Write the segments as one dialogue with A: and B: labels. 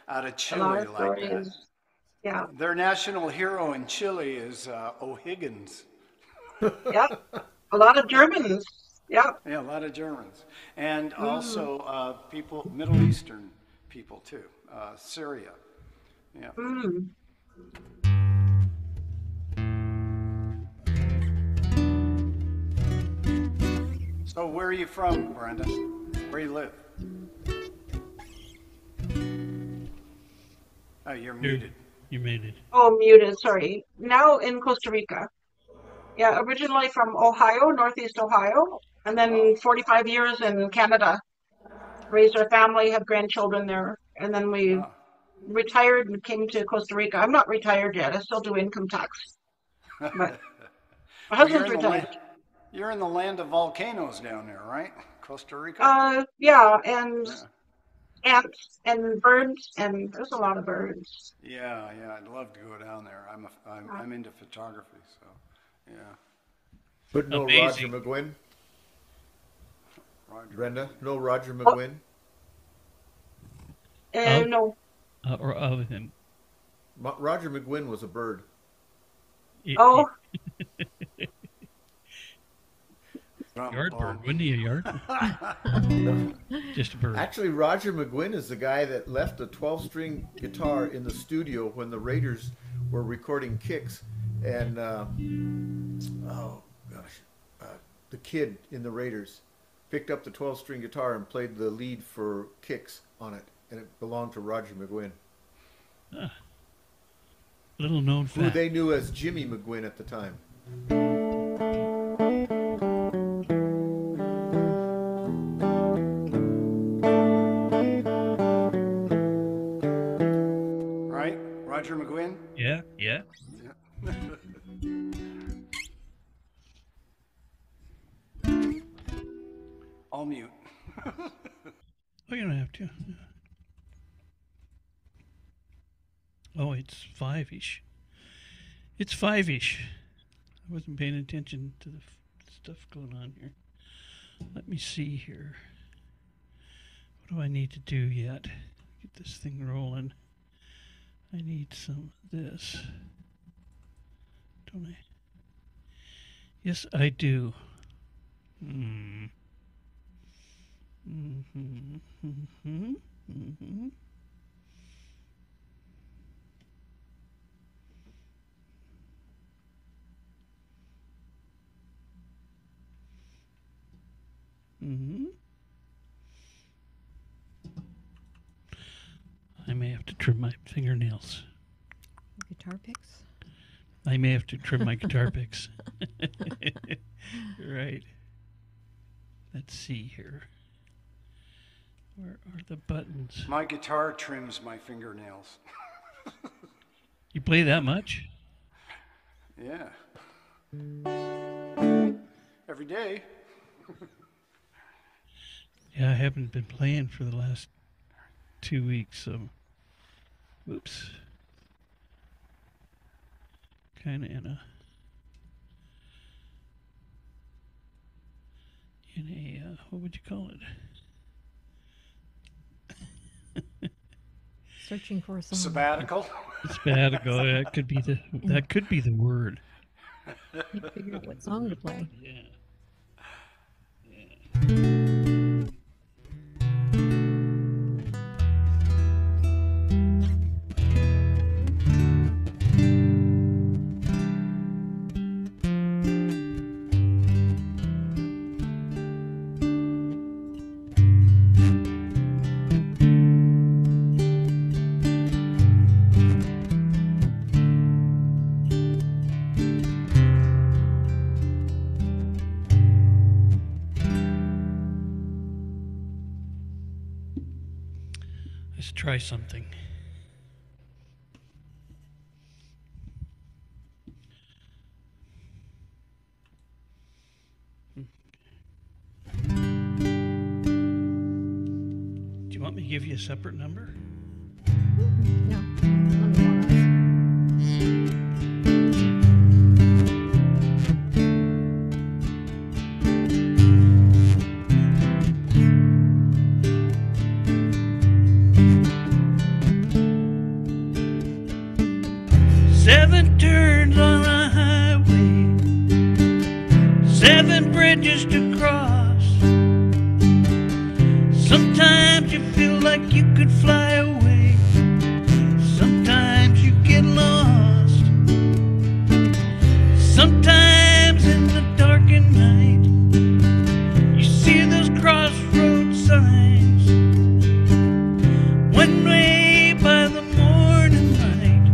A: out of
B: A lot
A: Chile
B: of
A: like that.
B: stories. Yeah.
A: Their national hero in Chile is O'Higgins.
B: Yeah. A lot of Germans. Yeah.
A: Yeah, a lot of Germans, and
B: Mm,
A: also people, Middle Eastern people too, Syria. Yeah.
B: mm.
A: So where are you from, Brenda? Where you live? Oh, you're
C: You
A: muted.
C: you made it.
B: Oh, muted. Sorry. Now in Costa Rica. Yeah. Originally from Ohio, Northeast Ohio, and then
A: Oh,
B: 45 years in Canada. Raised our family, have grandchildren there, and then we
A: oh.
B: retired and came to Costa Rica. I'm not retired yet. I still do income tax, but my
A: Well, you're
B: husband's
A: in the land.
B: retired.
A: You're in the land of volcanoes down there, right? Costa Rica.
B: Yeah, and
A: Yeah.
B: ants and birds, and there's a lot of birds.
A: Yeah, yeah. I'd love to go down there. I'm into photography, so yeah.
D: But no Roger
C: Amazing.
D: McGuinn,
A: Roger
D: Brenda.
A: McGuinn.
D: No Roger
B: Oh,
D: McGuinn.
C: Of
B: no.
C: or of him.
D: Roger McGuinn was a bird.
B: Oh,
A: Bum,
C: Yard bird,
A: bum.
C: wasn't he a yard?
D: No.
C: Just a bird.
D: Actually, Roger McGuinn is the guy that left a 12-string guitar in the studio when the Raiders were recording Kicks, and oh gosh, uh, the kid in the Raiders picked up the 12-string guitar and played the lead for Kicks on it, and it belonged to Roger McGuinn,
C: Little known
D: who
C: fact.
D: they knew as Jimmy McGuinn at the time.
A: Right? Roger McGuinn.
C: Yeah, yeah.
A: Yeah. I'll mute.
C: Oh, you don't have to. Oh, it's five-ish. It's five-ish. I wasn't paying attention to the stuff going on here. Let me see here. What do I need to do yet? Get this thing rolling. I need some of this. Don't I? Yes, I do. Hmm. Mm-hmm. Mm-hmm. Mm-hmm. Mm-hmm. I may have to trim my fingernails.
E: Guitar picks?
C: I may have to trim my guitar picks. Right. Let's see here. Where are the buttons?
A: My guitar trims my fingernails.
C: You play that much?
A: Yeah. Every day.
C: Yeah, I haven't been playing for the last 2 weeks, so whoops. Kind of in a what would you call it?
E: Searching for a song.
A: Sabbatical.
C: Sabbatical. That could be the word.
E: Can't figure out what song to play.
C: Yeah. Let's try something. Do you want me to give you a separate number?
E: No. Let me know.
C: Sometimes you feel like you could fly away. Sometimes you get lost. Sometimes in the darkened night, you see those crossroads signs. One way by the morning light,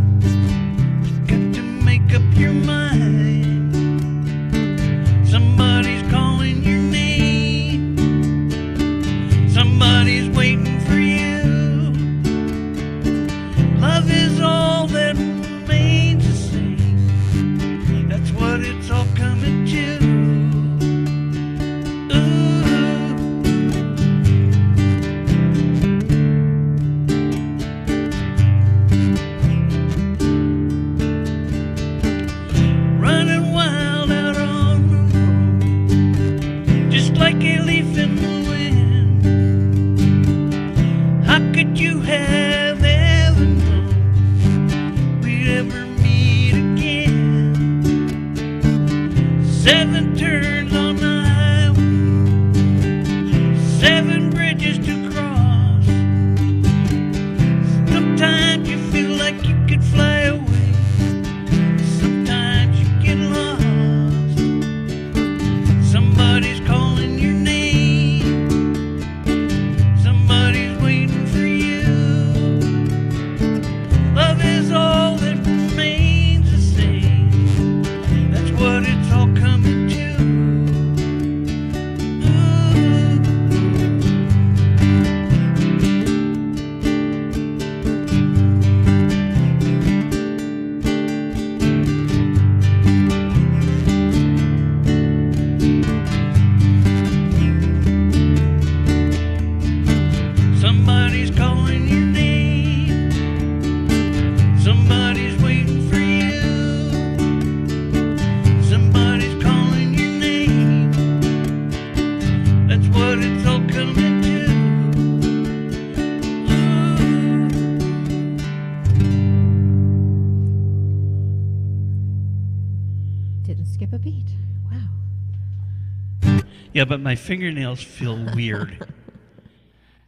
C: you got to make up your mind. Somebody's calling your name. Somebody's waiting for you. Love is all that remains the same. That's what it's all coming to. Running wild out on the road, just like a leaf in the wind. How could you have ever known we'd ever meet again? 7 turns on the highway, 7 bridges to cross. Sometimes you feel like you could fly away. Sometimes you get lost. Somebody's calling your name. Somebody's waiting for you. Love is all that remains the same. That's what it's all coming to. Somebody's calling your name. Somebody's waiting for you. Somebody's calling your name. That's what it's all coming to.
E: Didn't skip a beat. Wow.
C: Yeah, but my fingernails feel weird.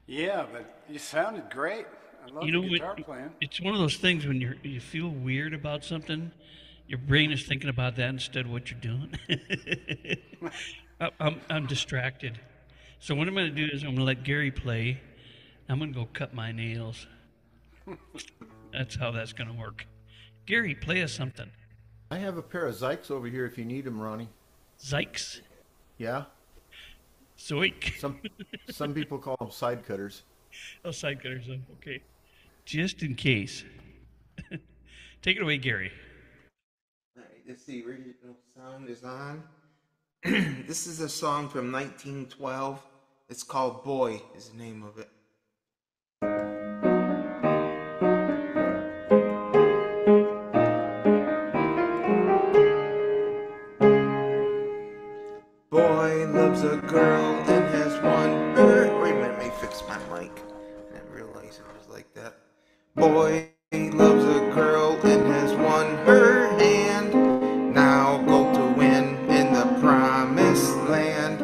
A: Yeah, but you sounded great. I love
C: You know,
A: the
C: when,
A: guitar playing.
C: it's one of those things when you feel weird about something, your brain is thinking about that instead of what you're doing. I'm distracted. So what I'm going to do is I'm going to let Gary play. I'm going to go cut my nails. That's how that's going to work. Gary, play us something.
D: I have a pair of Zykes over here if you need them, Ronnie.
C: Zykes.
D: Yeah?
C: Zoik.
D: Some people call them side cutters.
C: Oh, side cutters. Okay. Just in case. Take it away, Gary.
F: All right, let's see. Original sound is on. This is a song from 1912. It's called Boy, is the name of it. Boy loves a girl and has one. Wait a minute, let me fix my mic. I didn't realize it was like that. Boy loves a girl and has won her hand. Now go to win in the promised land.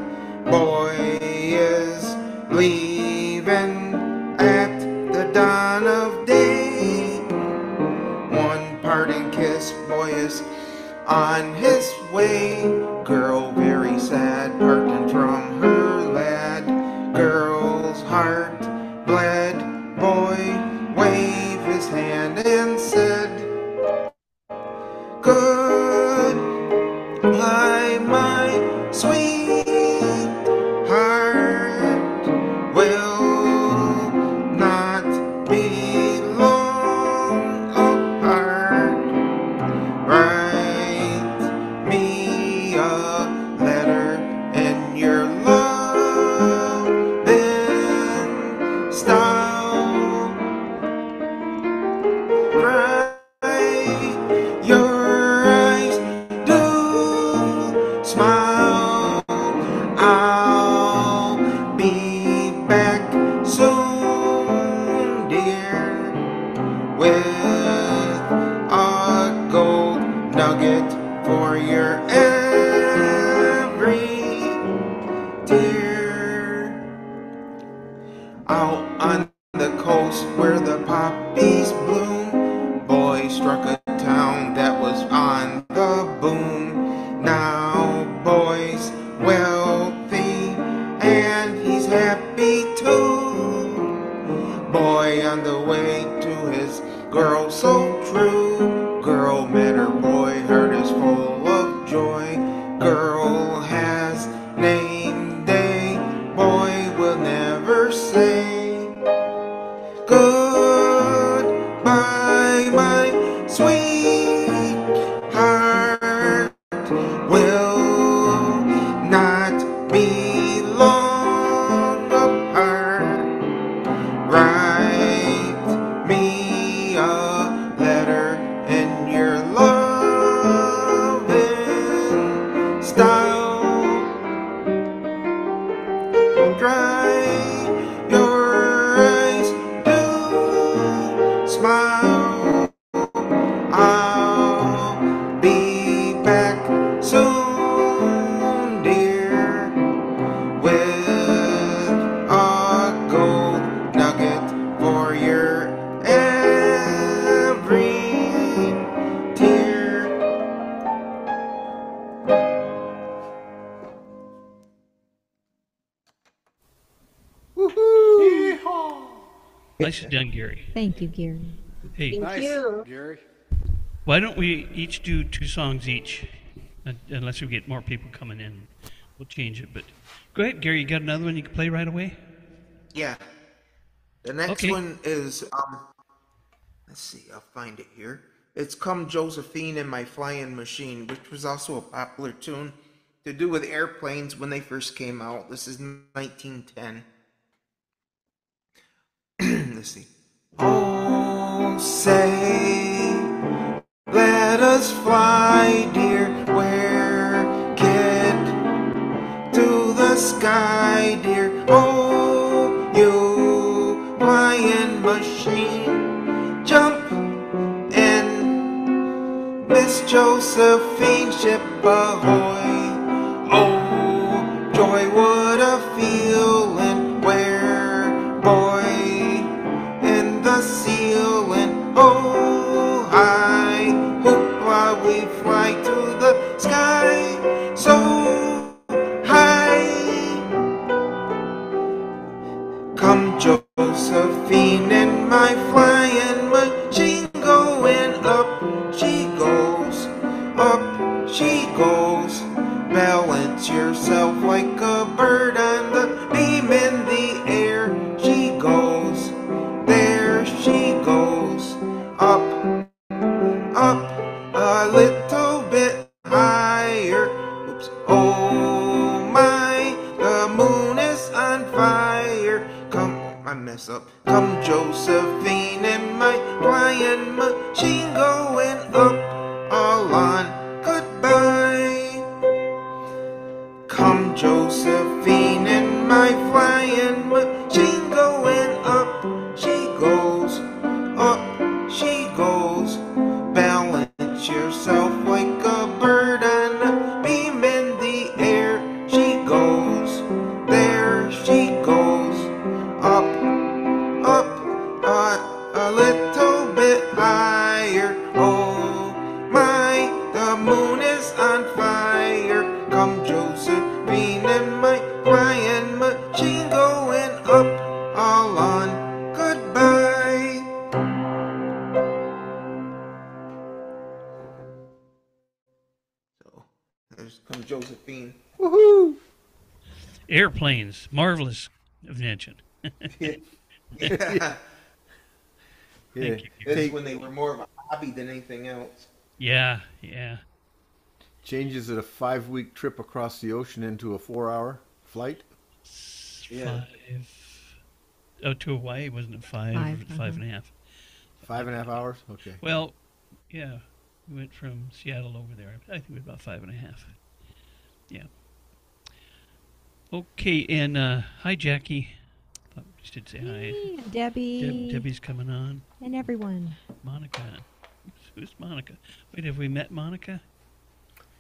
F: Boy is leaving at the dawn of day. One parting kiss, boy is on his way. Girl very sad, parting from her lad. Girl's heart bled. Boy waved his hand and said, goodbye, my sweetheart. Will not be long apart. Write me a letter and your love then start. out on the coast where the poppies bloom. Boy struck a town that was on the boom. Now boy's wealthy and he's happy too. Boy on the way to his girl so true. Girl met her boy, heart is full of joy. Girl has name day, boy will never say goodbye, my sweetheart. Will not be long apart. Write me a letter in your loving style. Dry your eyes, do smile. I'll be back soon, dear, with a gold nugget for your every tear.
C: Nicely done, Gary.
E: Thank you, Gary.
C: Hey,
B: Thank
A: Nice,
B: you.
A: Gary.
C: why don't we each do 2 songs each? Unless we get more people coming in. We'll change it. But go ahead, Gary. You got another one you can play right away?
F: Yeah. The next
C: Okay.
F: one is let's see, I'll find it here. It's Come Josephine in My Flying Machine, which was also a popular tune to do with airplanes when they first came out. This is 1910. Let's see. Oh, say, let us fly, dear, where, kid, to the sky, dear. Oh, you flying machine, jump in, Miss Josephine, ship ahoy. Oh, joy, what a feeling, where, boy, in the ceiling. Oh, high, hoopla, we fly to the sky, so high. Come Josephine in my flying machine, going up she goes, up she goes. Balance yourself like a bird on the beam in the air. She goes, there she goes, up, up, a little bit higher. Oops. Oh my, the moon is on fire. Come, I mess up. Come Josephine in my flying machine, going up, all on goodbye. Come Josephine in my flying machine, going up she goes, up she goes. Balance yourself like a bird on a beam in the air. She goes, there she goes, up, up, a little bit higher. Oh my, the moon is on fire. Come Josephine in my flying machine, going up, all on goodbye. So there's Come Josephine.
C: Airplanes. Marvelous invention.
D: Yeah.
C: Thank you.
F: This is
D: Take,
F: when they were more of a hobby than anything else.
C: Yeah, yeah.
D: changes it a 5-week trip across the ocean into a 4-hour flight.
F: Yeah.
C: 5. To Hawaii, wasn't it 5? 5.5.
D: 5.5 hours? Okay.
C: Well, yeah. We went from Seattle over there. I think it was about 5.5. Yeah. Okay, and hi, Jackie. Thought we should say hi.
E: Hey, Debbie.
C: Debbie's coming on.
E: And everyone.
C: Monica. Who's Monica? Wait, have we met Monica?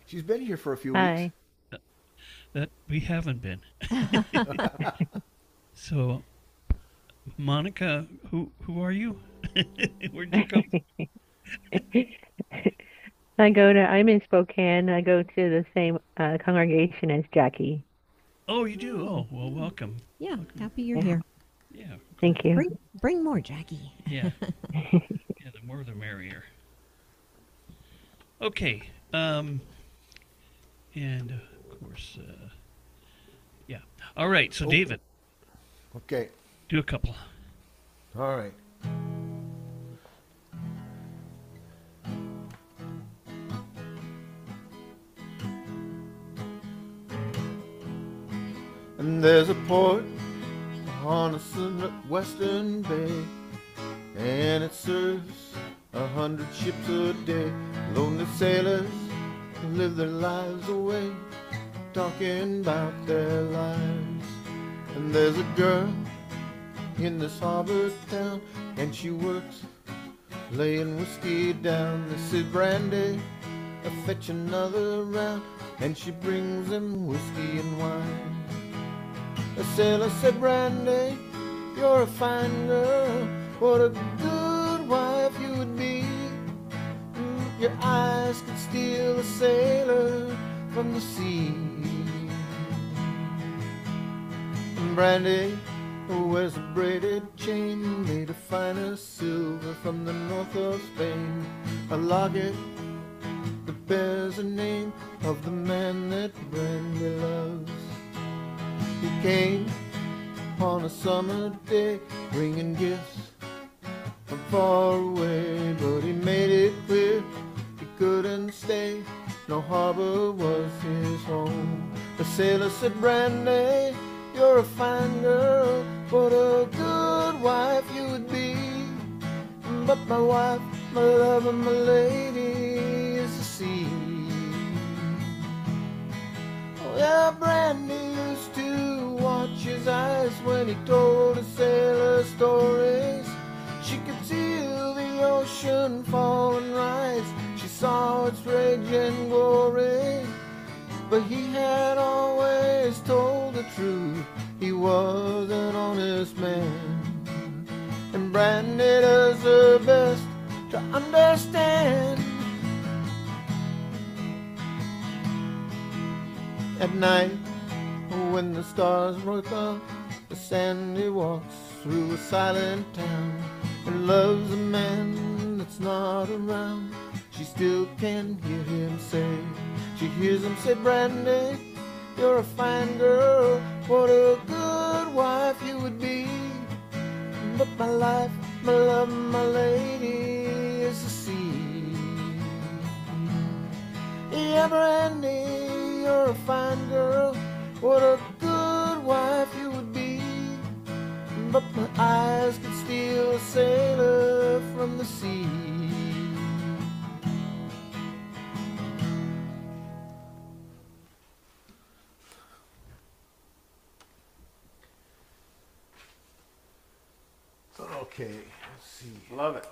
D: She's been here for a few
G: Hi.
C: That we haven't been. So, Monica, who are you? Where'd you come from?
G: I'm in Spokane. I go to the same congregation as Jackie.
C: Oh, you do? Oh, well, welcome.
E: Yeah, happy you're
G: Yeah.
E: here.
C: Yeah,
G: Thank you.
E: Bring more, Jackie.
C: yeah. Yeah, the more the merrier. Okay. And of course, yeah. All right. So, David,
D: Okay.
C: do a couple.
D: All right. And there's a port on a western bay, and it serves 100 ships a day. Lonely sailors live their lives away, talking about their lives. And there's a girl in this harbor town, and she works laying whiskey down. They said, Brandy, fetch another round, and she brings them whiskey and wine. The sailor said, Brandy, you're a fine girl, what a good wife you would be. Your eyes could steal a sailor from the sea. And Brandy wears a braided chain made of finest silver from the north of Spain, a locket that bears the name of the man that Brandy loves. He came on a summer day, bringing gifts from far away, but he made it clear he couldn't stay. No harbor was his home. The sailor said, Brandy, you're a fine girl, what a good wife you would be. But my wife, my love, and my lady is the sea. Oh yeah, Brandy used to watch his eyes when he told his sailor stories. She could see the ocean fall and rise. She saw its rage and glory. But he had always told the truth. He was an honest man. And Brandy does her best to understand. At night, when the stars look up, the Sandy walks through a silent town and loves a man that's not around. She still can hear him say, she hears him say, Brandy, you're a fine girl, what a good wife you would be. But my life, my love, my lady is the sea. Yeah, Brandy, you're a fine girl, what a good wife you would be. But my eyes could steal a sailor from the sea. Okay, let's see.
A: Love it.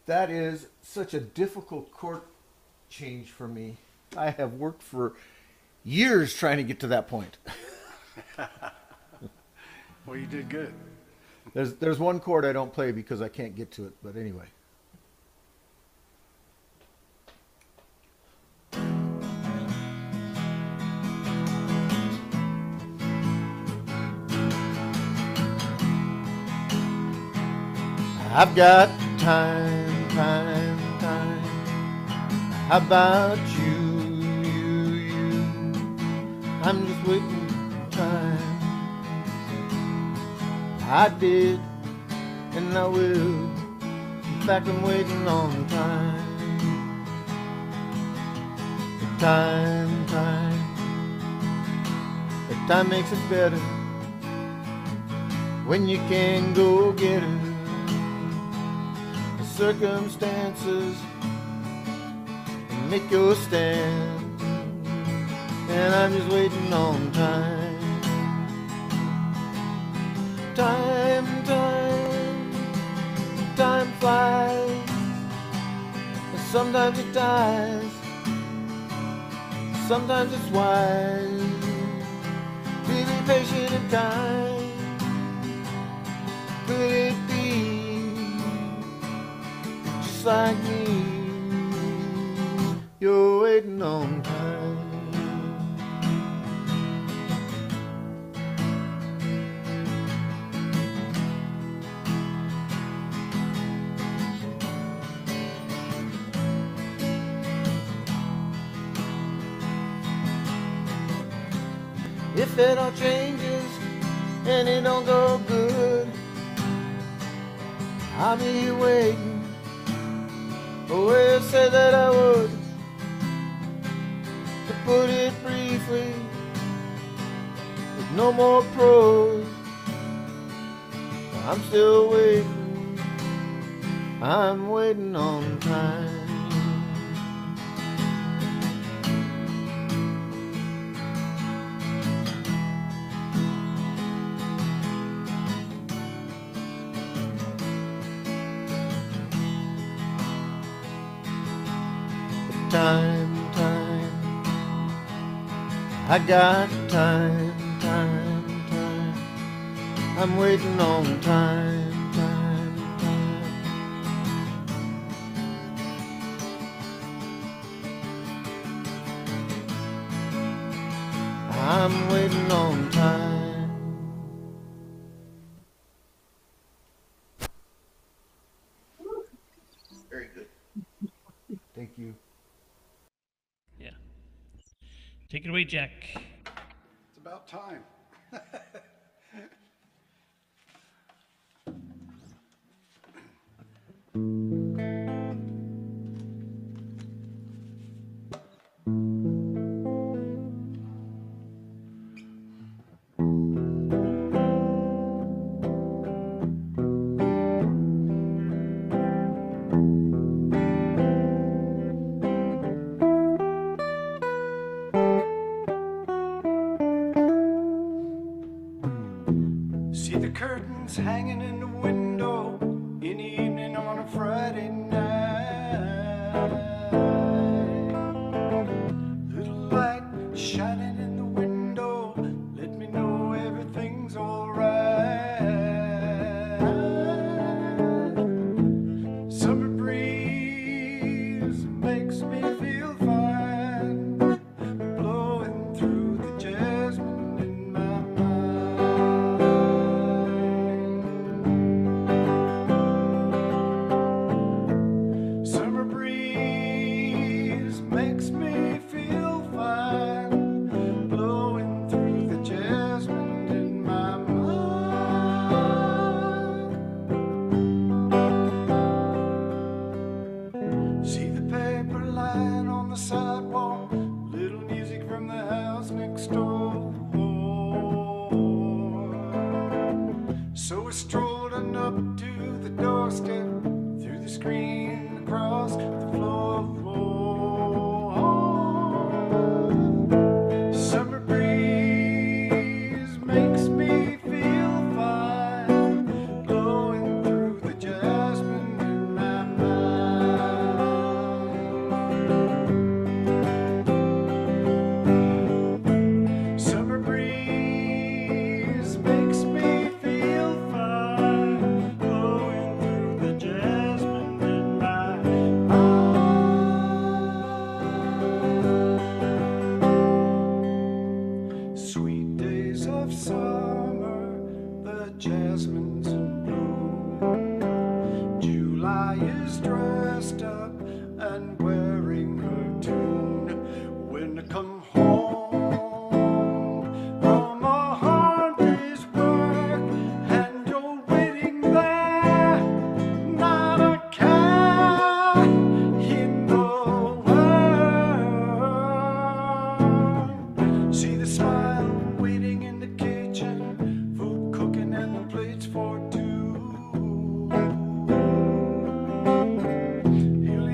D: That is such a difficult chord change for me. I have worked for years trying to get to that point.
A: Well, you did good.
D: There's one chord I don't play because I can't get to it, but anyway. I've got time, time, time. How about you, you? I'm just waiting time. I did, and I will. In fact, I'm waiting on time. Time, time. The time makes it better when you can go get it. The circumstances make your stand, and I'm just waiting on time. Time, time, time flies. Sometimes it dies, sometimes it's wise. Be patient in time. like me, you're waiting on time. If it all changes and it don't go good, I'll be here waiting. Oh, well, say that I would. To put it briefly, with no more prose, I'm still waiting. I'm waiting on time. Time, I got time. I'm waiting on time. I'm waiting on time. Very good. Thank you.
C: Yeah. Take it away, Jack.
A: It's about time. See the curtains hanging in the window in the evening on a Friday night. Little light shining in the window, let me know everything's alright. Summer breeze makes me feel fine, blowing through the jasmine in my mind. Summer breeze makes me feel fine, blowing through the jasmine in my mind. See the paper lying on the sidewalk, little music from the house next door. So I strolled on up to the doorstep, through the screen across the floor. Summer breeze makes me feel fine, blowing through the jasmine in my mind. Summer breeze makes me feel fine, blowing through the jasmine in my mind. Sweet days of summer, the jasmine's in bloom. July is dressed up and wearing her tune. When I come home from a hard day's work and you're waiting there, not a care in the world. See the smile waiting in the kitchen, food cooking and the plates for two. He'll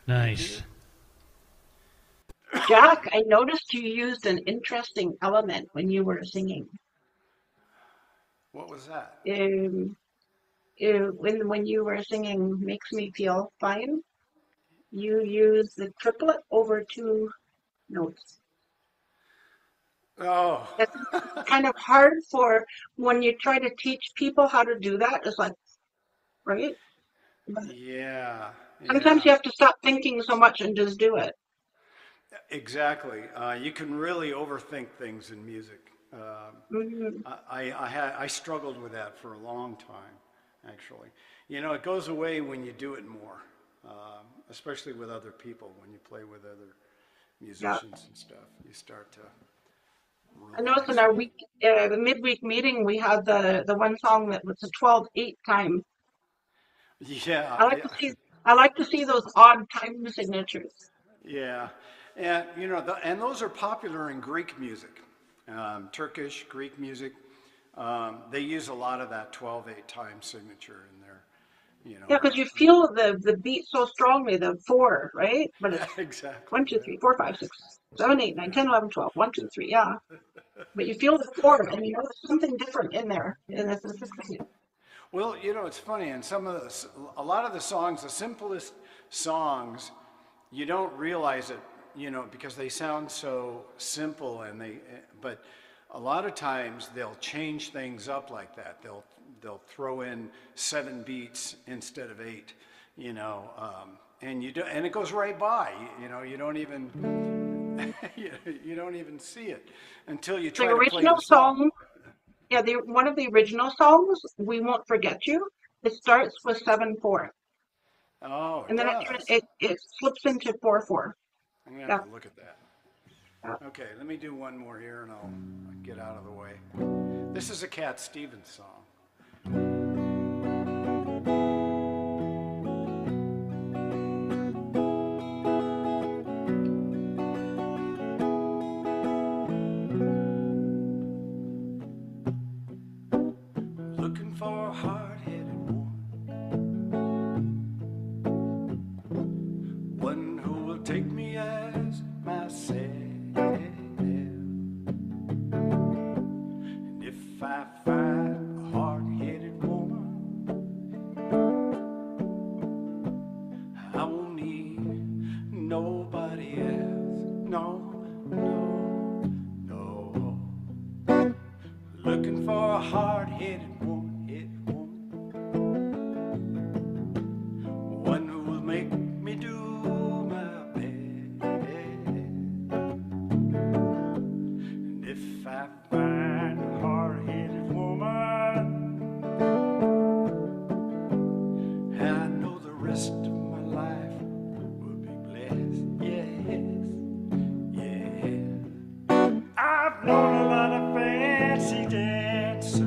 C: Nice.
B: Jack, I noticed you used an interesting element when you were singing.
A: What was that?
B: When you were singing "Makes Me Feel Fine," you used the triplet over two notes.
A: Oh,
B: That's kind of hard for when you try to teach people how to do that. It's like, right? But
A: yeah,
B: sometimes
A: yeah,
B: you have to stop thinking so much and just do it.
A: exactly. You can really overthink things in music.
B: Mhm.
A: I struggled with that for a long time, actually. You know, it goes away when you do it more, especially with other people. When you play with other
B: Yeah.
A: musicians and stuff, you start to
B: I noticed in
A: relax.
B: our the midweek meeting, we had the one song that was a 12/8 time.
A: Yeah,
B: I like
A: yeah,
B: to see I like to see those odd time signatures.
A: yeah, and you know, and those are popular in Greek music, Turkish, Greek music. They use a lot of that 12/8 time signature in there. You know,
B: Yeah, because you feel the beat so strongly, the four, right? But
A: yeah,
B: it's
A: exactly.
B: one, two,
A: Yeah,
B: three, four, five, six, seven, eight, nine,
A: yeah.
B: 10, 11, 12. 1, 2, 3, yeah. But you feel the four, and you know there's something different in there. And it's just great.
A: Well, you know, it's funny, and a lot of the songs, the simplest songs, you don't realize it, you know, because they sound so simple, but a lot of times they'll change things up like that. They'll throw in 7 beats instead of 8, you know, and and it goes right by. You know, you don't even you don't even see it until you
B: The
A: try to play
B: original
A: the song.
B: song, yeah, the one of the original songs, "We Won't Forget You," it starts with 7/4,
A: Oh, it
B: and then
A: does.
B: it slips into 4/4.
A: I'm gonna have
B: Yeah.
A: to look at that.
B: Yeah.
A: Okay, let me do one more here and I'll get out of the way. This is a Cat Stevens song. Looking for a hard-headed woman, one who will take me as myself. And if I find a hard-headed woman, I won't need nobody else. No, no, no. Looking for a hard-headed woman, one who will make me do my best. And if I find a hard-headed woman, I know the rest of my life will be blessed. Yes, yes. I've known a lot of fancy dancers,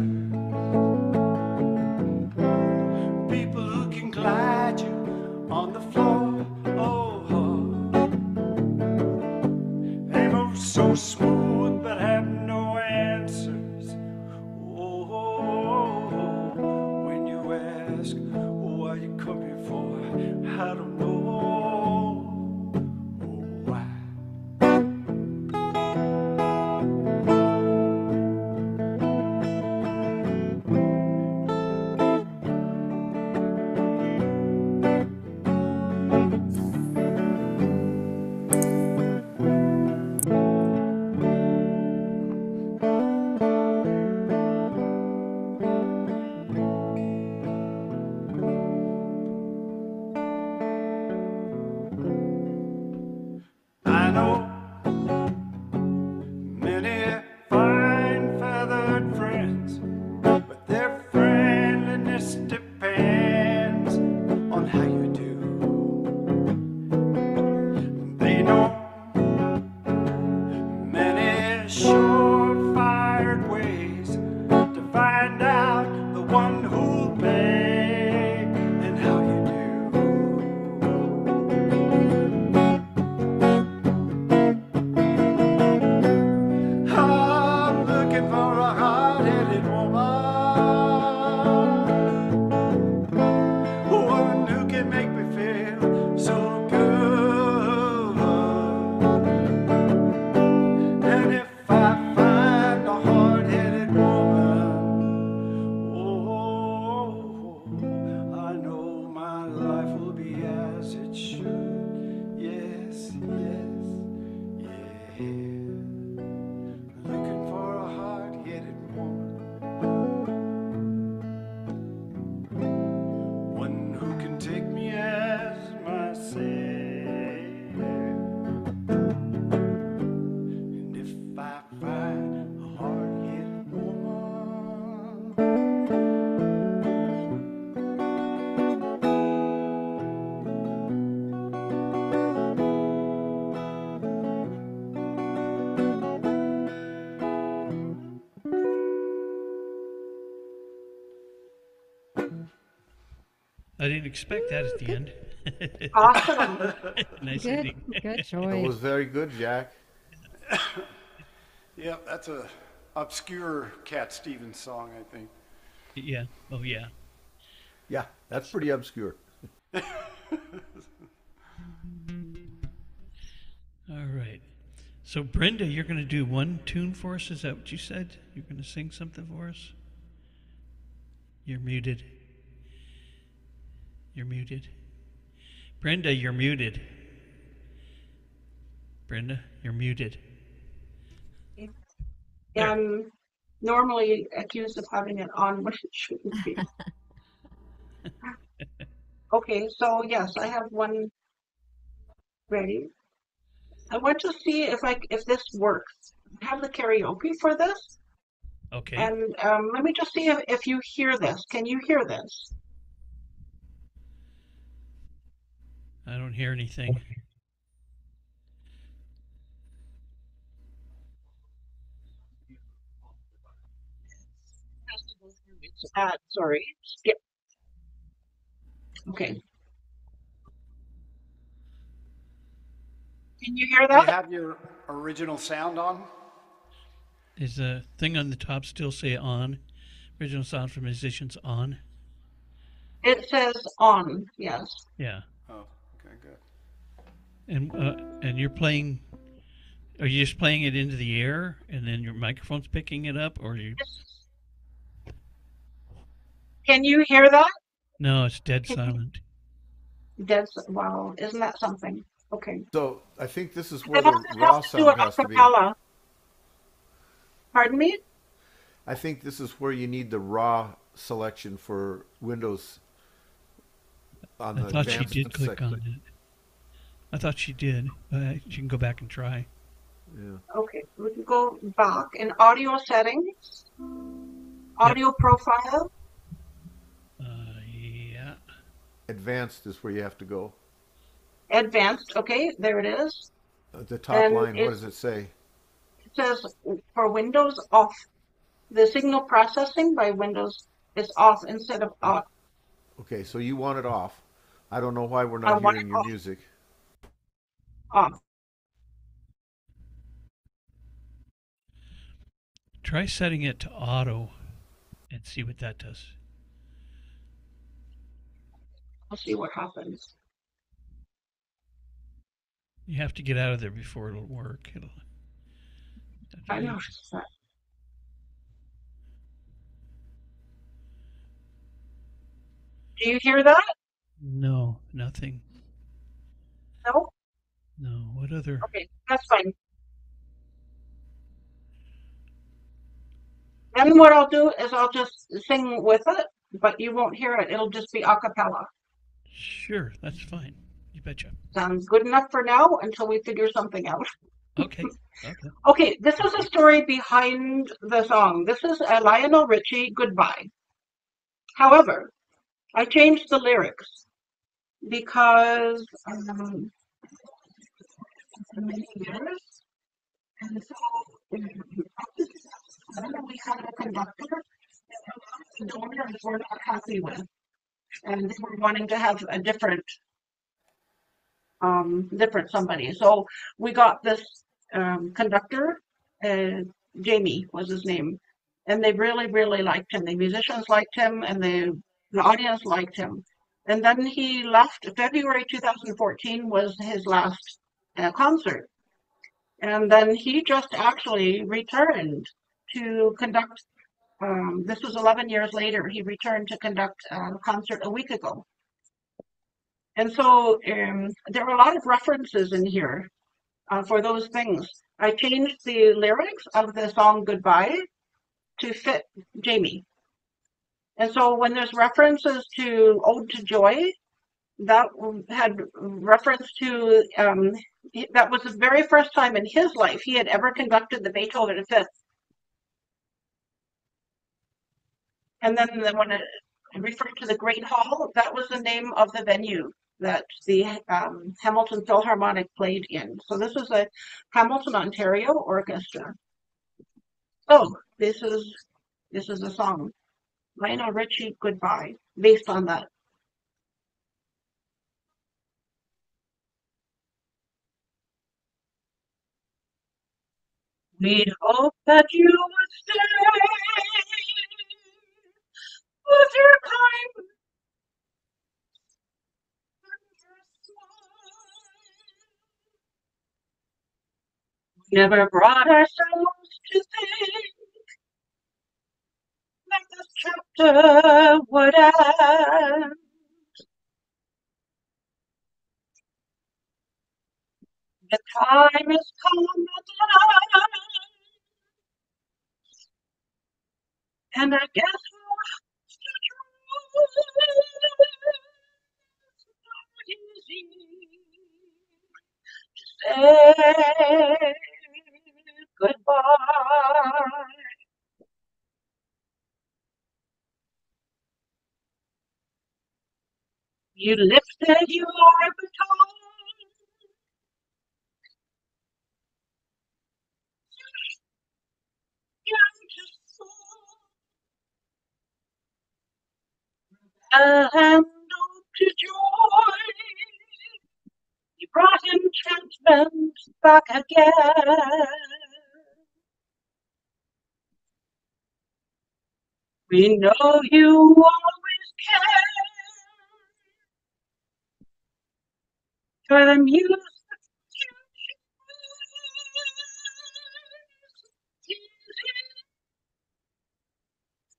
A: people who can glide you on the floor. Oh, they move so smooth but have no answers. Oh, when you ask why you come here for, I don't know. Oh, why?
C: I didn't expect that at the end.
B: Awesome.
C: Nice
E: Good,
C: ending.
E: good
D: It
E: choice.
D: was very good, Jack.
A: Yeah, that's a obscure Cat Stevens song, I think.
C: Yeah. Oh, yeah.
D: Yeah, that's pretty obscure.
C: All right. So, Brenda, you're going to do one tune for us. Is that what you said? You're going to sing something for us? You're muted. You're muted. Brenda, you're muted. Brenda, you're muted. There.
B: I'm normally accused of having it on when it shouldn't be. Okay, so yes, I have one ready. I want to see if this works. I have the karaoke for this,
C: Okay.
B: and let me just see if you hear this. Can you hear this?
C: I don't hear anything.
B: Sorry, skip. Okay. Can you hear
A: Do you
B: that?
A: have your original sound on?
C: Is the thing on the top still say on? Original sound for musicians on?
B: It says on, yes.
C: Yeah.
A: Oh, okay, good.
C: And you're playing. Are you just playing it into the air, and then your microphone's picking it up, or you?
B: Can you hear that?
C: No, it's dead silent.
B: Wow, isn't that something? Okay.
D: So I think this is where
B: It
D: the
B: also
D: raw
B: has to do
D: sound
B: with
D: has to be.
B: acapella. Pardon me?
D: I think this is where you need the raw selection for Windows on
C: I
D: the
C: thought she
D: advanced
C: did click
D: section.
C: on it. I thought she did. She can go back and try.
D: Yeah.
B: Okay, we can go back in audio settings, audio profile.
C: Yeah.
D: Advanced is where you have to go.
B: Advanced, okay, there it is.
D: At the top
B: And
D: line,
B: it-
D: what does it say?
B: It says for Windows off. The signal processing by Windows is off instead of on.
D: Okay, so you want it off. I don't know why we're
B: I
D: not
B: want
D: hearing
B: it
D: your
B: off.
D: music.
B: Off.
C: Try setting it to auto and see what that does.
B: I'll see what happens.
C: You have to get out of there before it'll work.
B: I noticed that. Do you hear that?
C: No, nothing.
B: No?
C: No. What other?
B: Okay, that's fine. Then what I'll do is I'll just sing with it, but you won't hear it. It'll just be a cappella.
C: Sure, that's fine. You betcha.
B: Sounds good enough for now until we figure something out.
C: Okay. Okay.
B: Okay, this is a story behind the song. This is a Lionel Richie Goodbye. However, I changed the lyrics because many years, and so we had a conductor that the owners were not happy with, and they were wanting to have a different somebody. So we got this conductor, Jamie was his name, and they really, really liked him. The musicians liked him, and the audience liked him. And then he left. February 2014 was his last concert. And then he just actually returned to conduct. This was 11 years later. He returned to conduct a concert a week ago. And so there are a lot of references in here for those things. I changed the lyrics of the song Goodbye to fit Jamie. And so when there's references to Ode to Joy, that had reference to, that was the very first time in his life he had ever conducted the Beethoven Fifth. And then when it referred to the Great Hall, that was the name of the venue that the Hamilton Philharmonic played in. So this is a Hamilton, Ontario orchestra. So this is a song, Lionel Richie Goodbye, based on that. We'd hope that you would stay with your kind and your smile. We never brought ourselves to think that this chapter would end. The time has come at last, and I guess we'll have to try. Say goodbye. You lifted your baton. And to joy, you brought enchantment back again. We know you always care for the music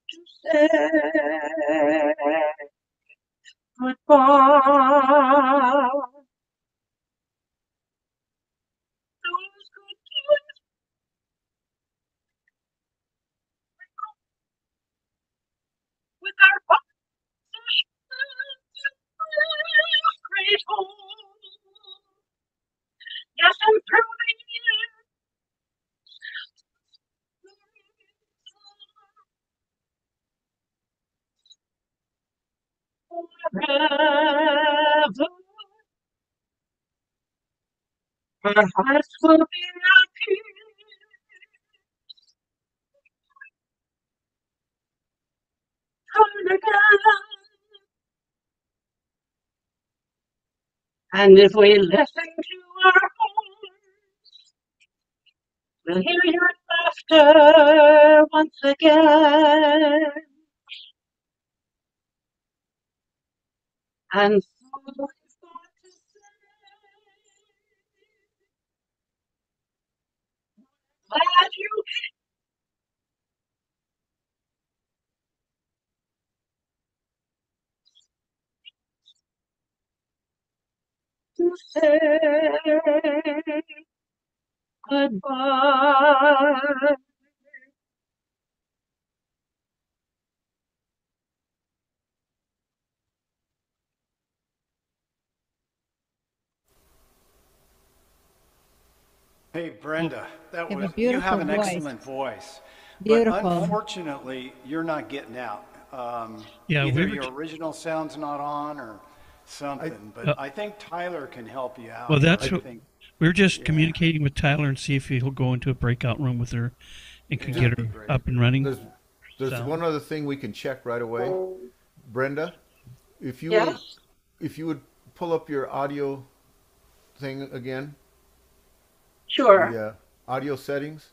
B: to say goodbye. Those good times with our fathers great home. Yes, and through the years, forever, our hearts will be at peace. Turn again. And if we listen to our homes, we'll hear your laughter once again. And so we've got to say, glad you came to say goodbye.
A: Hey, Brenda, that
E: You have a
A: was, you
E: beautiful
A: have an
E: voice.
A: excellent voice.
E: Beautiful.
A: But unfortunately, you're not getting out.
C: Yeah, we
A: Either
C: were
A: your original sound's not on or something, but I think Tyler can help you out.
C: Well, that's
A: I
C: what
A: think
C: we're just communicating with Tyler and see if he'll go into a breakout room with her and can get
A: That'd
C: her
A: be great.
C: up and running.
D: There's
C: Sound.
D: one other thing we can check right away. Brenda, if you
B: Yes?
D: would, if you would pull up your audio thing again,
B: Sure.
D: the audio settings.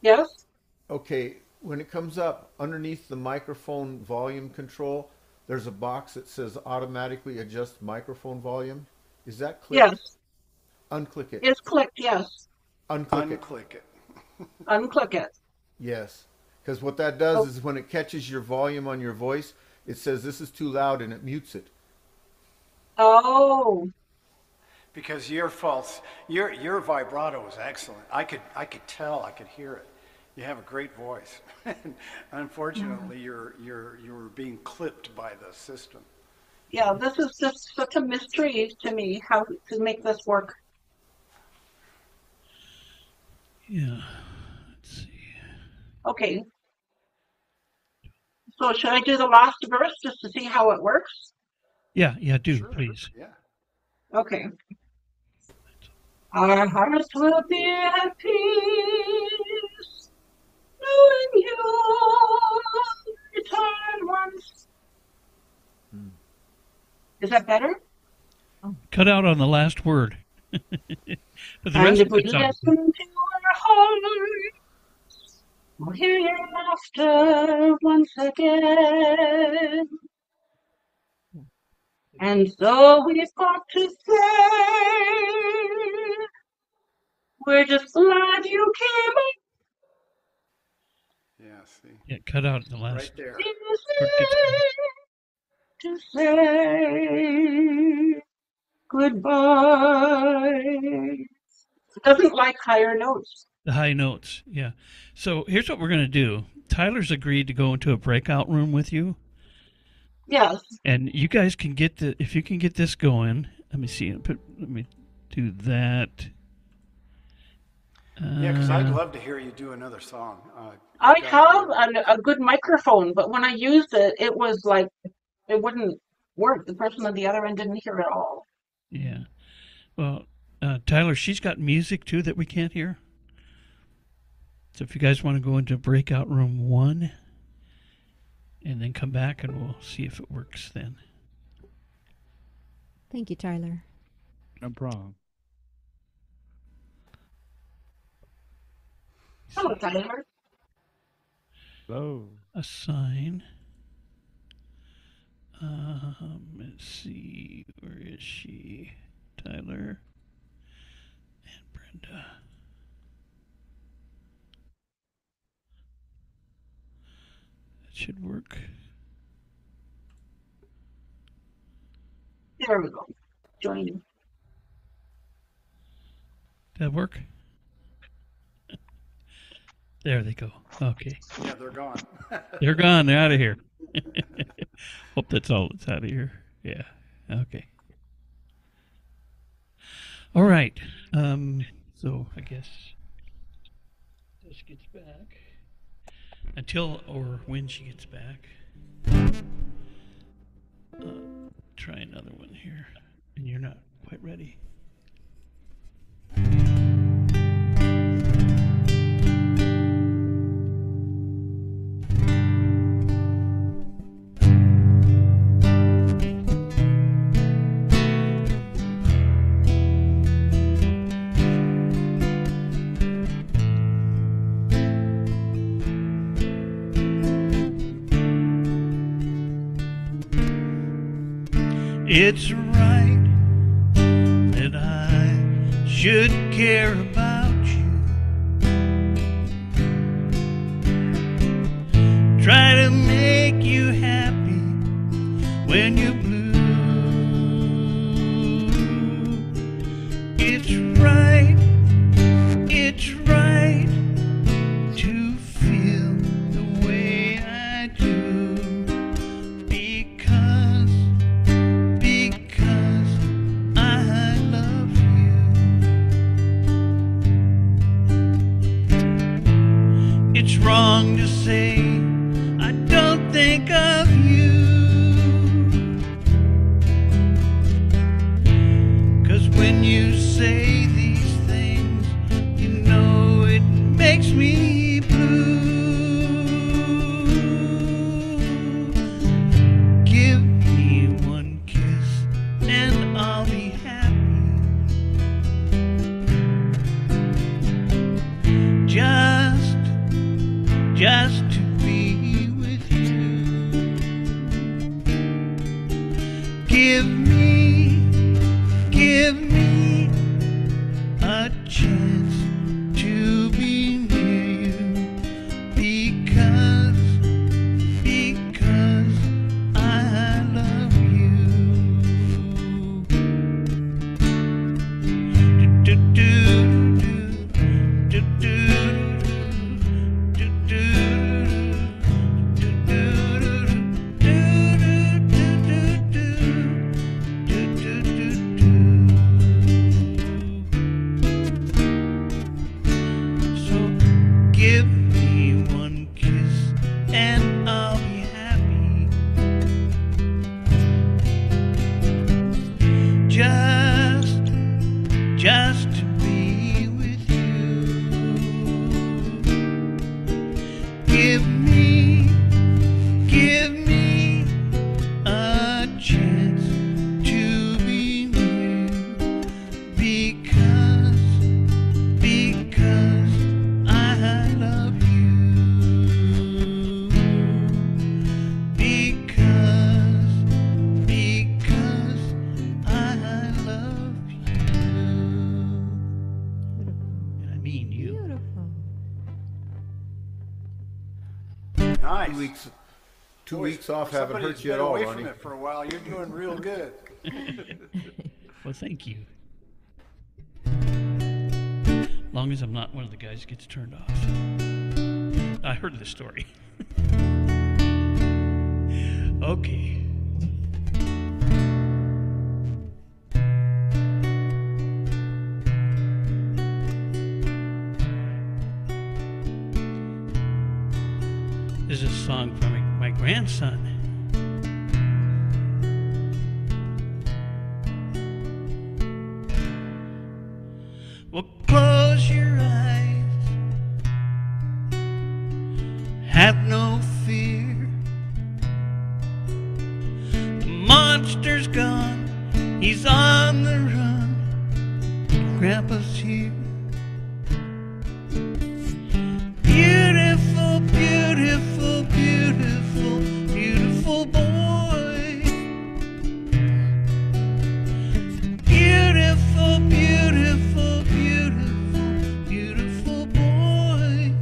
B: Yes?
D: Okay, when it comes up underneath the microphone volume control, there's a box that says automatically adjust microphone volume. Is that clicked?
B: Yes.
D: Unclick it.
B: It's clicked, yes.
D: Unclick it.
A: unclick it.
B: Unclick it.
D: Yes. Because what that does is when it catches your volume on your voice, it says this is too loud and it mutes it.
B: Oh,
A: Because your false, your vibrato is excellent. I could tell, I could hear it. You have a great voice. Unfortunately, you're being clipped by the system.
B: yeah, this is just such a mystery to me how to make this work.
C: Yeah. Let's see.
B: Okay. So should I do the last verse just to see how it works?
C: Yeah, do
A: Sure.
C: please.
A: Yeah.
B: Okay. Our hearts will be at peace, knowing you return once. Is that better?
C: Cut out on the last word. But the
B: And
C: rest
B: if
C: of
B: we
C: it sounds
B: listen to our I'll hear your laughter once again. And so we've got to say, we're just glad you came
A: Yeah, see,
C: Yeah, cut out the last.
A: right there.
B: to say goodbye. It doesn't like higher notes.
C: The high notes, yeah. So here's what we're going to do. Tyler's agreed to go into a breakout room with you.
B: Yes.
C: And you guys can get if you can get this going. Let me see. Let me do that.
A: Yeah, because I'd love to hear you do another song.
B: I have a good microphone, but when I used it, it was like it wouldn't work. The person on the other end didn't hear it at all.
C: Yeah. Well, Tyler, she's got music too that we can't hear. So if you guys want to go into breakout room 1 and then come back and we'll see if it works then.
E: Thank you, Tyler.
H: No problem.
B: Hello, Tyler.
H: Hello.
C: Assign. Let's see. Where is she? Tyler and Brenda. That should work.
B: There we go. Joining.
C: Did that work? There they go. Okay.
A: Yeah, they're gone.
C: They're gone. They're out of here. Hope that's all that's out of here. Yeah. Okay. All right. So I guess this gets back until or when she gets back. Try another one here, and you're not quite ready. It's right that I should care about you. Try to make you happy when you're blue. It's right to feel the way I do. It's wrong to say I don't think of you, 'cause when you say these things, you know it makes me blue. Give me one kiss and I'll be happy. Just to be with you. Give me a chance to be near you, because I love you. Do, do, do, do, do, do. Do
A: Nice.
D: 2
A: Boy,
D: weeks off haven't
A: somebody's
D: hurt you at
A: been
D: all,
A: away
D: Ronnie.
A: from it for a while. You're doing real good.
C: Well, thank you. Long as I'm not one of the guys who gets turned off. I heard this story. Okay. This is a song from my grandson. Well, close your eyes. Have no fear. The monster's gone. He's on the run. Grandpa's here. Beautiful, beautiful, beautiful, beautiful boy. Beautiful, beautiful, beautiful, beautiful boy.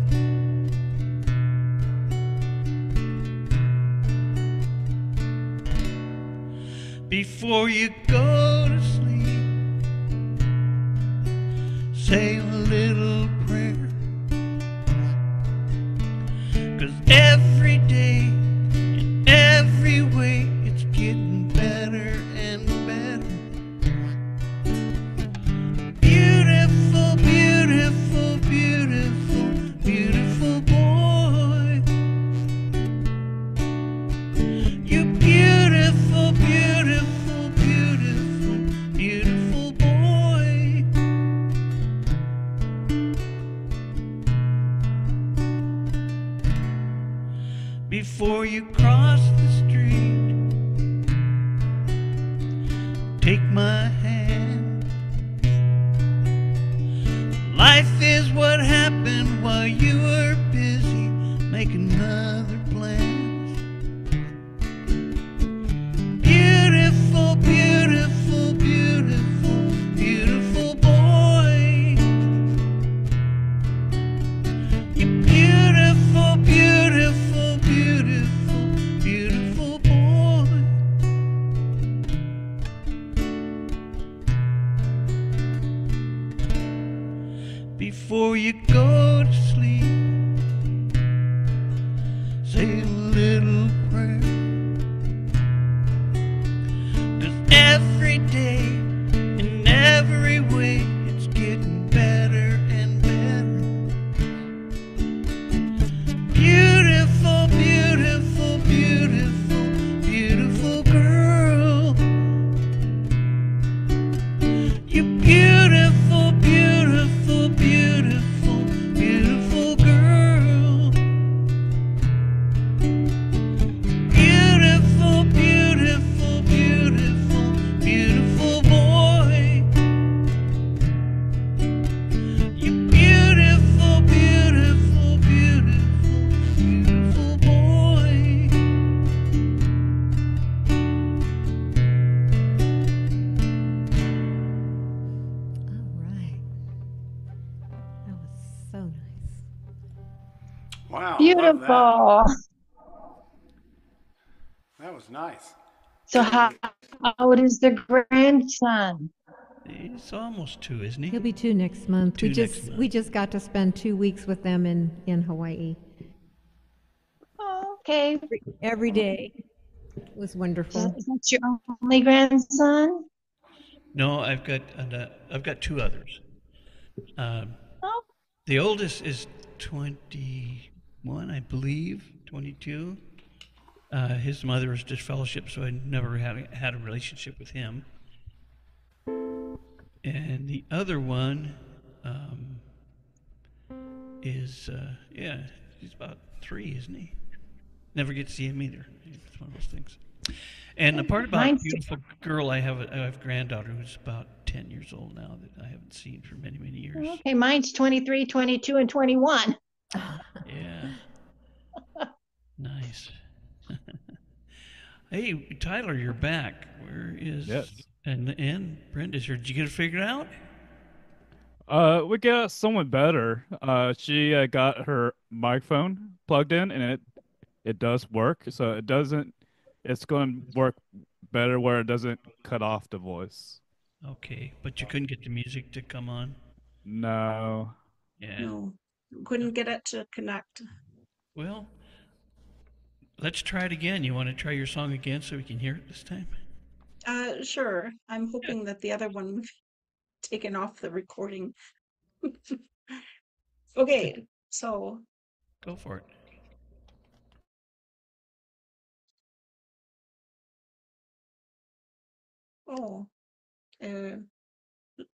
C: Before you go to sleep, say a little prayer. 'Cause every day, in every way, it's getting better and better. Beautiful, beautiful, beautiful, beautiful boy. You beautiful, beautiful, beautiful, beautiful boy. Before you cross the street, take my hand. Life is what happened while you were busy making other plans. Beautiful, beautiful, beautiful, beautiful boy. You beautiful, beautiful, beautiful, beautiful boy. Before you go to sleep, say a little prayer. 'Cause every day, in every way, it's getting better and better. Beautiful, beautiful, beautiful, beautiful girl. You beautiful, beautiful, beautiful, beautiful girl. Beautiful, beautiful, beautiful, beautiful boy. You beautiful, beautiful, beautiful, beautiful boy.
E: All right. That was so nice.
A: Wow. love
I: Beautiful.
A: that was nice.
I: So how old is the grandson?
C: He's almost 2, isn't he?
E: He'll be 2 next month.
C: 2
E: we
C: next
E: just
C: month.
E: we just got to spend 2 weeks with them in Hawaii.
I: Oh, okay.
E: Every day. It was
I: So
E: wonderful.
I: is that your only grandson?
C: No, I've got 2 others. Um,
I: Oh,
C: the oldest is 21, I believe, 22. His mother was disfellowship, so I never had a relationship with him. And the other one is, he's about 3, isn't he? Never get to see him either. It's one of those things. And the part about
I: Mine's-
C: beautiful girl, I have a granddaughter who's about 10 years old now that I haven't seen for many, many years.
I: okay. Mine's 23, 22, and 21.
C: Yeah. Nice. Hey, Tyler, you're back. Where is
H: Yes.
C: and Brenda's here. Did you get it figured out?
H: We got somewhat better. She got her microphone plugged in, and it does work. So it doesn't. It's going to work better where it doesn't cut off the voice.
C: Okay, but you couldn't get the music to come on.
H: No.
C: Yeah.
B: No, couldn't get it to connect.
C: Well, let's try it again. You want to try your song again so we can hear it this time?
B: Sure. I'm hoping that the other one taken off the recording. Okay, so
C: Go for it.
B: oh, uh,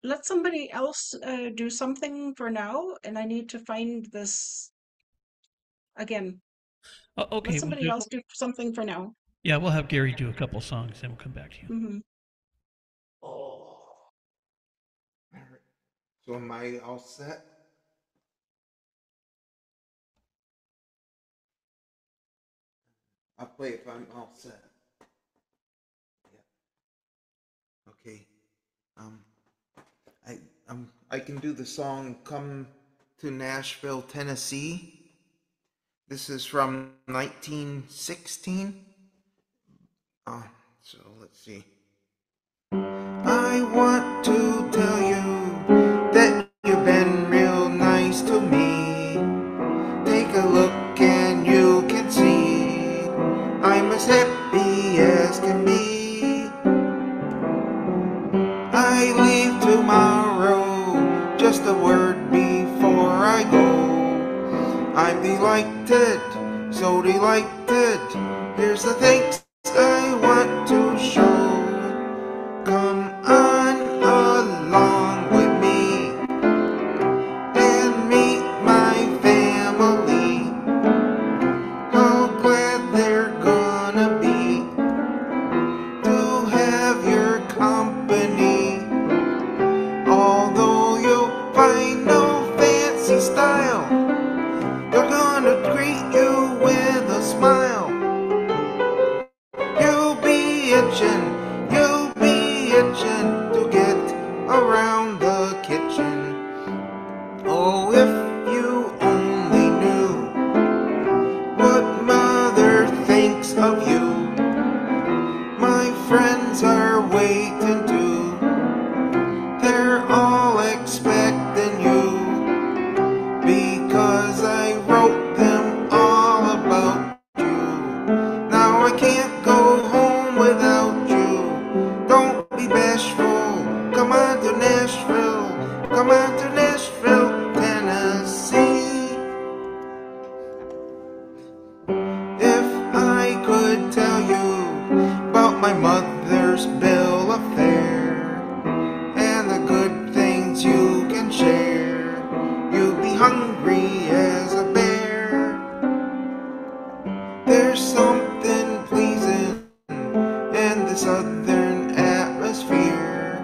B: let somebody else do something for now, and I need to find this again.
C: Oh,
B: Let
C: okay, we'll
B: somebody
C: do.
B: else do something for now.
C: Yeah, we'll have Gary do a couple songs, then we'll come back to you.
B: Mm-hmm.
F: All right. So am I all set? I'll play if I'm all set. Yeah. Okay. Um, I can do the song "Come to Nashville, Tennessee." This is from 1916. So let's see. I want to tell you that you've been real nice to me. Take a look and you can see I'm as happy as can be. I leave tomorrow, just a word before I go. I'm delighted, so delighted. Here's the thanks I want to show. Come on along with me and meet my family. How glad they're gonna be to have your company. Although you'll find no fancy style, they're gonna greet you with a smile. You'll be itching to get around the kitchen. Oh, if you only knew what mother thinks of you. My friends are waiting too. They're all expecting you, because I wrote them all about you. Now I can't go home without you. Don't be bashful. Come on to Nashville. Come on to Nashville, Tennessee. If I could tell you about my mother's bill of fare and the good things you can share, you'd be hungry as a bear. There's something pleasing in the southern atmosphere.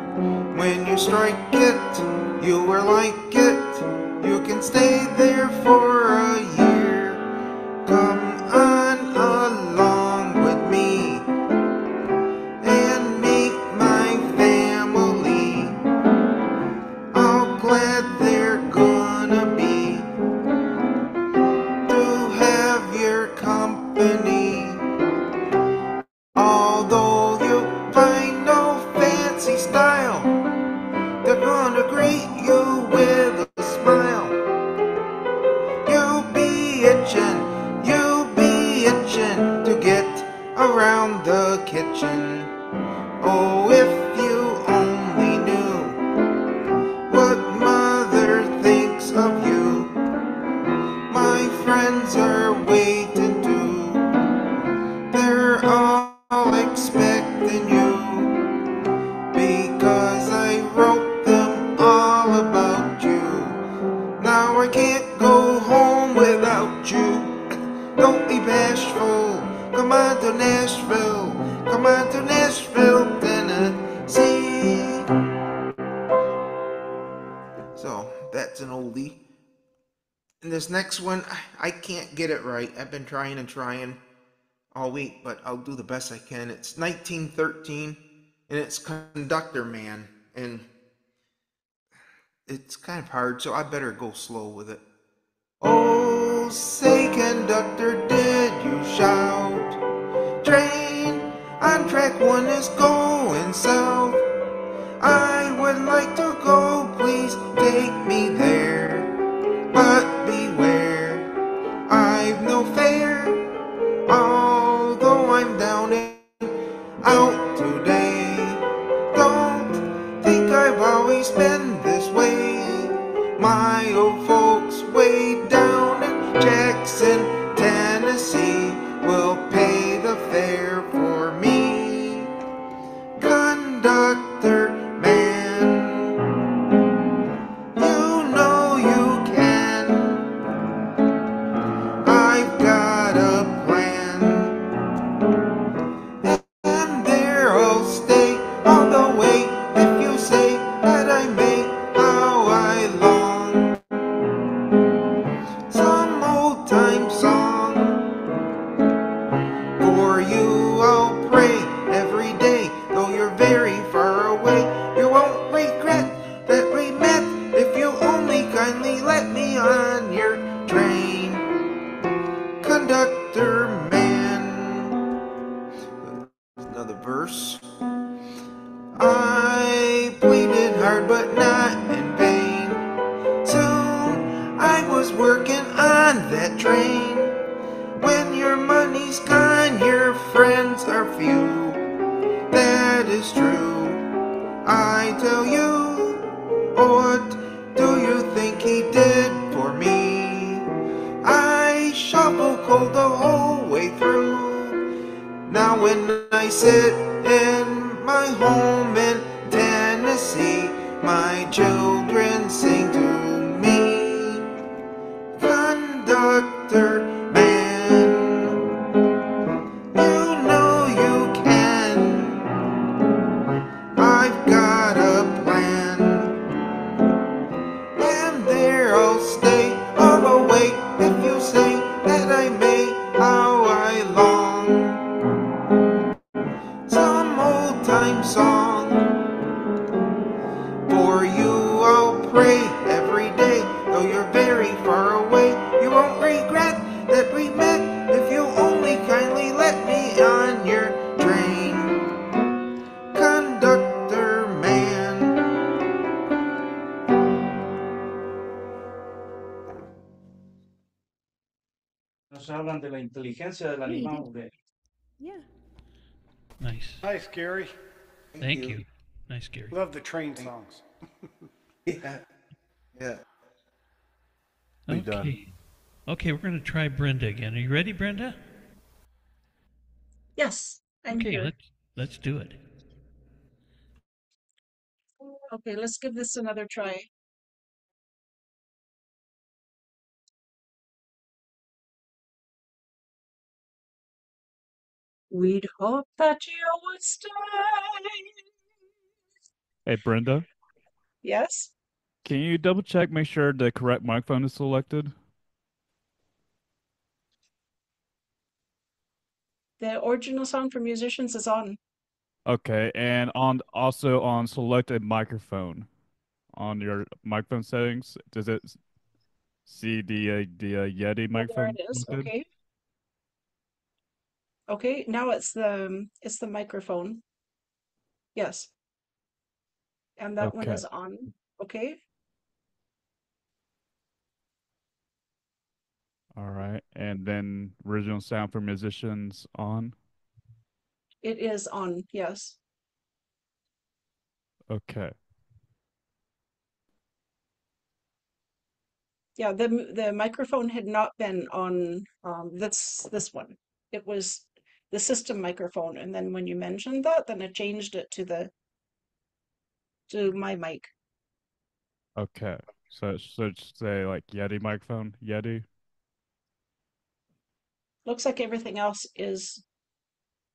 F: When you strike it, you are like it. You can stay there for a year. Come on along with me and meet my family. How glad they're gonna be to have your company. Although you find no fancy style, they're gonna greet you with a smile. You'll be itching to get around the kitchen. Oh, if you only knew what mother thinks of you. My friends are waiting too. They're all expecting you, because I wrote them all about you. Now I can't go home without you. Don't be bashful. Come on to Nashville. Come on to Nashville, Tennessee. So that's an oldie. And this next one, I can't get it right. I've been trying and trying all week, but I'll do the best I can. It's 1913, and it's Conductor Man, and it's kind of hard, so I better go slow with it. Oh, say, conductor, did you shout? Train on track 1 is going south. I would like to go, please take me there. But beware, I've no fare, although I'm down and out today. Don't think I've always been this way. My old folks way down in Jackson, Tennessee, will pay the fare for me. Conductor man, you know you can. I've got a plan, and there I'll stay all the way if you say that I may how I long. Some old time song for you I'll pray every day, though you're very far away. You won't regret that we met if you only kindly let me on your train. Conductor man. Another verse. I pleaded hard but not in vain. Soon I was working on that train. When your money's gone, your friends are few. That is true, I tell you. What do you think he did for me? I shovel coal the whole way through. Now when I sit in my home in Tennessee, my children sing to me. Conductor man, you know you can. I've got a plan, and there I'll stay all the way if you say that I may how I long. Some old time song for you I'll pray every day, though you're very far away. You won't regret that we met if you only kindly let me on your train. Conductor man.
J: Nos hablan de la inteligencia del
E: Yeah, you
J: animal.
E: did. Yeah.
C: Nice.
A: Nice, Gary.
C: Thank you. Nice, Gary.
A: Love the train songs.
F: Yeah. Yeah.
D: Be done.
C: Okay. Okay, we're going to try Brenda again. Are you ready, Brenda?
B: Yes, I'm
C: Okay,
B: here.
C: let's do it.
B: Okay, let's give this another try. We'd hope that you would stay.
H: Hey, Brenda,
B: Yes,
H: can you double check, make sure the correct microphone is selected?
B: the original song for musicians is on.
H: Okay, and on also on selected microphone on your microphone settings, does it see the Yeti
B: Oh, there
H: microphone
B: it is.
H: selected?
B: Okay. Okay, now it's the microphone. Yes. And that one
H: Okay.
B: is on. Okay.
H: All right, and then original sound for musicians on.
B: It is on. Yes.
H: Okay.
B: Yeah, the microphone had not been on this one. It was the system microphone, and then when you mentioned that, then I changed it to my mic.
H: Okay. So it should say like Yeti microphone, Yeti.
B: Looks like everything else is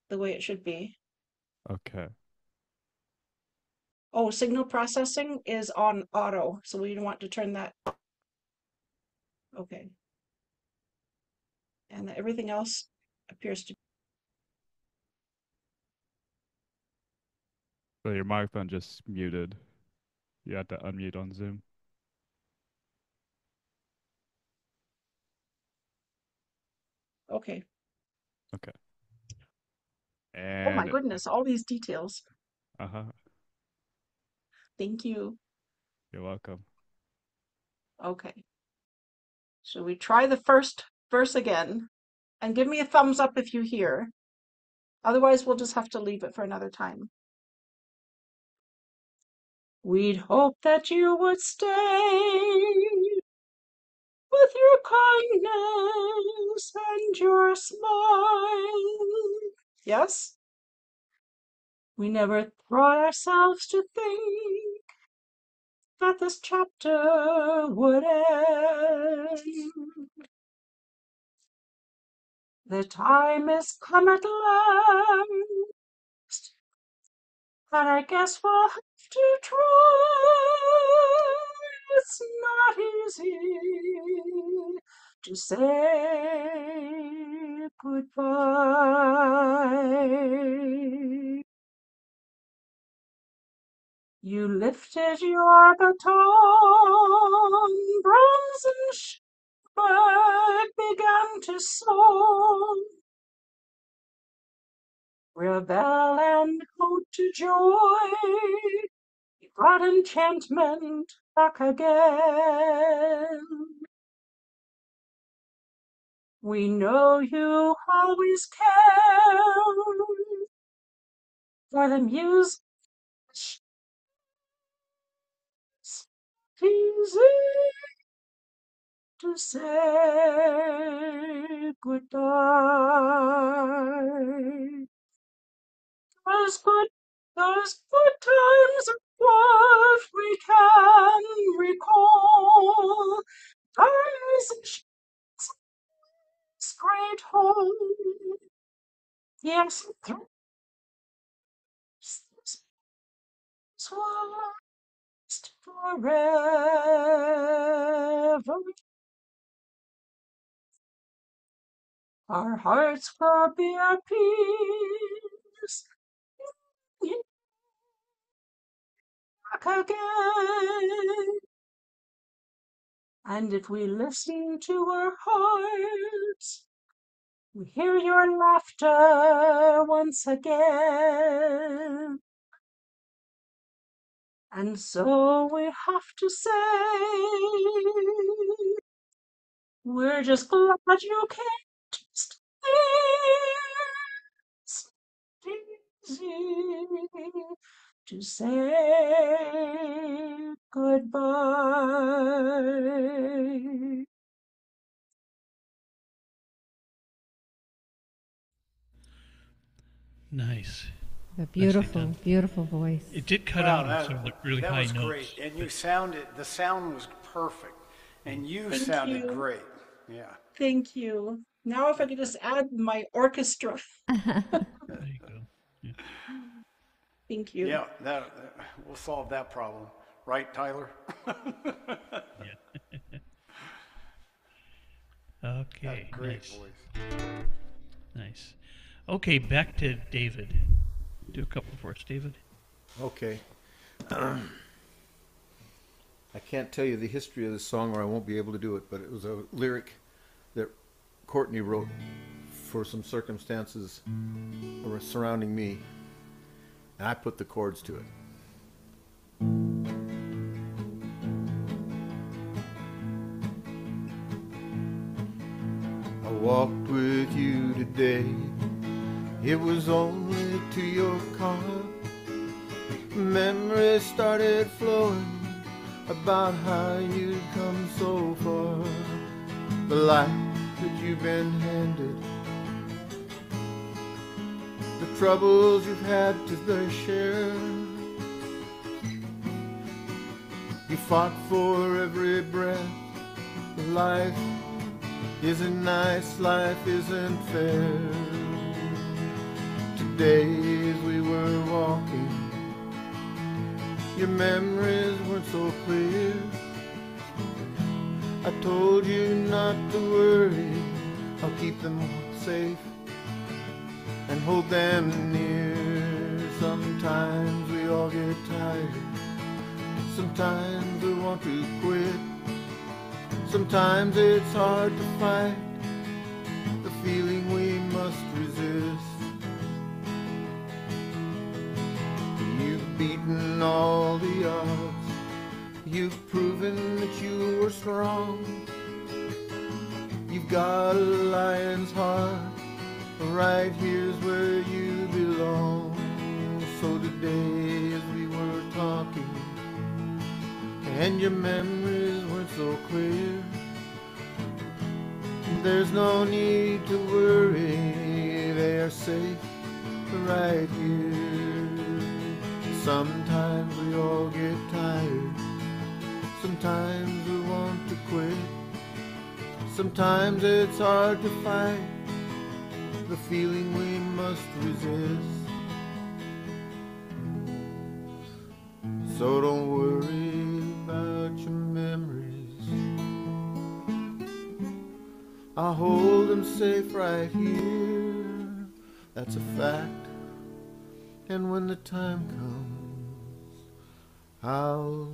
B: the way it should be.
H: Okay.
B: Oh, signal processing is on auto, so we want to turn that. Okay. And everything else appears to.
H: So your microphone just muted. You have to unmute on Zoom.
B: Okay.
H: Okay.
B: Oh my
H: And
B: goodness, all these details. Thank you.
H: you're welcome.
B: Okay. So we try the first verse again, and give me a thumbs up if you hear. Otherwise, we'll just have to leave it for another time. We'd hope that you would stay with your kindness and your smile. Yes? We never brought ourselves to think that this chapter would end. The time has come at last, and I guess we'll have to try. It's not easy to say goodbye. You lifted your baton, bronze and shipwreck began to song. Rebel and ode to joy, you brought enchantment back again. We know you always care for the music. Easy to say goodbye. Those good times of what we can recall. Times of great home. Yes, this will last forever. Our hearts will be at peace. Back again. And if we listen to our hearts, we hear your laughter once again. And so we have to say, we're just glad you came to stay. It's easy to say goodbye.
C: Nice.
E: A
C: Nicely
E: beautiful,
C: done.
E: beautiful voice.
C: It did cut
A: Wow,
C: out on some really
A: that
C: high
A: was
C: notes.
A: great. And you
C: but-
A: sounded, the sound was perfect. And you
B: Thank
A: sounded
B: you.
A: great. Yeah.
B: Thank you. Now if I could just add my orchestra.
C: There you go. Yeah.
B: Thank you.
A: Yeah, we'll solve that problem. Right, Tyler?
C: Okay.
A: Great
C: Nice.
A: voice.
C: Nice. Okay, back to David. Do a couple for us, David.
D: Okay. I can't tell you the history of this song or I won't be able to do it, but it was a lyric that Courtney wrote for some circumstances surrounding me, and I put the chords to it. I walked with you today, it was only to your car. Memories started flowing about how you'd come so far. The life that you've been handed, the troubles you've had to share. You fought for every breath. Life isn't nice, life isn't fair. Today as we were walking, your memories weren't so clear. I told you not to worry, I'll keep them safe and hold them near. Sometimes we all get tired, sometimes we want to quit. Sometimes it's hard to fight the feeling we must resist. You've beaten all the odds. You've proven that you were strong. You've got a lion's heart. Right here's where you belong. So today as we were talking and your memories weren't so clear, there's no need to worry, they are safe right here. Sometimes we all get tired, sometimes we want to quit, sometimes it's hard to fight the feeling we must resist. So don't worry about your memories, I'll hold them safe right here. That's a fact. And when the time comes, I'll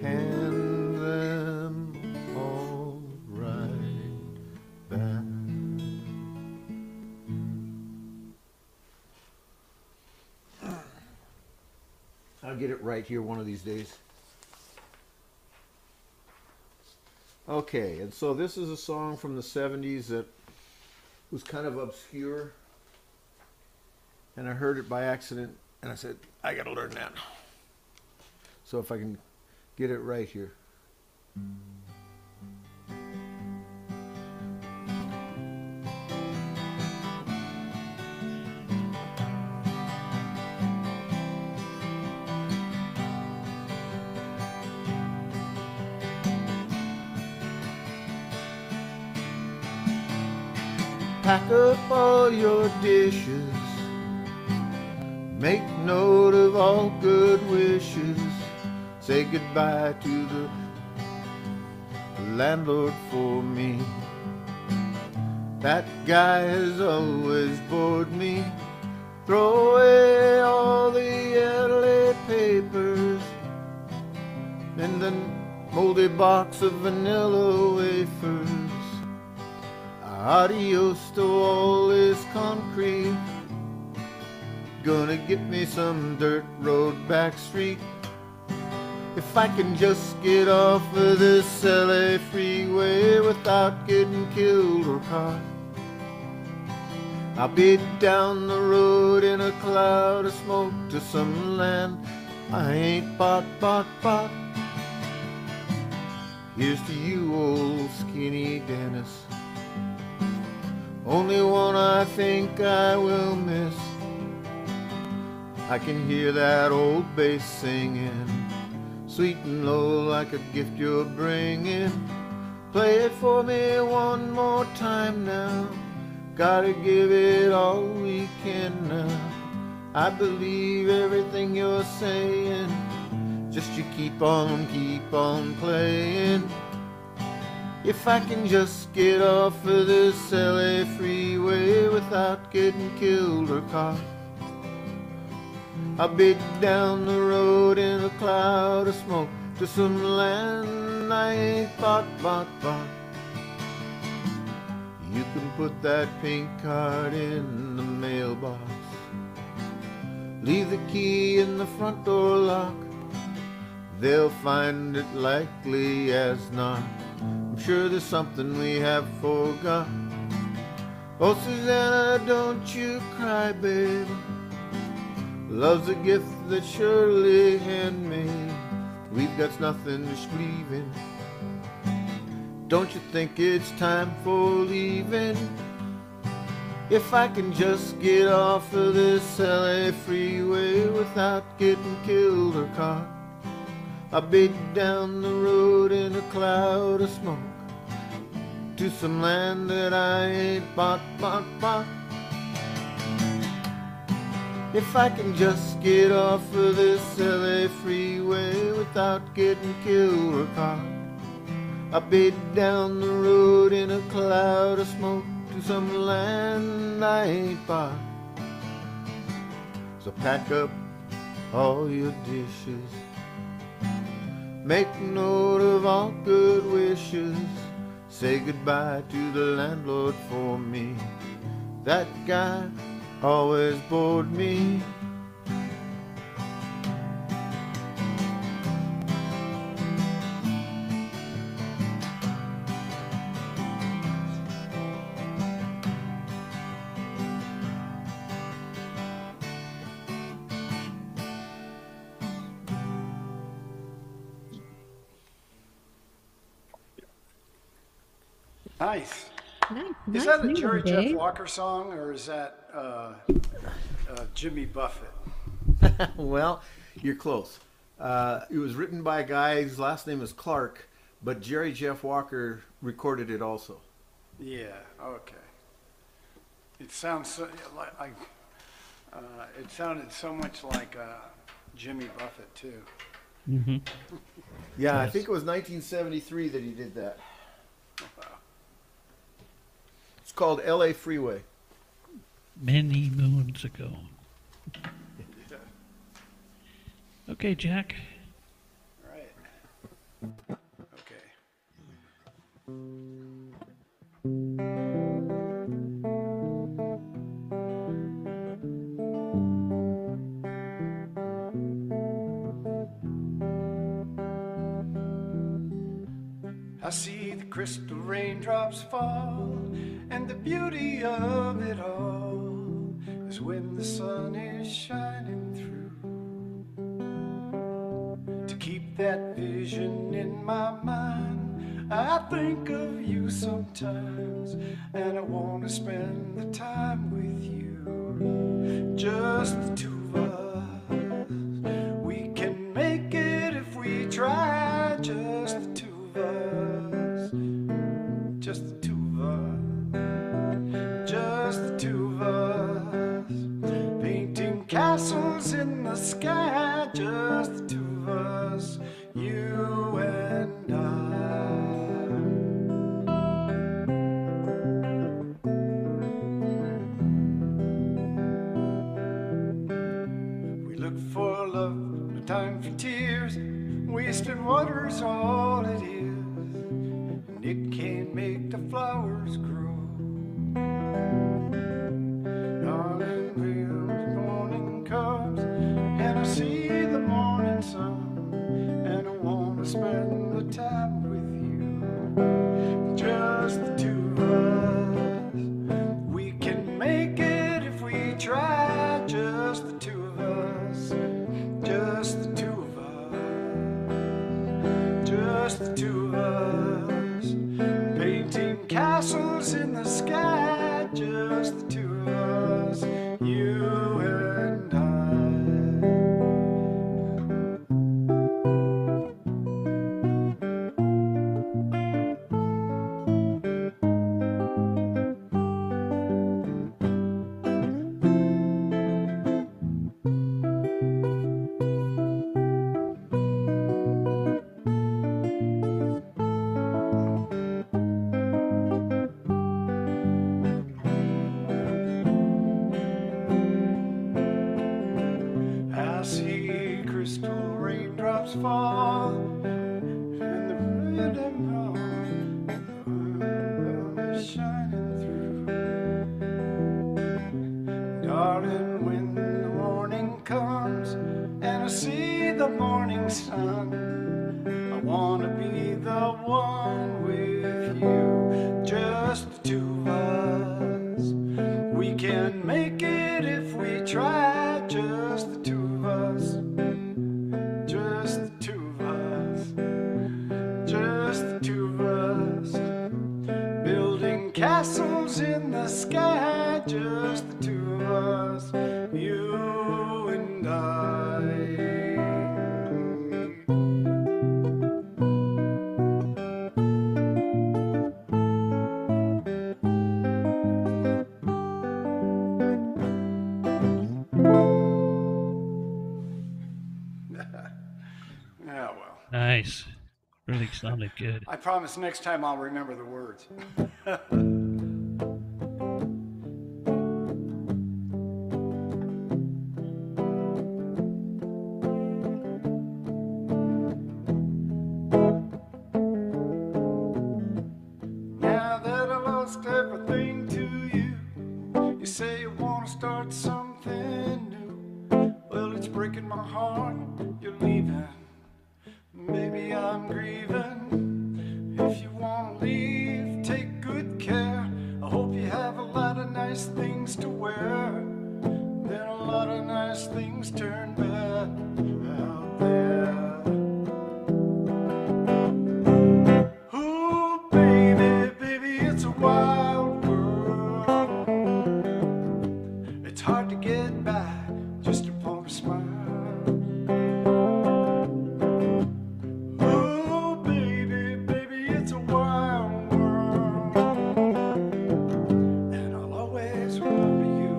D: hand them all right back. I'll get it right here one of these days. Okay, and so this is a song from the 70s that was kind of obscure. And I heard it by accident, and I said, I gotta learn that. So if I can get it right here. Pack up all your dishes, make note of all good wishes, say goodbye to the landlord for me. That guy has always bored me. Throw away all the LA papers and the moldy box of vanilla wafers. Adios to all this concrete. Gonna get me some dirt road back street. If I can just get off of this LA freeway without getting killed or caught, I'll be down the road in a cloud of smoke to some land I ain't bought. Here's to you, old skinny Dennis, only one I think I will miss. I can hear that old bass singing, sweet and low like a gift you're bringing. Play it for me one more time now, gotta give it all we can now. I believe everything you're saying, just you keep on playing. If I can just get off of this LA freeway without getting killed or caught, I'll be down the road in a cloud of smoke to some land I ain't bought. You can put that pink card in the mailbox, leave the key in the front door lock. They'll find it likely as not. I'm sure there's something we have forgot. Oh, Susanna, don't you cry, babe. Love's a gift that's surely handmade. We've got nothing to believe in. Don't you think it's time for leaving? If I can just get off of this LA freeway without getting killed or caught, I'll be down the road in a cloud of smoke to some land that I ain't bought. If I can just get off of this LA freeway without getting killed or caught, I'll be down the road in a cloud of smoke to some land I ain't bought. So pack up all your dishes, make note of all good wishes, say goodbye to the landlord for me. That guy always bored me.
A: Nice.
E: Nice,
A: Is
E: nice
A: that a
E: new
A: Jerry
E: one,
A: Jeff
E: Dave.
A: Walker song, or is that Jimmy Buffett?
D: Well, you're close. It was written by a guy, his last name is Clark, but Jerry Jeff Walker recorded it also.
A: Yeah. Okay. It sounds so, like it sounded so much like Jimmy Buffett too.
C: Mm-hmm.
D: Yeah, I
C: Yes.
D: think it was 1973 that he did that.
A: Wow.
D: It's called LA Freeway.
C: Many moons ago.
A: Yeah.
C: Okay, Jack.
A: Right. Okay. I see the crystal raindrops fall, and the beauty of it all is when the sun is shining through. To keep that vision in my mind, I think of you sometimes, and I want to spend the time with you, just the two of us. We can make it if we try, just the two of us, just the two of us, just the two of us, painting castles in the sky, just the two of us, you and I. We look for love, no time for tears, wasted water's all it is, and it can't make the flowers grow. Darling, when the morning comes and I see the morning sun, and I want to spend the time with you, just the two of us. We can make it if we try, just the two of us, just the two of us, just the two of us, painting castles in the sky, just the two of us, you and I. I see crystal raindrops fall, and the rhythm is shining through. Darling, when the morning comes and I see the morning sun, I wanna be the one with you, just the two of us. We can make it if we try, just the two of us, just the two of us, just the two of us, building castles in the sky, just the two of us, you and I. Yeah, well.
C: Nice. Really sounded good.
A: I promise next time I'll remember the words. breaking my heart, you're leaving. Maybe I'm grieving. If you wanna leave, take good care. I hope you have a lot of nice things to wear. Then a lot of nice things turn bad out there. Ooh, baby, baby, it's a wild world. It's hard to get by just upon a smile. Oh, baby, baby, it's a wild world. And I'll always remember you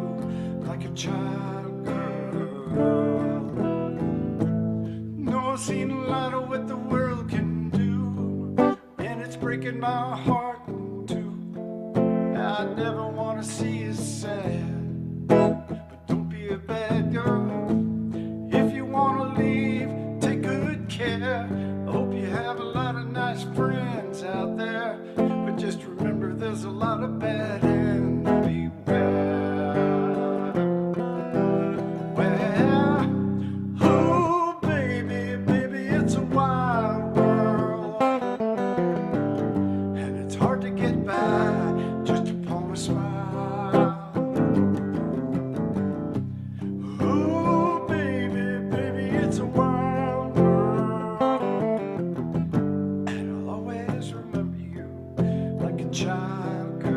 A: like a child girl. No, I've seen a lot of what the world can do, and it's breaking my heart too. I never want to see you sad, but don't be a bad girl. If you want to leave, take good care. I hope you have a lot of nice friends out there, but just remember there's a lot of bad and beware. Well, oh baby, baby, it's a wild world, and it's hard to get by just upon a smile. Oh baby, baby, it's a wild world, and I'll always remember you like a child girl.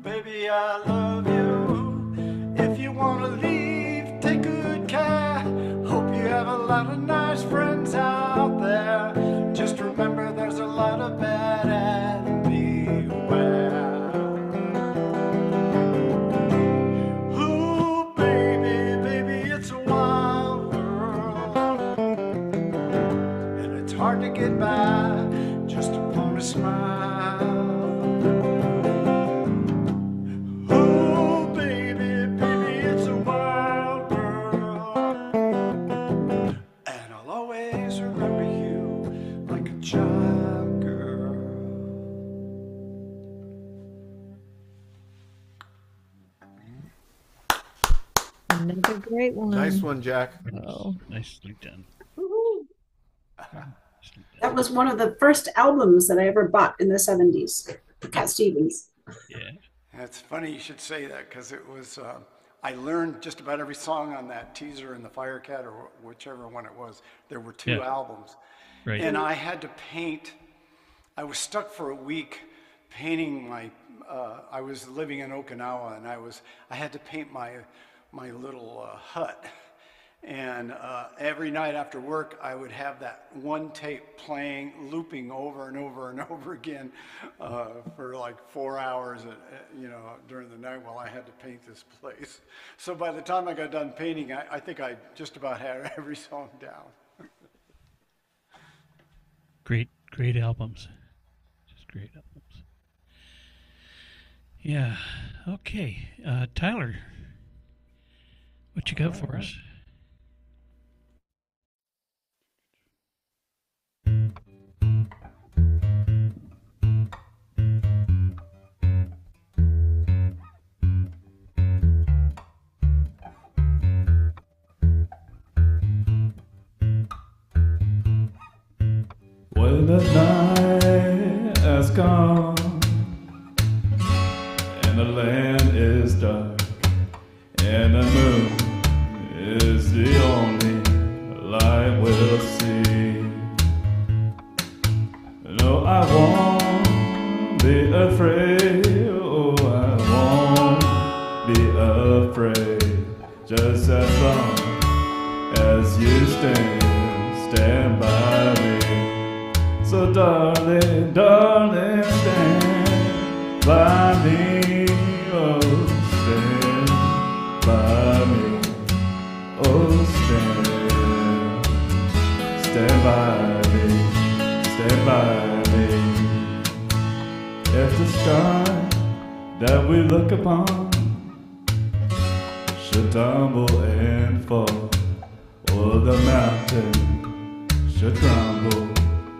A: Baby, I love you. If you want to leave, take good care. Hope you have a lot of nice friends out there. Just remember there's a lot of bad and beware. Ooh, baby, baby, it's a wild world, and it's hard to get by just upon a smile. Oh, baby, baby, it's a wild world, and I'll always remember you like a child girl.
E: Another great one.
D: Nice one, Jack.
E: Oh.
C: Nicely done.
K: That was one of the first albums that I ever bought in the 70s. Cat Stevens.
C: Yeah.
A: It's funny you should say that, because it was, I learned just about every song on that Teaser and the Firecat, or whichever one it was. There were two
C: Yeah.
A: albums.
C: Right.
A: And I had to paint, I was stuck for a week painting my, I was living in Okinawa, and I had to paint my little hut. And every night after work, I would have that one tape playing, looping over and over and over again for like 4 hours, during the night while I had to paint this place. So by the time I got done painting, I think I just about had every song down.
C: Great albums. Just great albums. Yeah. Okay. Tyler, what you got for us?
L: When the night has come and the land is dark and the moon is the only light we'll see. No, I won't be afraid. Oh, I won't be afraid. Just as long as you stand by me. So darling, darling, stand by me. Oh, stand by me. Oh, stand by me. Stand by me. If the sky that we look upon should tumble and fall, or the mountain should crumble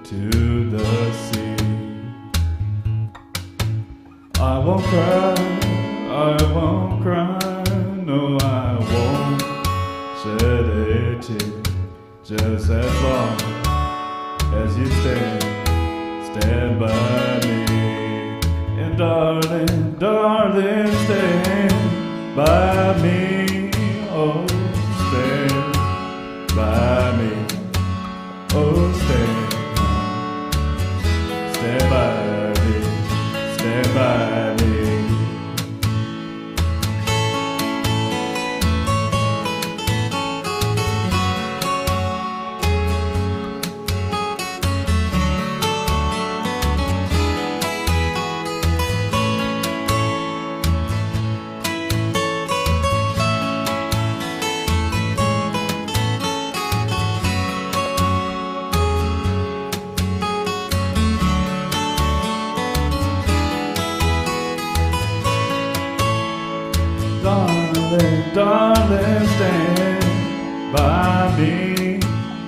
L: to the sea. I won't cry, no I won't shed a tear, just as long as you stand by me. And darling, stand by me, oh stand by me, oh stand by me, stand by me. Darling, stand by me,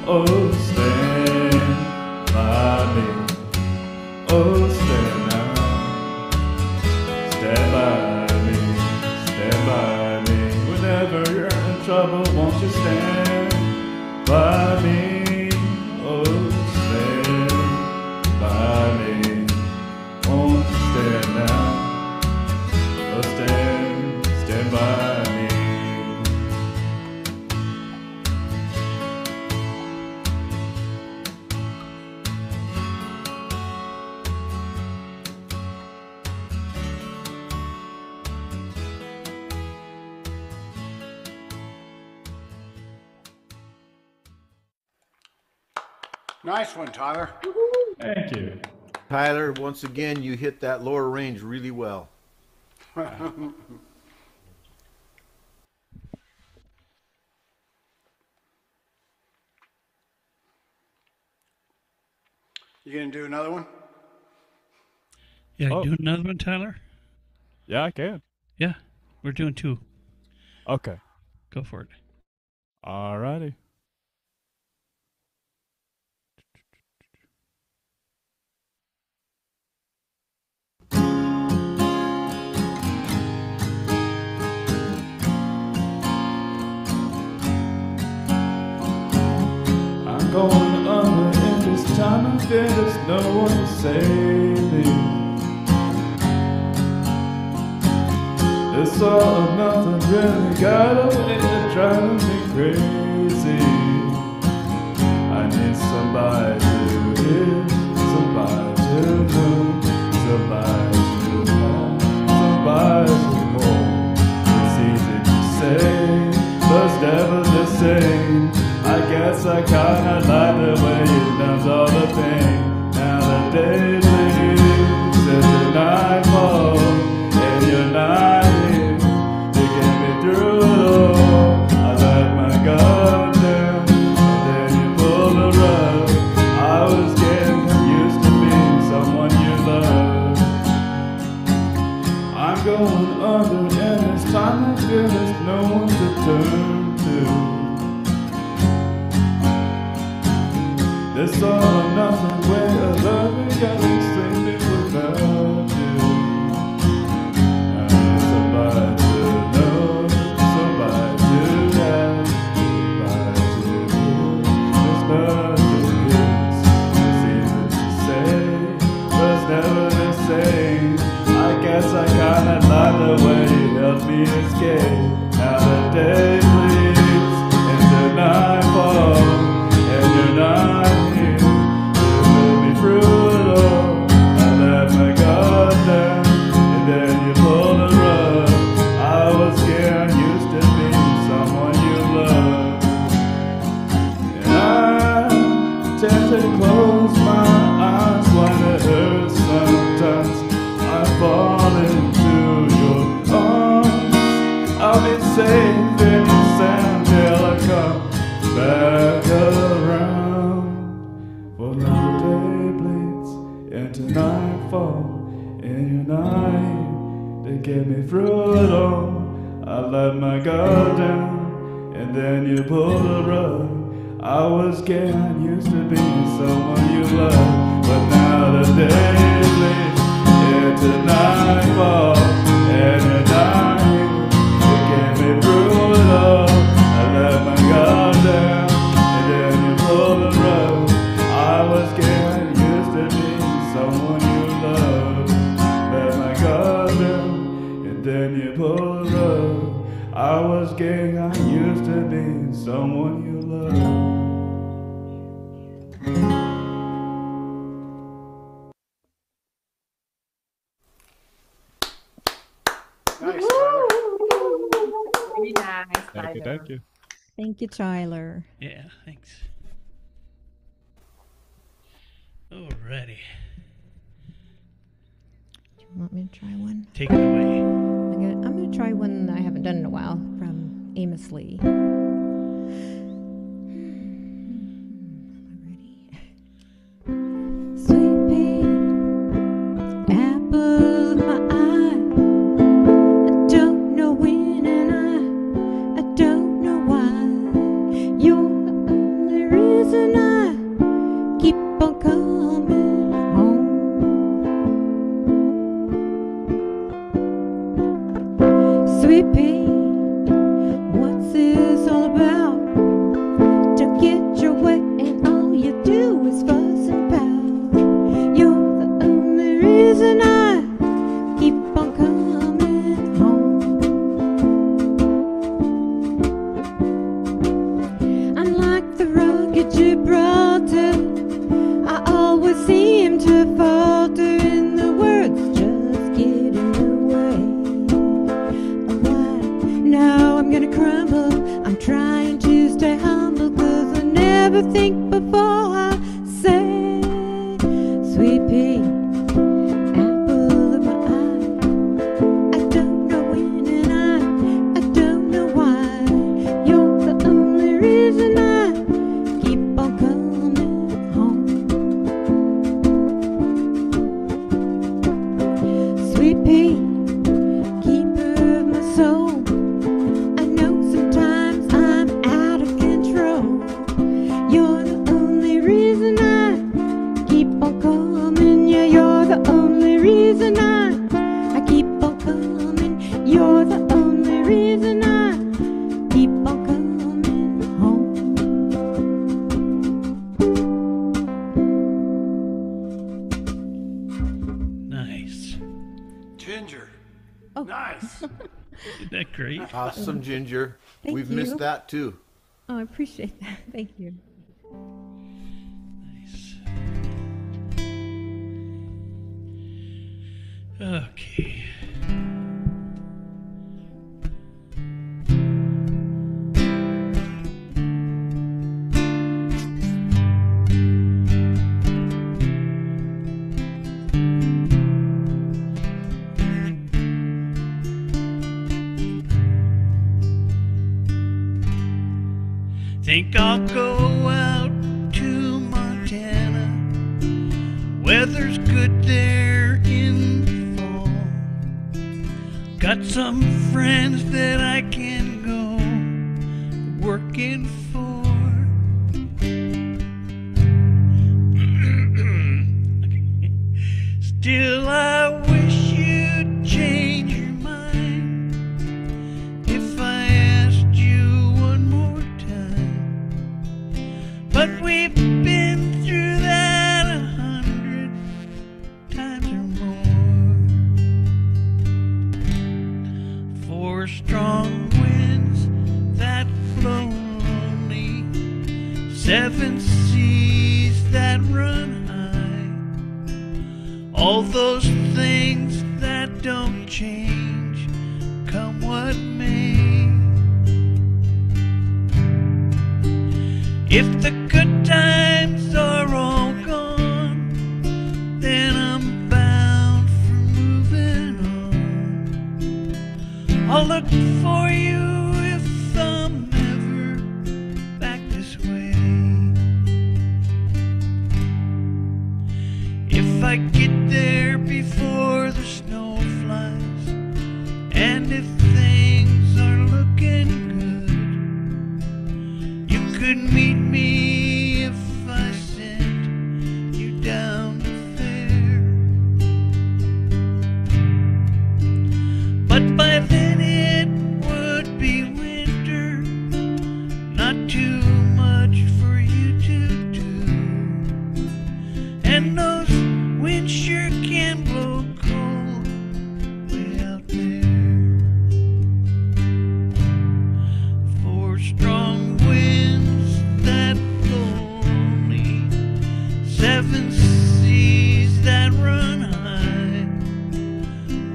L: oh stand by me, oh stand now, stand by me, whenever you're in trouble, won't you stand by me, oh stand by me, won't you stand now, oh stand by me.
A: Nice one, Tyler.
L: Thank you.
D: Tyler, once again, you hit that lower range really well.
A: You gonna do another one?
C: Yeah,
H: Oh.
C: do another one, Tyler?
H: Yeah, I can.
C: Yeah, we're doing two.
H: Okay.
C: Go for it.
H: Alrighty. I'm going under, and this time I fear there's no one to save me. It's all or nothing, really got away to drive me crazy. I need somebody to hear, somebody to know, somebody to hold, somebody to hold. It's easy to say, but it's never the same. I guess I kinda like the way it numbs all the pain. Now the day bleeds and the night falls, and you're not here to get me through it all. I let my guard down, and then you pulled the rug. I was getting used to being someone you love. I'm going under, and it's time I feel there's no one to turn to. This all or nothing way of loving got me sleeping without you. I need somebody to know, somebody to have, somebody to hold. There's nothing else. It's easy to say, but it's never the same. I guess I kinda like the way you helped me escape. Now the day bleeds into nightfall, and you're not through it all. I let my guard down, and then you pulled the rug. I was scared, used to be someone you love. And I tend to close my eyes when it hurts sometimes. I fall into your arms. I'll be safe in the sand till I come back around. For now into nightfall, and you're not here to get me through it all. I let my guard down, and then you pulled the rug.
L: I was gay, I used to be someone you loved, but now the days lead into nightfall, and at night you get me through it all. I let my guard down, and then you pulled the rug. I was gay, I used to be someone you loved, let my guard down, and then you pulled the rug. I was gay, I used to be someone you loved.
A: Nice, Tyler.
M: Very nice,
H: Thank you,
M: Tyler.
H: thank you.
E: Thank you, Tyler.
C: Yeah, thanks. Alrighty.
E: Do you want me to try one?
C: Take it away.
E: I'm gonna try one that I haven't done in a while from Amos Lee. Sweet pea, apple of my eye. I don't know when and I don't know why. You're the only reason I keep on coming home. Sweet pea, what's this all about? Don't get your way and all you do is fuss and pout. You're the only reason I keep on coming home. I'm like the rugged Gibraltar, I always seem to falter in the words just get in the way. Now I'm gonna crumble. I'm trying to stay humble, 'cause I never think before I say. Sweet pea, apple of my eye. I don't know when and I don't know why. You're the only reason I keep on coming home. Sweet pea, keeper of my soul. I know sometimes I'm out of control. You're the only reason I keep on coming. Yeah, you're the only reason I keep on coming. You're the only reason I keep on coming home.
C: Nice.
A: Ginger.
E: Oh.
A: Nice.
C: Isn't that great?
D: Awesome, Ginger.
E: Thank
D: We've
E: you.
D: missed that too.
E: Oh, I appreciate that. Thank you.
C: Nice. Okay. Think I'll go out to Montana. Weather's good there in the fall. Got some friends that I can go working for. Still, I wish you'd change your mind if I asked you one more time. But we've been through that 100 times or more. Four strong winds that blow lonely, 7 seas that run high, all those things that don't change, come what may. If the good times are all gone, then I'm bound for moving on. I'll look for you if I'm ever back this way. If I get there before the snow flies, and if things are looking good, you could meet me And those winds sure can blow cold way out there. For strong winds that blow only, 7 seas that run high,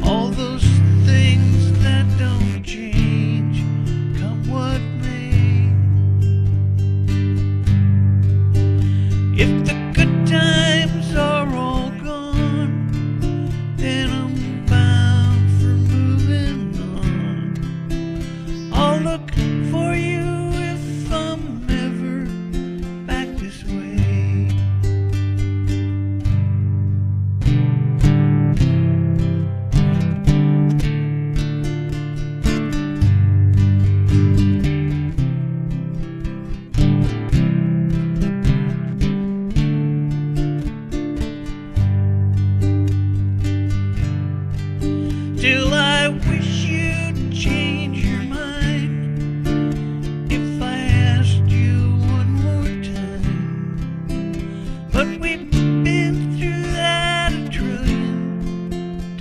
C: all those things that don't change, come what may. If the good times are all gone, then I'm bound for moving on. I'll look for you if I'm ever back this way. Still, I wish you'd change your mind if I asked you one more time. But we've been through that a trillion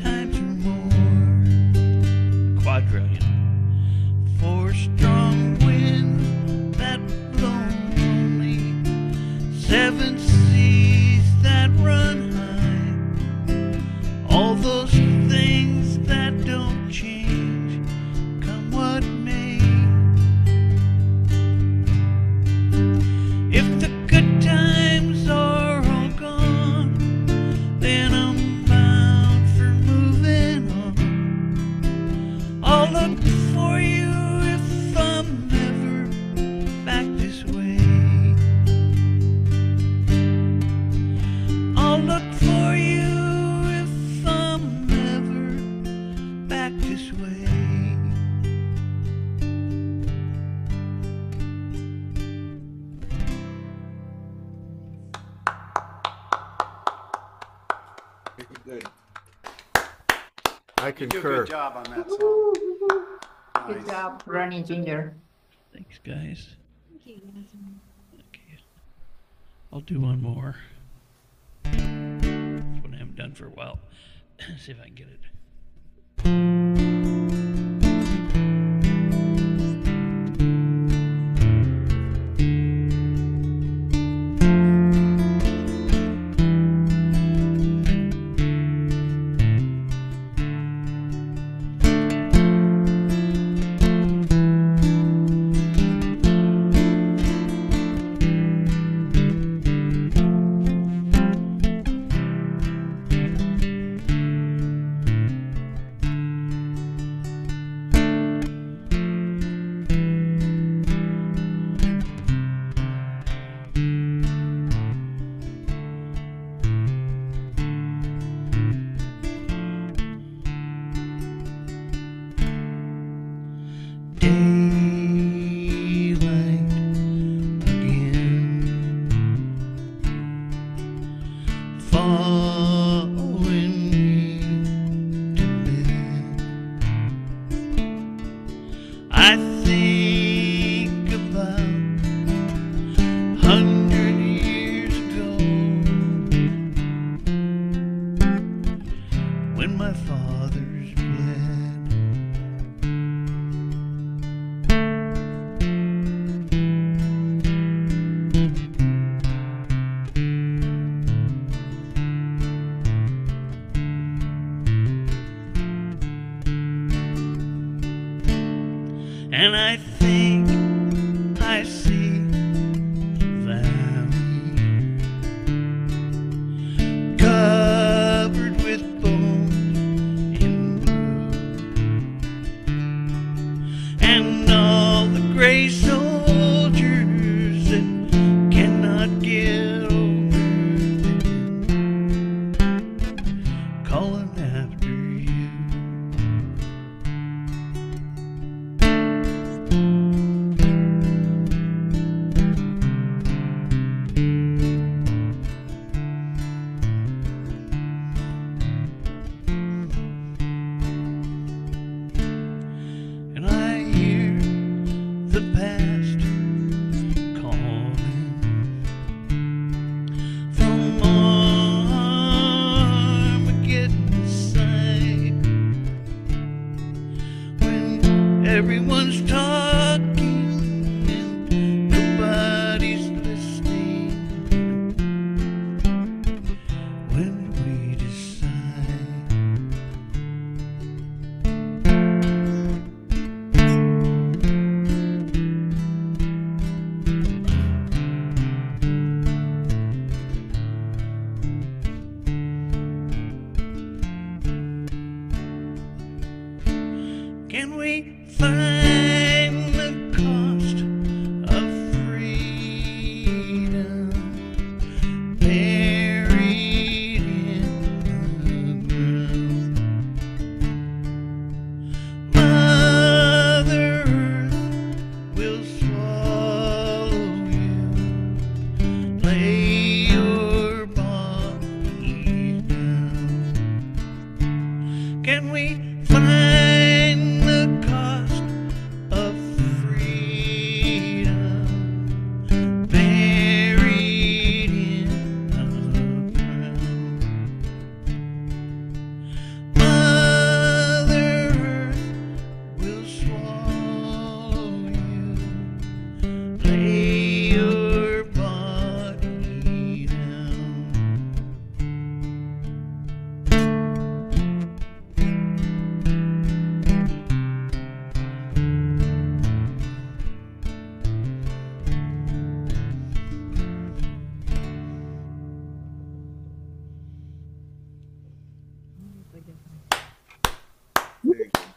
C: times or more, a quadrillion. For strong winds that blow only, 7 seas that run high, all those things that don't change, come what may. If the good times are all gone, then I'm bound for moving on. I'll look for you if I'm ever back this way. I'll look for you if I'm ever back this way.
F: Good.
D: I
A: You do a
D: concur.
A: good job on that song.
M: Good
A: Nice.
M: job, Ronnie Jr.
C: Thanks, guys. Okay. I'll do one more. This one I haven't done for a while. See if I can get it. Daylight again, following me to bed. I think about 100 years ago, when my fathers bled. And I think I see a valley covered with bones in blue, and all the gray soldiers that cannot get over them, calling after you. find the cost of freedom buried in the ground. Mother Earth will swallow you, lay your body down. Can we find the cost of freedom buried in the ground? Mother Earth will swallow you, lay your body down.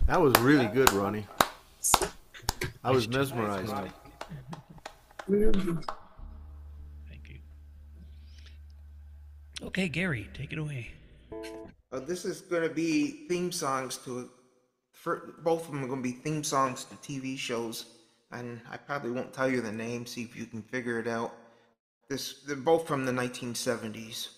D: That was really good, Ronnie. I was mesmerized.
C: Thank you. Okay, Gary, take it away.
F: This is going to be theme songs to, both of them are going to be theme songs to TV shows, and I probably won't tell you the name, see if you can figure it out. They're both from the 1970s.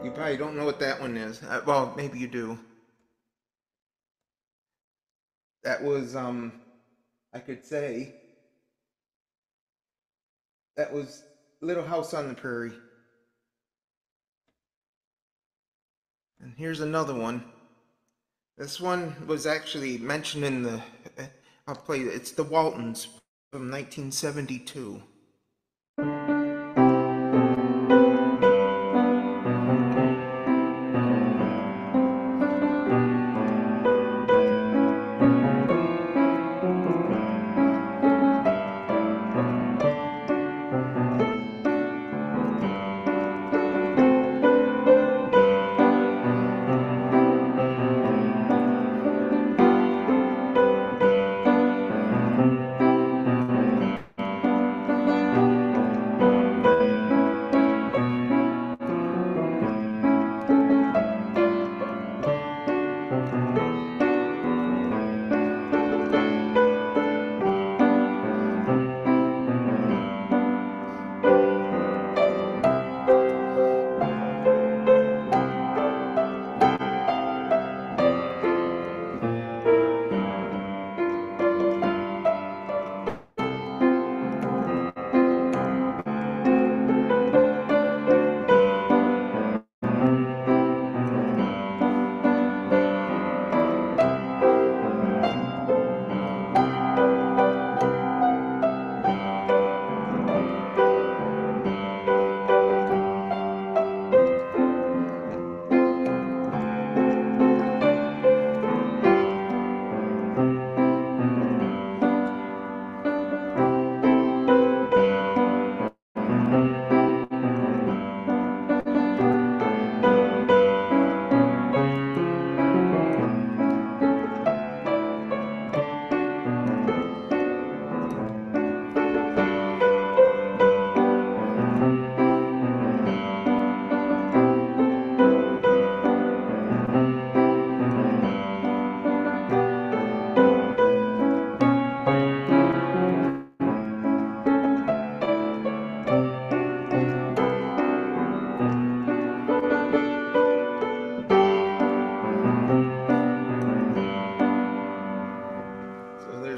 F: You probably don't know what that one is. Well, maybe you do. That was, I could say, that was Little House on the Prairie. And here's another one. This one was actually mentioned in the, I'll play it. It's the Waltons from 1972.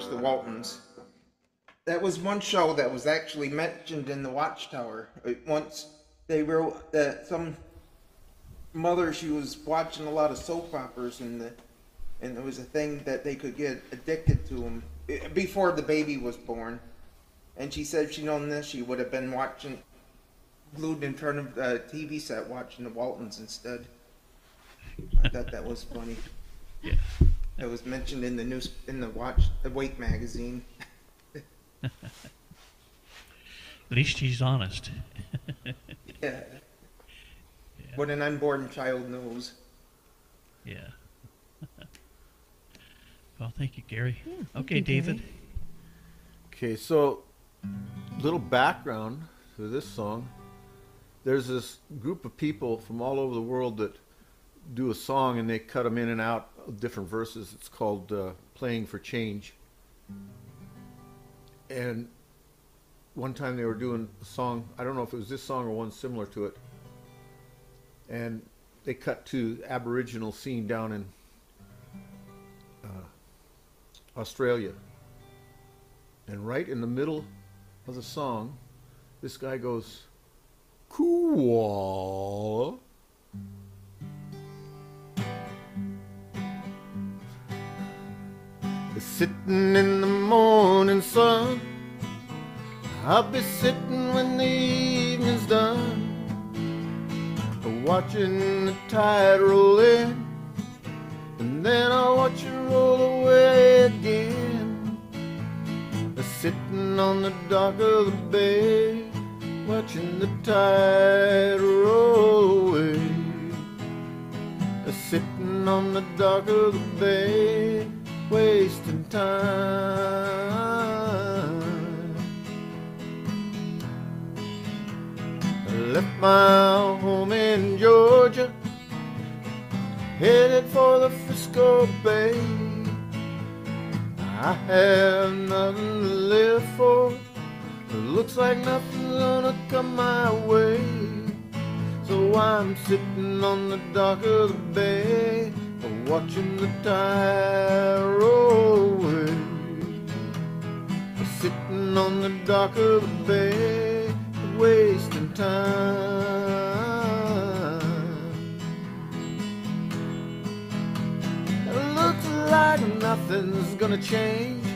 F: Soapopers, the Waltons. That was one show that was actually mentioned in the Watchtower. Once they wrote that some mother, she was watching a lot of soap operas, and it was a thing that they could get addicted to them before the baby was born. And she said if she'd known this, she would have been watching, glued in front of the TV set watching the Waltons instead. I thought that was funny.
C: Yeah.
F: It was mentioned in the Wake magazine.
C: At least he's honest.
F: Yeah. What an unborn child knows.
C: Yeah. Well, thank you, Gary. Okay,
D: you,
C: David.
D: Gary. Okay, so little background to this song. There's this group of people from all over the world that do a song and they cut them in and out of different verses. It's called Playing for Change. And one time they were doing a song, I don't know if it was this song or one similar to it, and they cut to Aboriginal scene down in Australia. And right in the middle of the song, this guy goes, "Cool." Sitting in the morning sun, I'll be sitting when the evening's done, watching the tide roll in, and then I'll watch it roll away again. Sitting on the dock of the bay, watching the tide roll away. Sitting on the dock of the bay, wasting time. I left my home in Georgia, headed for the Frisco Bay. I have nothing to live for, it looks like nothing's gonna come my way. So I'm sitting on the dock of the bay, watching the tide roll away. Sitting on the dock of the bay, wasting time. It looks like nothing's gonna change,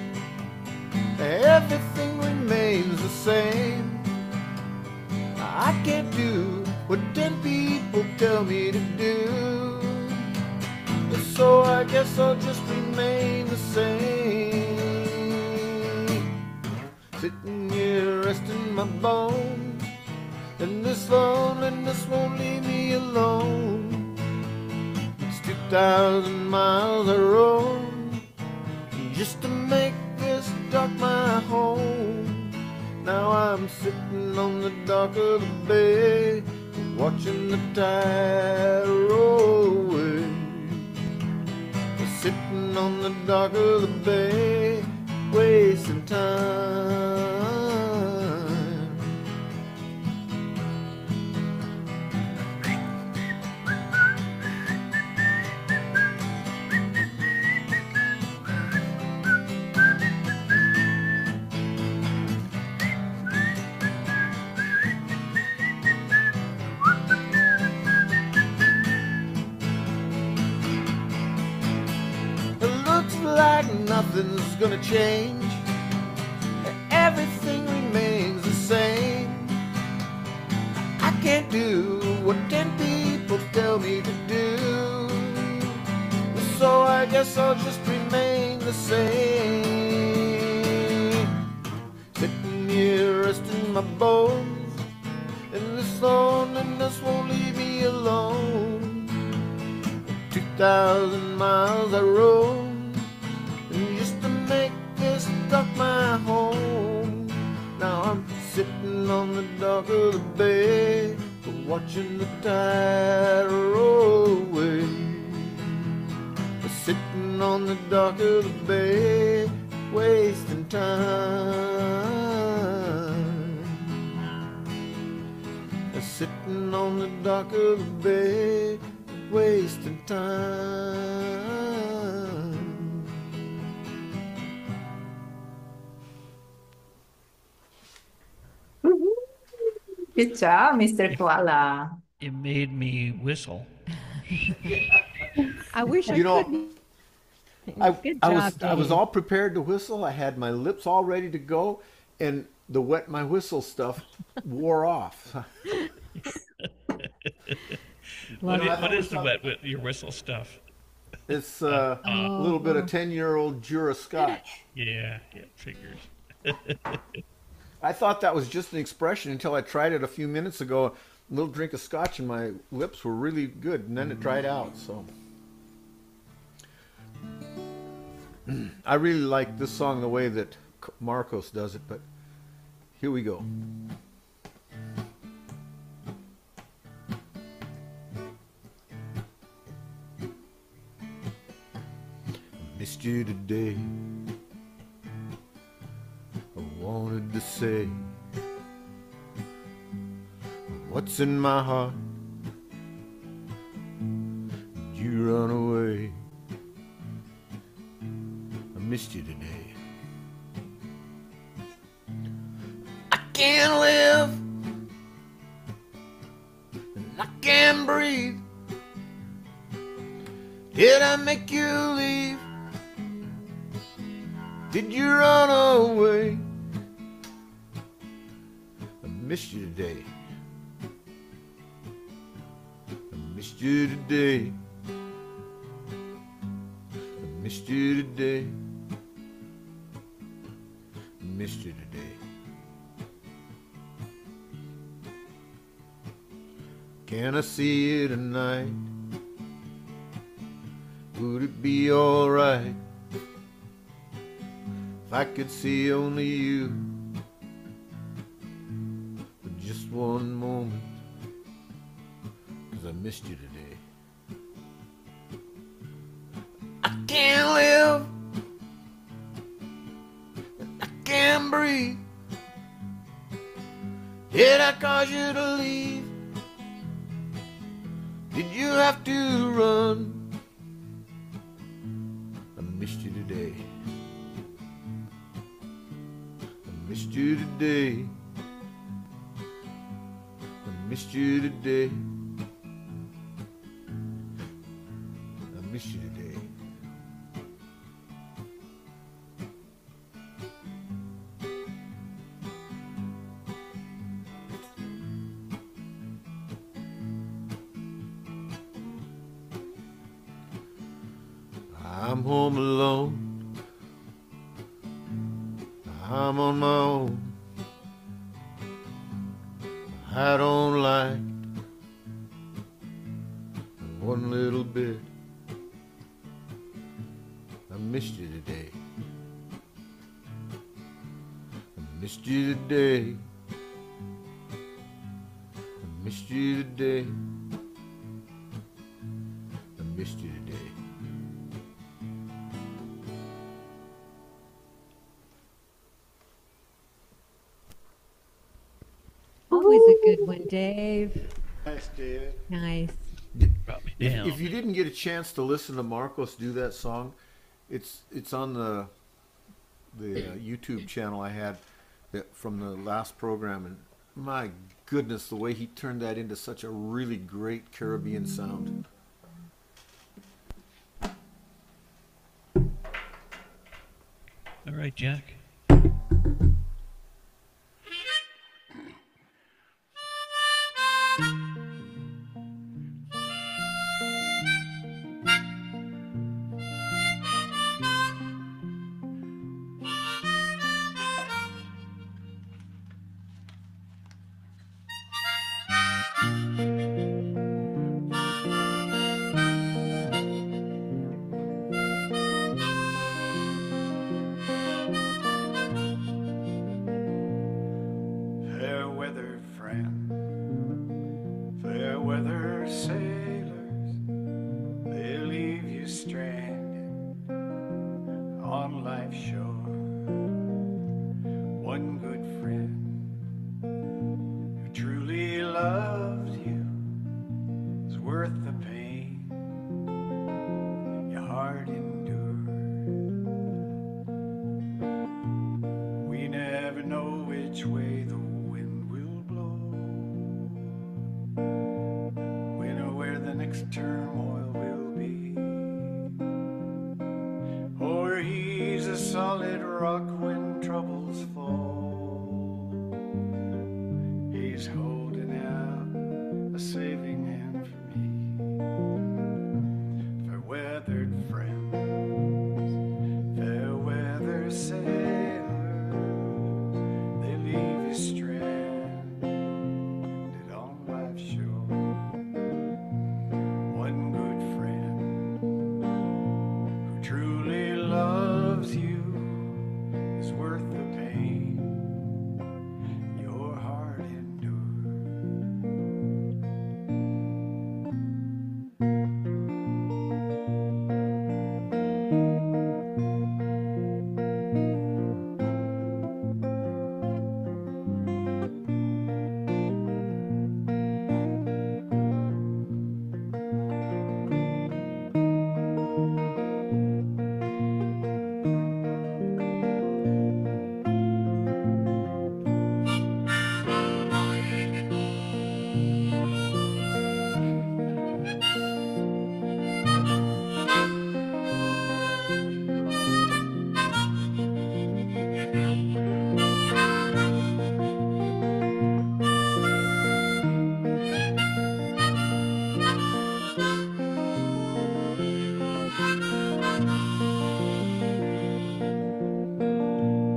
D: everything remains the same. I can't do what 10 people tell me to do, so I guess I'll just remain the same. Sitting here resting my bones, and this loneliness won't leave me alone. It's 2,000 miles I roam just to make this dock my home. Now I'm sitting on the dock of the bay, watching the tide roll away. Sitting on the dock of the bay, wasting time. Like nothing's gonna change, everything remains the same. I can't do what 10 people tell me to do, so I guess I'll just remain the same. Sitting here resting my bones, and this loneliness won't leave me alone. 2,000 miles I roam just to make this dock my home. Now I'm sitting on the dock of the bay, watching the tide roll away. Sitting on the dock of the bay, wasting time. Sitting on the dock of the bay, wasting time.
M: Good job, Mr. Koala.
C: It made me whistle.
E: I wish I
D: You know,
E: could. Good
D: I
E: job,
D: was
E: Dave.
D: all prepared to whistle. I had my lips all ready to go, and the wet my whistle stuff wore off.
C: What
E: Love
C: is,
E: it.
C: what is the wet with your whistle stuff?
D: It's a little bit of 10-year-old Jura Scotch.
C: Yeah, it figures.
D: I thought that was just an expression until I tried it a few minutes ago. A little drink of scotch and my lips were really good, and then it dried out. So I really like this song the way that Marcos does it, but here we go. Missed you today. I wanted to say what's in my heart. You run away. I missed you today. I can't live and I can't breathe. Did I make you leave? Did you run away? I missed you today. I missed you today. I missed you today. I missed you today. Can I see you tonight? Would it be alright if I could see only you for just one moment? 'Cause I missed you today. I can't live and I can't breathe. Did I cause you to leave? Did you have to run? I missed you today. I missed you today. I missed you today. I missed you today. I'm home alone. I'm on my own. I don't like one little bit. I missed you today. I missed you today. I missed you today. I missed you today.
E: Always a good one, Dave.
A: Nice, David.
E: Nice.
C: Brought me
D: If,
C: down.
D: if you didn't get a chance to listen to Marcos do that song, it's on the YouTube channel I had from the last program, and my goodness, the way he turned that into such a really great Caribbean sound.
C: All right, Jack.
A: Fair weather friend, fair weather sailors, they leave you stranded on life's shore. One good friend who truly loves you is worth the pain your heart endured. We never know which way the wind will blow. next turmoil will be, or he's a solid rock when troubles fall. He's holding out a saving hand for me. Fair weathered friends, fair weather sailors, they leave you stranded on life's shore. One good friend who truly loves you is worth the pain your heart endured.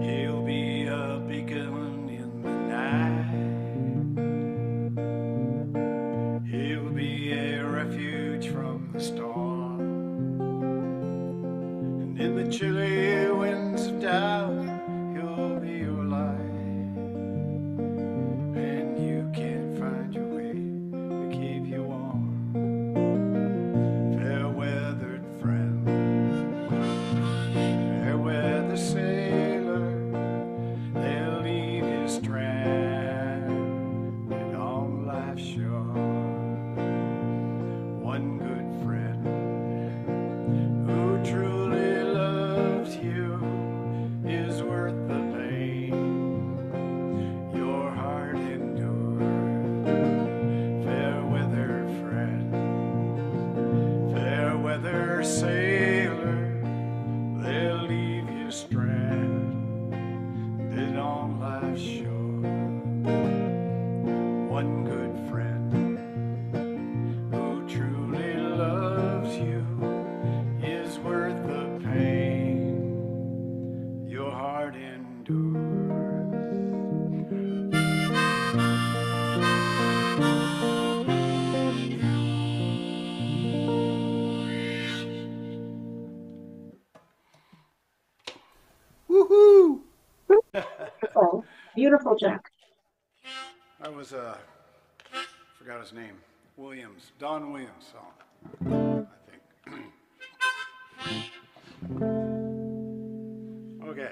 A: He'll be a beacon in the night. He'll be a refuge from the storm. And in the chilly winds of doubt, he'll be your light. And you can't find your way to keep you warm. Fair weathered friend, fair weather sailor, they'll leave you stranded on life's shore. One good friend who truly loves you is worth the pain your heart endured. Fair weather friend, fair weather sailor, they'll leave you stranded on life's shore. One good friend who truly loves you is worth the pain your heart endures.
D: Woohoo!
B: Beautiful, beautiful, Jack.
A: That was forgot his name. Williams, Don Williams song, I think. Okay.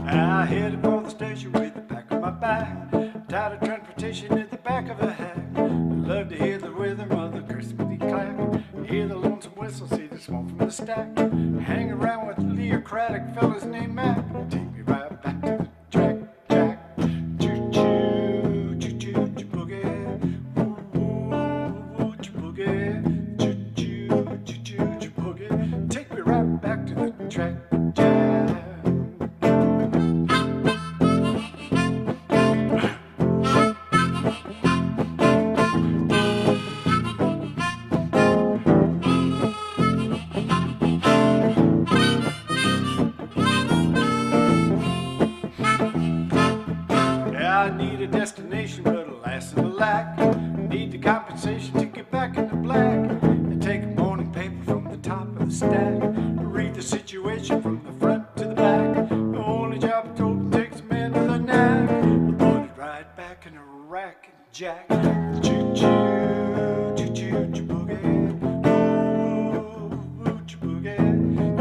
A: I headed for the station with the pack on my back, tired of transportation at the back of a hack. Love to hear the rhythm of the crispity clack, hear the lonesome whistle, see the smoke from the stack. Hang around with the Leocratic fellas named Mac, take me right back to the track, Jack. Choo choo, choo choo, choo boogie, woo woo, woo choo boogie, choo choo, choo choo, choo boogie. Take me right back to the track, Jack. stack. Read the situation from the front to the back. The only job it told takes a man with a knack. We'll put it right back in a rack, Jack. Choo choo, choo choo, choo boogie. Ooh, choo boogie.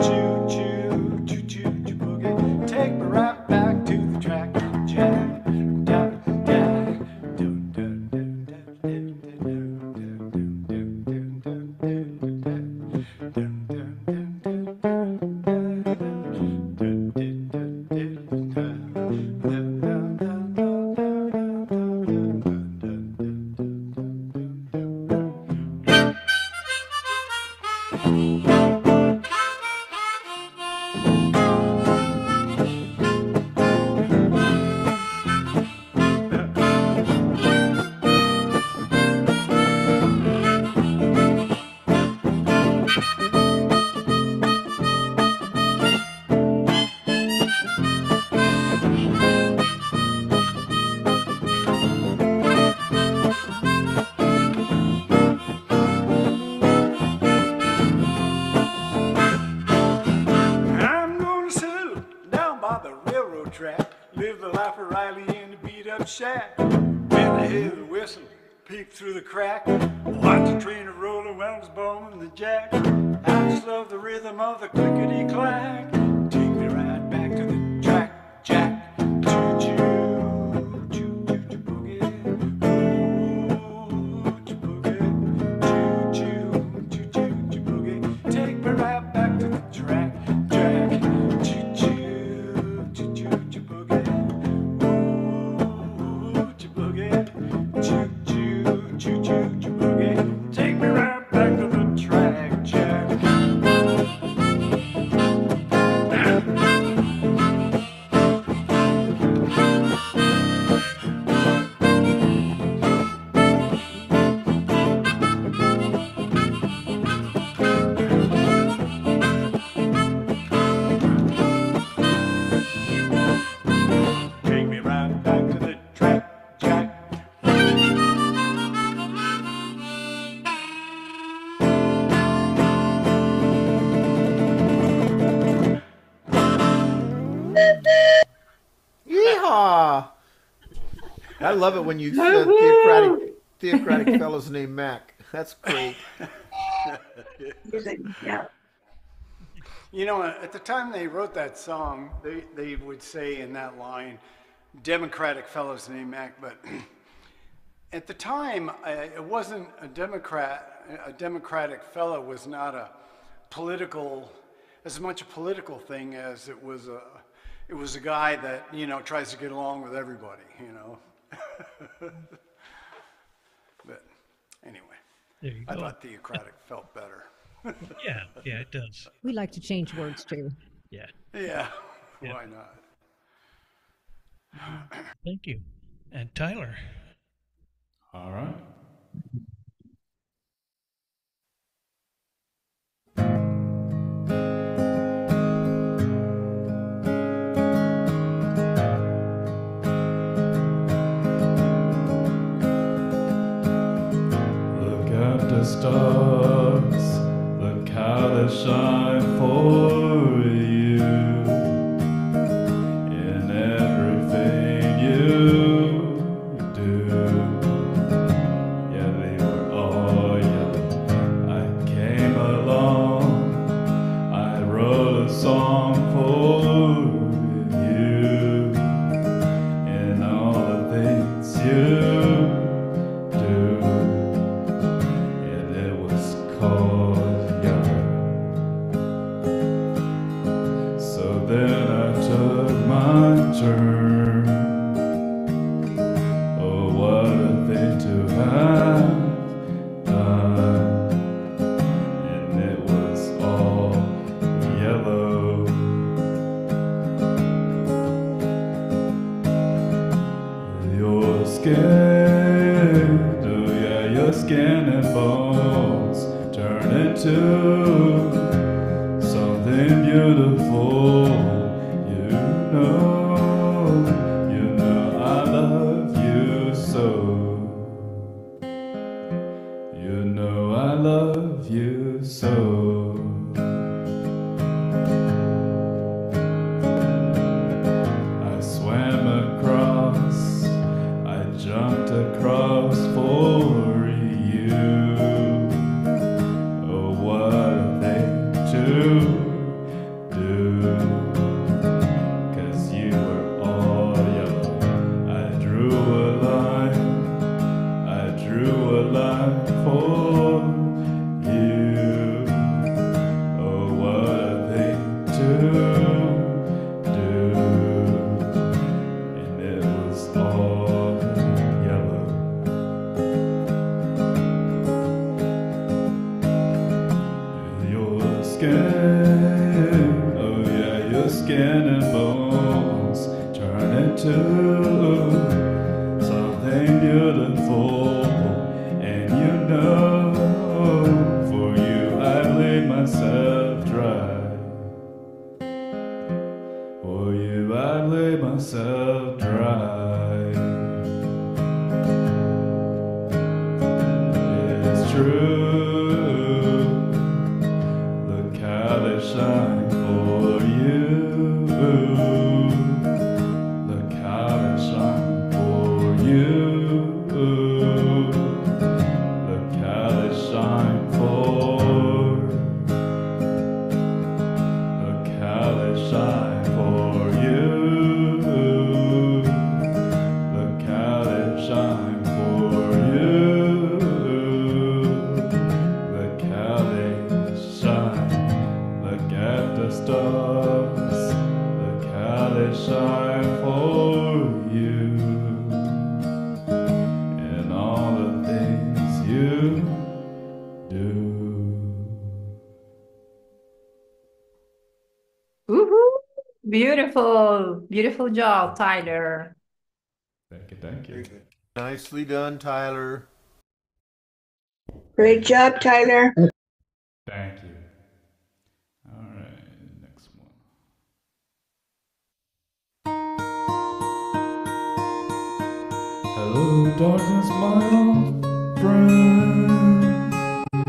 A: Choo choo, choo choo, choo boogie. Take me right back to the track, Jack. Shack. When I hear the whistle peep through the crack, watch the train a rolling while it's bombing the jack. I just love the rhythm of the clickety clack. Take me right back to the track, Jack. Choo choo, choo choo choo boogie. Ooh, choo boogie. Choo choo, choo choo choo boogie. Take me right back to the track, Jack. Choo choo, choo choo choo boogie. Choo choo, choo choo, choo boogie. Take me right back to the track, Jack. Take me right back to the track, Jack.
D: Yeehaw! I love it when you said theocratic fellows named Mac. That's great.
B: Yeah.
A: You know, at the time they wrote that song, they would say in that line, Democratic fellows named Mac, but at the time, it wasn't a Democrat. A Democratic fellow was not a political, as much a political thing as it was a guy that, you know, tries to get along with everybody, you know. But anyway,
C: There you
A: I
C: go.
A: thought theocratic felt better.
C: Yeah, it does.
N: We like to change words too.
C: Yeah.
A: Yeah,
C: Yeah.
A: why not?
C: Thank you. And Tyler.
H: All right. Look at the stars, look how they shine for you. In everything you do. Yeah, they were all yellow. I came along, I wrote a song for you. And all the things you do. And it was called Yellow. So then I took my turn. Oh, what a thing to have done. And it was all yellow. Your skin, oh yeah, your skin and bones turn into something beautiful. You know I love you so. You know I love you so. do. 'Cause you were all yellow. I drew a line for you. Oh, what a thing to do. And it was all yellow. Your skin, oh yeah, your skin and bones turn into something beautiful. And you know, for you I laid myself dry. For you I laid myself dry. It's true, look how they shine for you. Look how they shine for you. Look how they shine for. Look how they shine for you. Look how they shine for you. Look how they shine. Look at the stars. Look how they shine for you. And all the things you do.
M: Woohoo! Beautiful, beautiful job, Tyler.
H: Thank you, thank you.
D: Nicely done, Tyler.
N: Great job, Tyler.
H: Thank you. All right, next one. Hello, darkness, my old friend.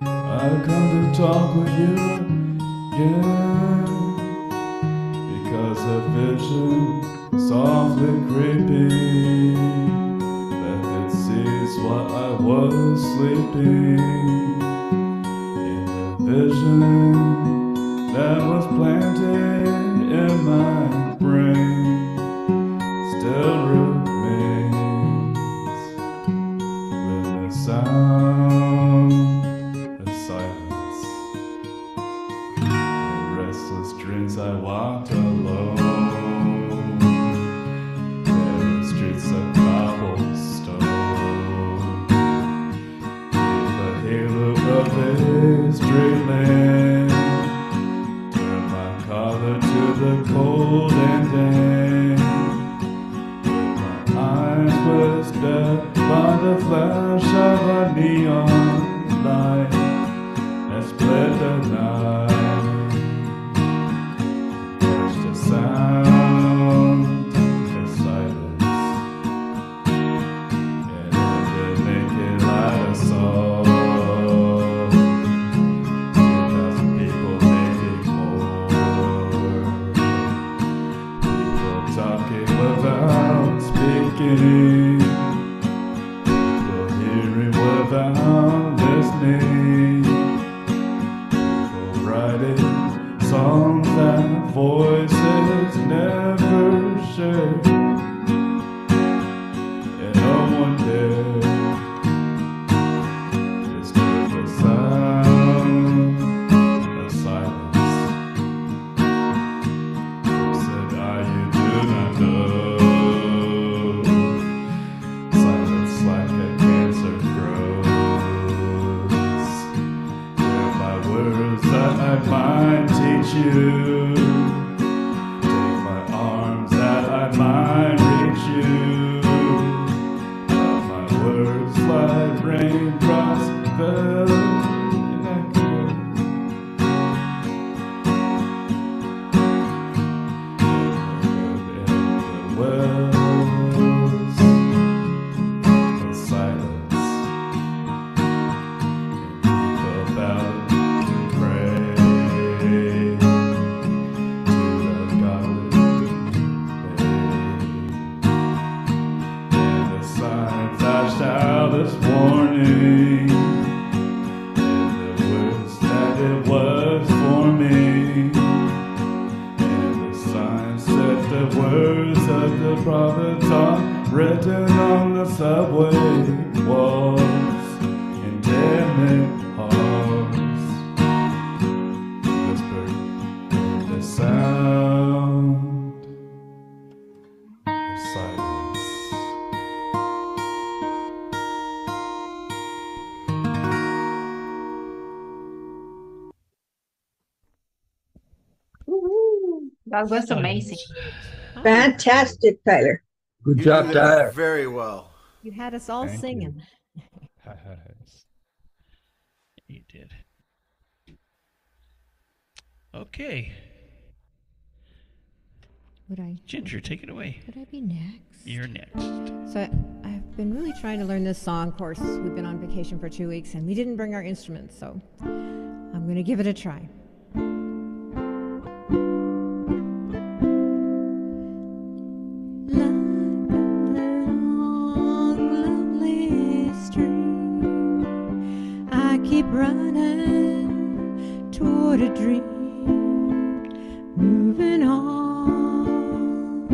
H: I've come to talk with you again, because a vision softly creeping left its seeds while I was sleeping. In a vision that was planted in my brain still remains. When the sound of silence and restless dreams, I walked alone. There streets of cobblestone, the halo of this dreamland. Turn my collar to the cold and damp. Eyes were stabbed by the flash of a neon light that split the night. There's the sound of silence, and in the naked light I saw 2,000 people, maybe more. People talking without speaking, people hearing without listening, people writing songs that voices never shared, and no one dared disturb the sound of silence. Who said, you do not know? Silence like a cancer grows. They're my words that I might teach you. Take my arms that I might reach you. But my words like raindrops fell in echo. In the wells of silence, and people bowed and prayed to the godly babe. And the sign flashed out this warning. prophets are written on the subway walls in tenement halls. Whisper the sound of silence.
M: That was amazing.
N: Fantastic, Tyler.
D: You did that very well.
E: You had us all
H: Thank
E: singing.
C: You did. Okay.
E: Would I?
C: Ginger, take it away.
E: Would I be next?
C: You're next.
E: So I've been really trying to learn this song. Of course, we've been on vacation for 2 weeks and we didn't bring our instruments, so I'm going to give it a try. I keep running toward a dream, moving on,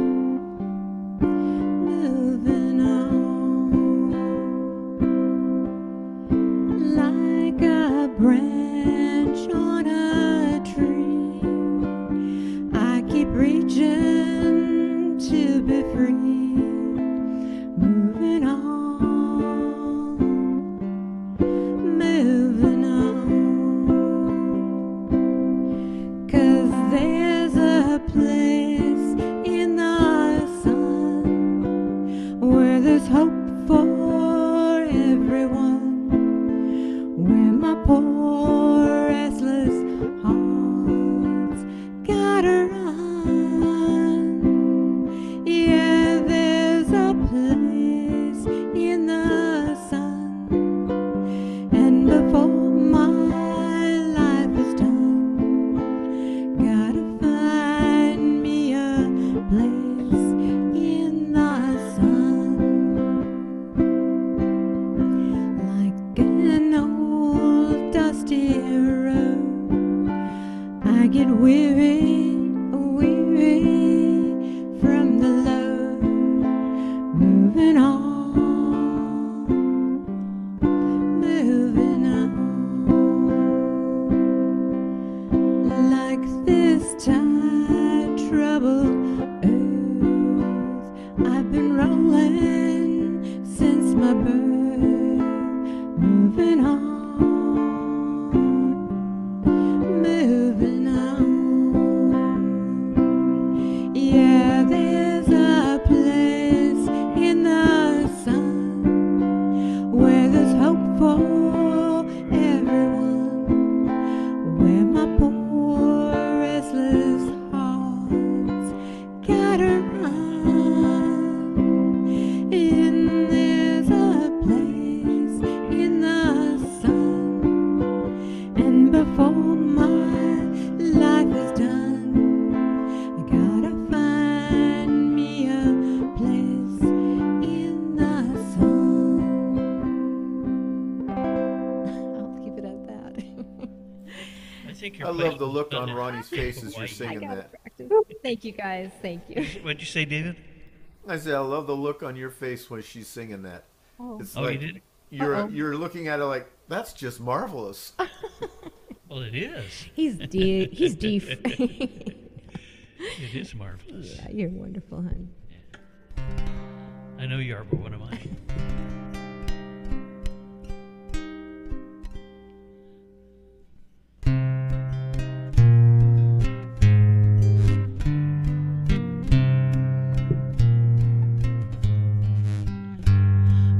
E: moving on, like a branch on a tree. I keep reaching to be free, moving on. Moving on, 'cause there's a place in the sun where there's hope for everyone, where my poor restless heart's gotta run. Yeah, there's a place in the sun. And before my life is done, gotta find me a place in the sun. Like an old dusty road, I get weary, weary from the load, moving on. Moving on, like this tide troubled earth. I've been rolling since my birth. Moving on, moving on. Yeah, there's a place in the sun where there's hope for everyone, where my poor restless heart's gotta run. And there's a place in the sun, and before my life is done, I gotta find me a place in the sun. I'll keep it at that.
C: I think
D: I love the look on Ronnie's face as you're singing that.
E: Thank you, guys. Thank you.
C: What'd you say, David?
D: I said, I love the look on your face when she's singing that.
E: Oh.
D: It's
C: Oh,
D: like
C: you did?
D: you're looking at it like, that's just marvelous.
C: Well, it is.
E: He's deep. He's deep.
C: It is marvelous.
E: Yeah, you're wonderful, hon.
C: I know you are, but what am I?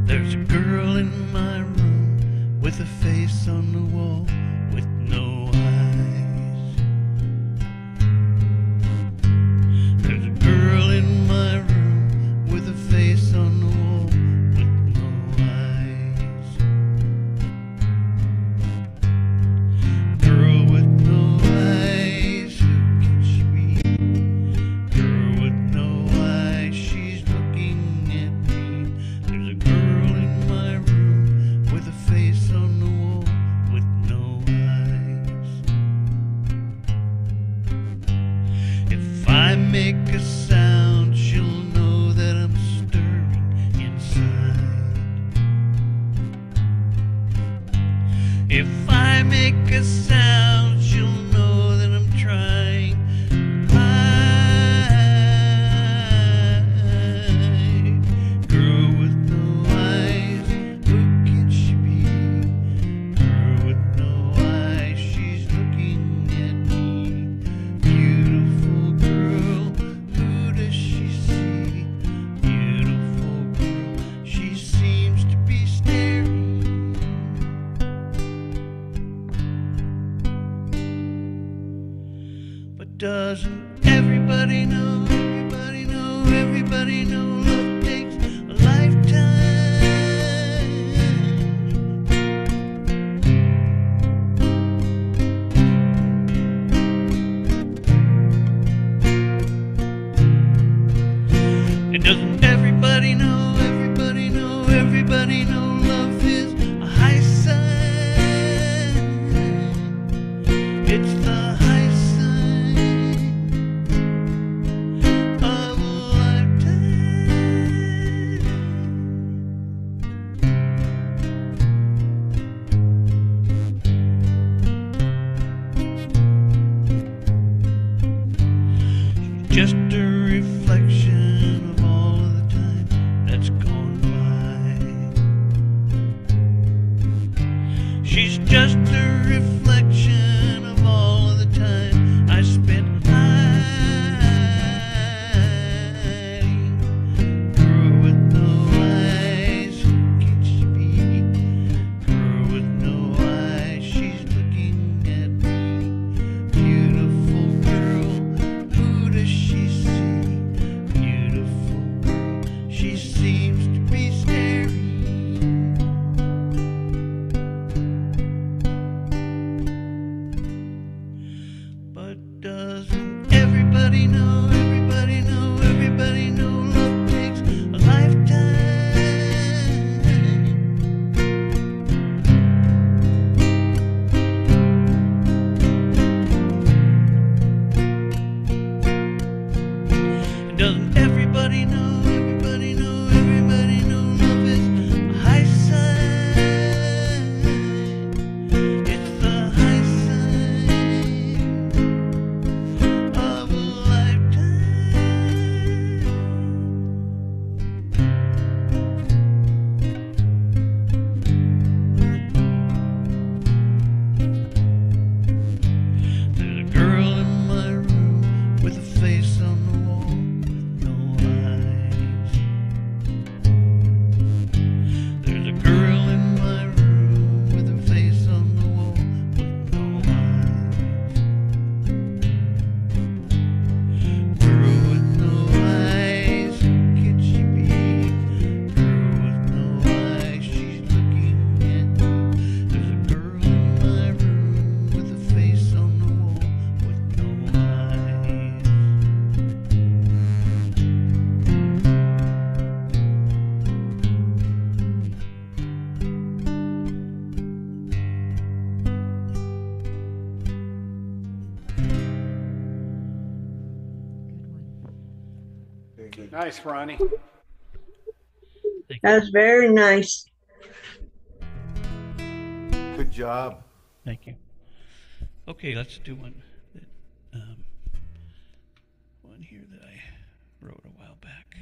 C: There's a girl in my room with a face on the wall with no eyes. There's a girl in my room with a face on the wall with no eyes. Girl with no eyes, who can she be? Girl with no eyes, she's looking at me. There's a girl in my room with a face on the wall with no eyes. If I make a sound, she'll know that doesn't everybody know, everybody know, everybody know love takes a lifetime? And doesn't everybody know, everybody know, everybody know love is a high sign? It's the high sign of a lifetime. Just a reflection of all of the time that's gone by. She's just a reflection of all of the time I spent hiding. Girl with no eyes, who can she be? Girl with no eyes, she's looking at me. Beautiful girl, who does she see? Beautiful girl, she seems to be staring. But doesn't everybody know, everybody know, everybody know love takes a lifetime? And doesn't everybody know, everybody know, everybody know love is a high sign? It's the high sign of a lifetime. There's a girl in my room with a face on the wall with no eyes. There's a girl in my room with a face on the wall with no eyes. Girl with no eyes, who can she be? Girl with no eyes, she's looking at me. There's a girl in my room with a face on the wall with no eyes.
F: Very good.
A: Nice, Ronnie.
N: That was very nice.
D: Good job.
C: Thank you. Okay, let's do one here that I wrote a while back.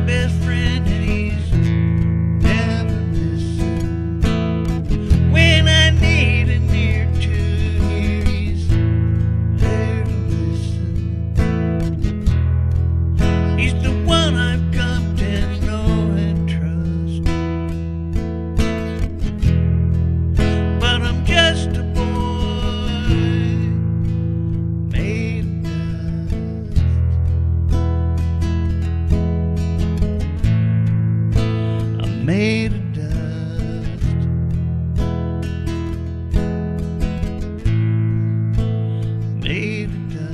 C: best friend and he's never listened. When I need an ear to hear, he's there to listen. He's the one I've come to know and trust. But I'm just a boy made of dust. I'm made of dust. Made of dust.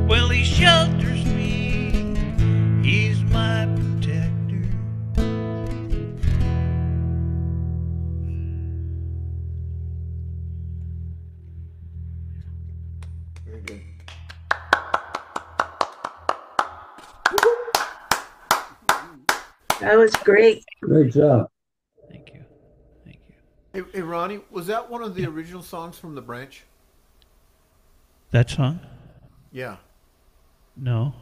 C: Well, he shelters me, he's my protector.
F: Very good.
N: That was great.
H: Great job.
D: Hey, Ronnie, was that one of the original songs from The Branch?
C: That song?
D: Yeah.
C: No,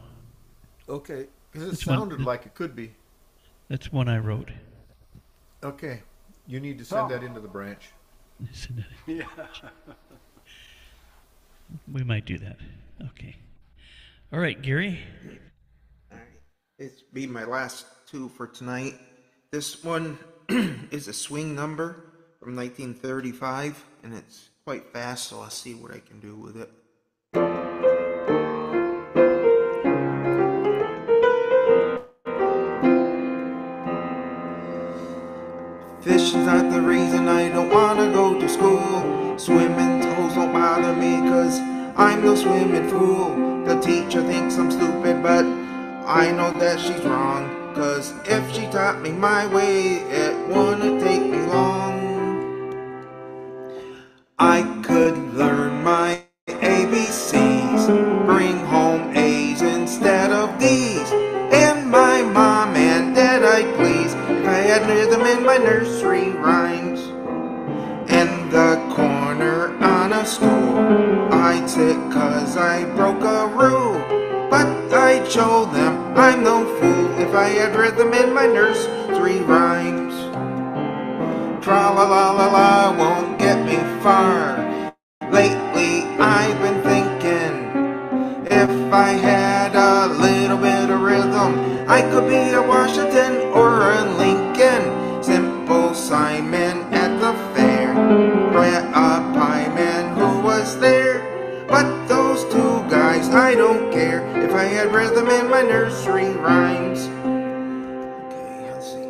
D: Okay, because it
C: Which one?
D: sounded like it could be.
C: that's one I wrote.
D: Okay, you need to send that into The Branch.
A: Yeah.
C: We might do that. Okay. All right, Gary.
F: It's be my last two for tonight. This one is a swing number from 1935, and it's quite fast, so I'll see what I can do with it. Fishing's not the reason I don't wanna go to school. Swimming toes don't bother me, 'cause I'm no swimming fool. The teacher thinks I'm stupid, but I know that she's wrong. 'Cause if she taught me my way, it wouldn't take me long. I could learn my ABCs, bring home A's instead of D's. And my mom and dad I'd please, if I had rhythm in my nursery rhymes. In the corner on a stool, I'd sit 'cause I broke a rule. But I'd show them I'm no fool if I had rhythm in my nursery rhymes. Tra-la-la-la-la won't get me far. Lately I've been thinking, if I had a little bit of rhythm, I could be a Washington or a Lincoln. Simple Simon at the fair, Brett a pieman who was there. But those two guys, I don't care if I had rhythm in my nursery rhymes. Okay, let's see.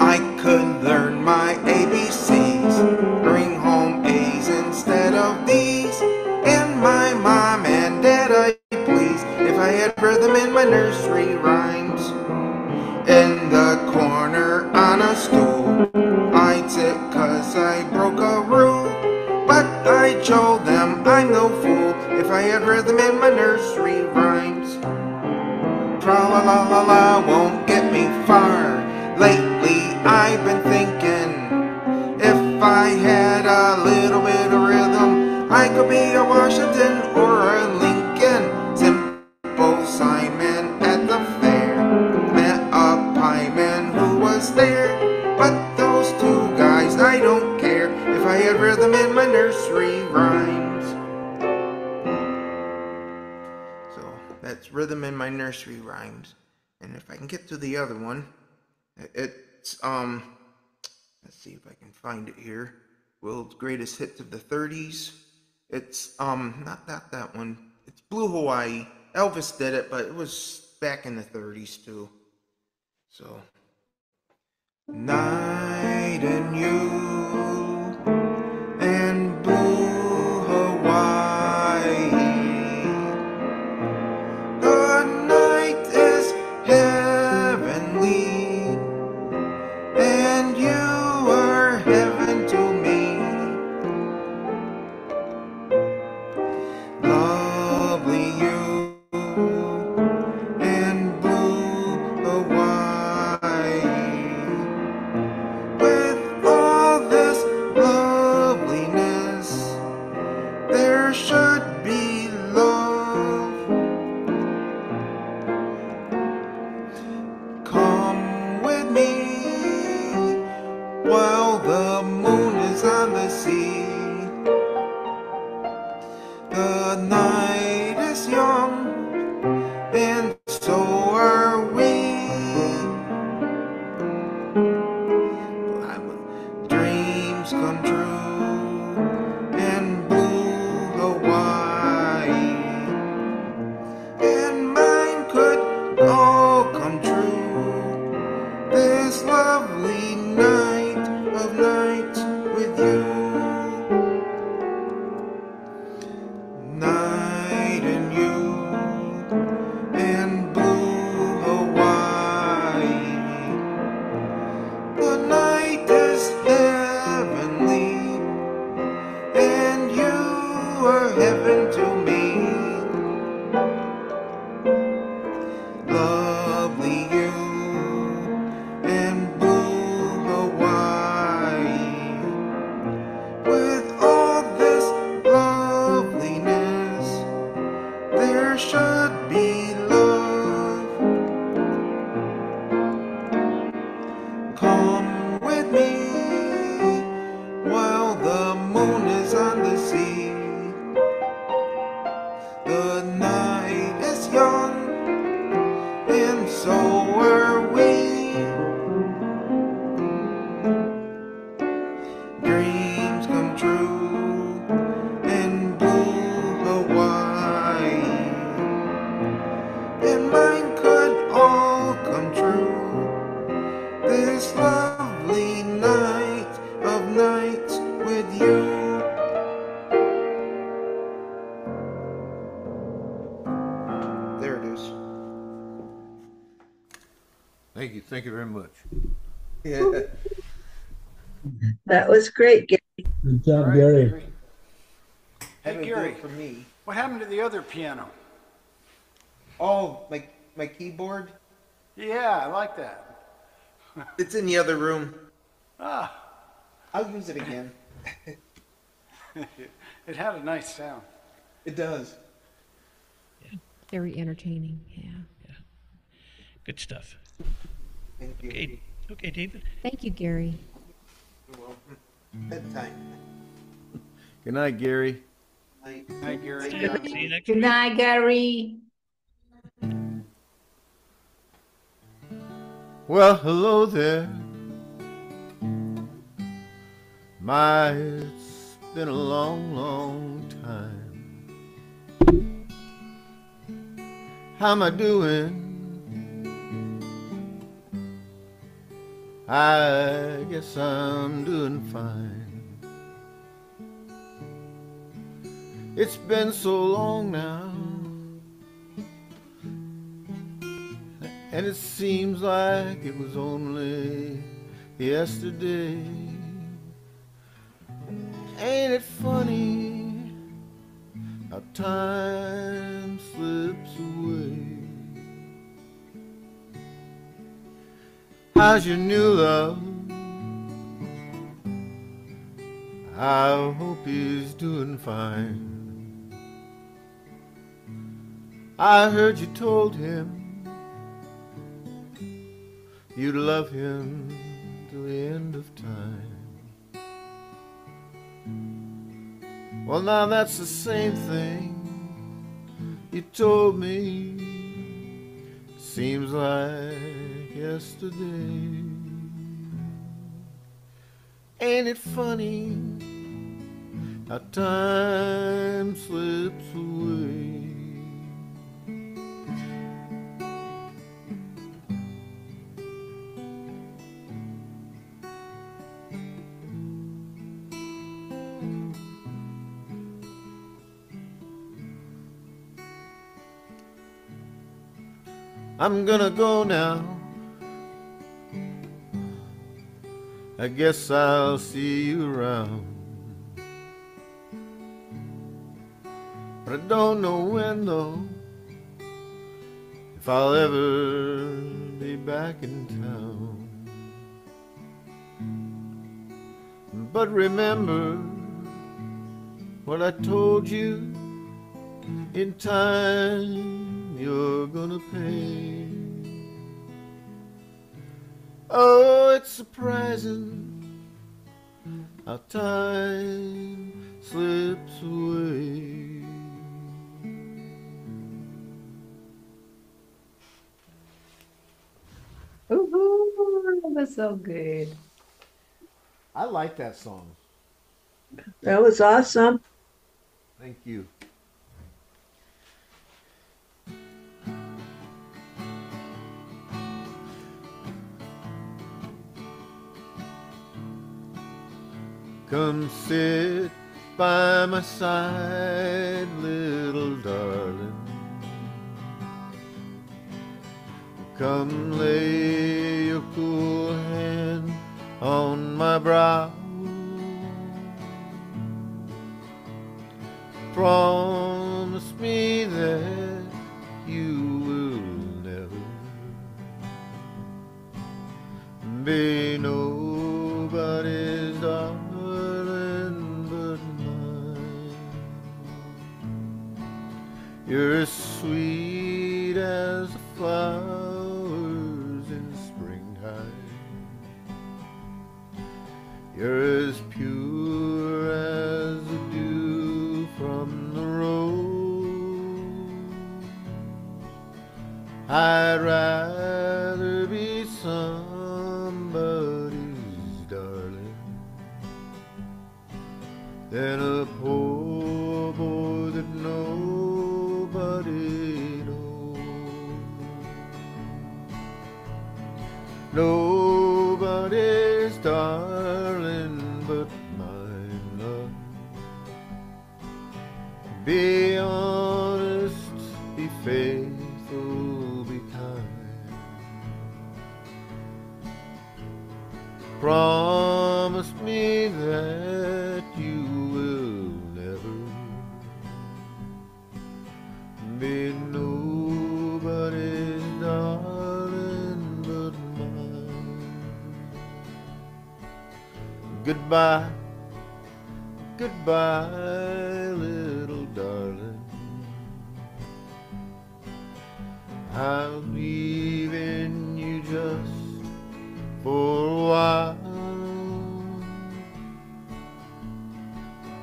F: I could learn my ABCs, bring home A's instead of D's. And my mom and dad I'd please, if I had rhythm in my nursery rhymes. In the corner on a stool, I'd sit 'cause I broke a rule. But I'd show them I'm no fool if I had rhythm in my nursery rhymes. Tra-la-la-la-la won't get me far. Lately I've been thinking, if I had a little bit of rhythm, I could be a Washington or a Lincoln. Simple Simon at the fair, met a pieman who was there. But those two guys, I don't care if I had rhythm in my nursery rhymes. So that's rhythm in my nursery rhymes. And if I can get to the other one, it's let's see if I can find it here. World's Greatest Hits of the 30s. It's not that one. It's Blue Hawaii. Elvis did it, but it was back in the 30s too. So night and you and blue Hawaii. The night is heavenly, and you are heaven to me. Lovely you and blue Hawaii. With all this loveliness, there should be love. Come with me while the moon is on the sea. The night is young, and so are we. Dreams come true in blue Hawaii, and mine could all come true this lovely night of nights with you. Night and you and blue Hawaii. The night is heavenly, and you are heaven to me. Lovely you and blue Hawaii. With all this loveliness, there should be love. Come with me while the moon is on the sea. The night is young, and so are we. Dreams come true in blue Hawaii, and mine could all come true this lovely night of nights with you. There it is.
D: Thank you very much.
F: Yeah.
N: That was great, Gary.
O: Good job,
A: All right,
O: Gary.
A: Hey,
F: Have it
A: Gary,
F: go for me.
A: what happened to the other piano?
F: Oh, my keyboard?
A: Yeah, I like that.
F: It's in the other room.
A: Ah,
F: I'll use it again.
A: it had a nice sound.
F: It does.
E: Very entertaining. Yeah.
C: Good stuff.
F: Thank you.
C: Okay, David.
E: Thank you, Gary.
F: You're welcome. Bedtime.
D: Good night, Gary.
F: Night.
A: Hi, Gary.
C: See you next
M: Good
C: week.
M: night, Gary.
D: Well, hello there. My, it's been a long, long time. How am I doing? I guess I'm doing fine. It's been so long now, and it seems like it was only yesterday. Ain't it funny how time slips away? How's your new love? I hope he's doing fine. I heard you told him you'd love him till the end of time. Well, now that's the same thing you told me. Seems like yesterday. Ain't it funny how time slips away? I'm gonna go now. I guess I'll see you around. But I don't know when though, if I'll ever be back in town. But remember what I told you, in time you're gonna pay. Oh, it's surprising how time slips away.
M: Ooh, that's so good.
D: I like that song.
N: That was awesome.
D: Thank you. Come sit by my side, little darling. Come lay your cool hand on my brow. Promise me that you will never be nobody's darling but mine. You're as sweet as the flowers in springtime. You're as pure as the dew from the rose. I'd rather be somebody's darling than a poor boy that nobody knows. Nobody's darling but mine, love. Be honest, be faithful, be kind. Promise me that you will never be nobody's darling but mine. Goodbye, goodbye, little darling. I'll be leaving you just for a while.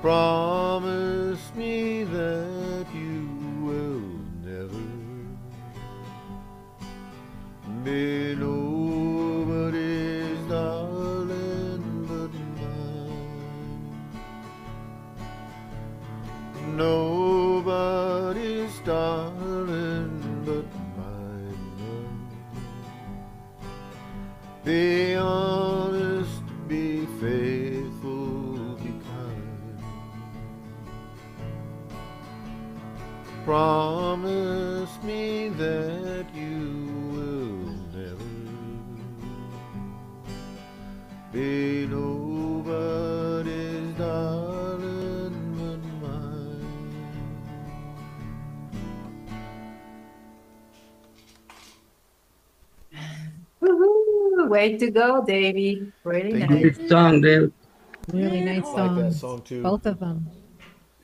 D: Promise me that you will never be nobody's darling but mine. Nobody's darling but mine. Be honest, be faithful, be kind. Promise me that you will never be nobody's darling but mine.
M: Woohoo! Way to go, Davey. Really
D: Thank
M: nice.
D: you.
N: Good song, Dave.
I: Really nice
D: I like that
I: songs.
D: song too.
I: Both of them.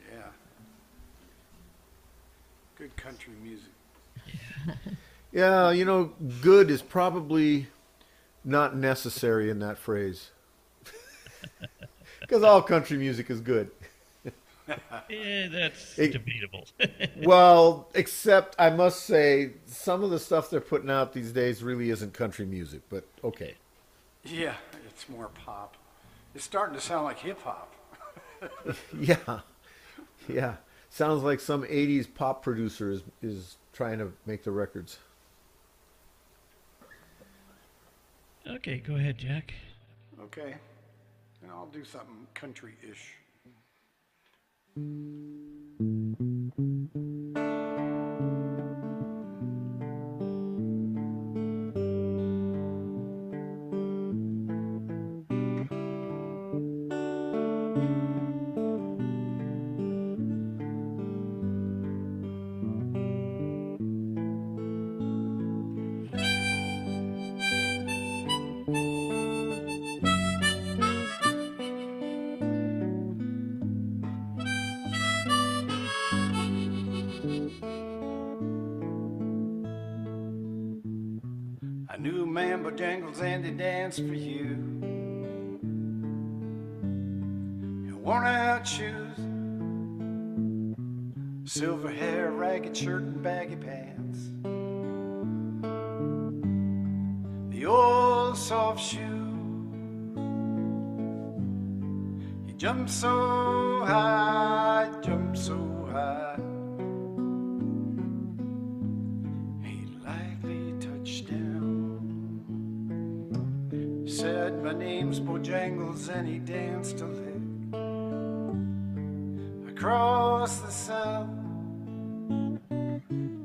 A: Yeah. Good country music.
D: Yeah, you know, good is probably not necessary in that phrase. Because all country music is good.
C: Yeah, that's
D: It-
C: debatable.
D: Well, except I must say, some of the stuff they're putting out these days really isn't country music, but okay.
A: Yeah, it's more pop. It's starting to sound like hip hop.
D: Yeah. Yeah. Sounds like some 80s pop producer is trying to make the records.
C: Okay, go ahead, Jack.
A: Okay. And I'll do something country-ish. them Bojangles and they dance for you. And worn out shoes, silver hair, ragged shirt and baggy pants. The old soft shoe, he jumped so high, jumped so high. He lightly touched down, said, my name's Bojangles, and he danced a lick across the south.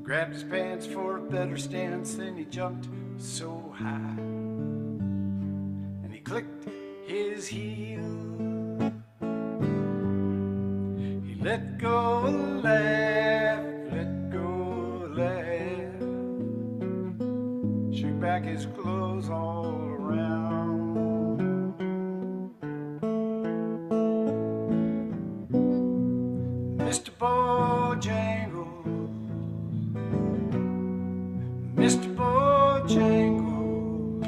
A: Grabbed his pants for a better stance, then he jumped so high, and he clicked his heel. He let go a laugh, let go a laugh, shook back his clothes all around. Mr. Bojangles, Mr. Bojangles,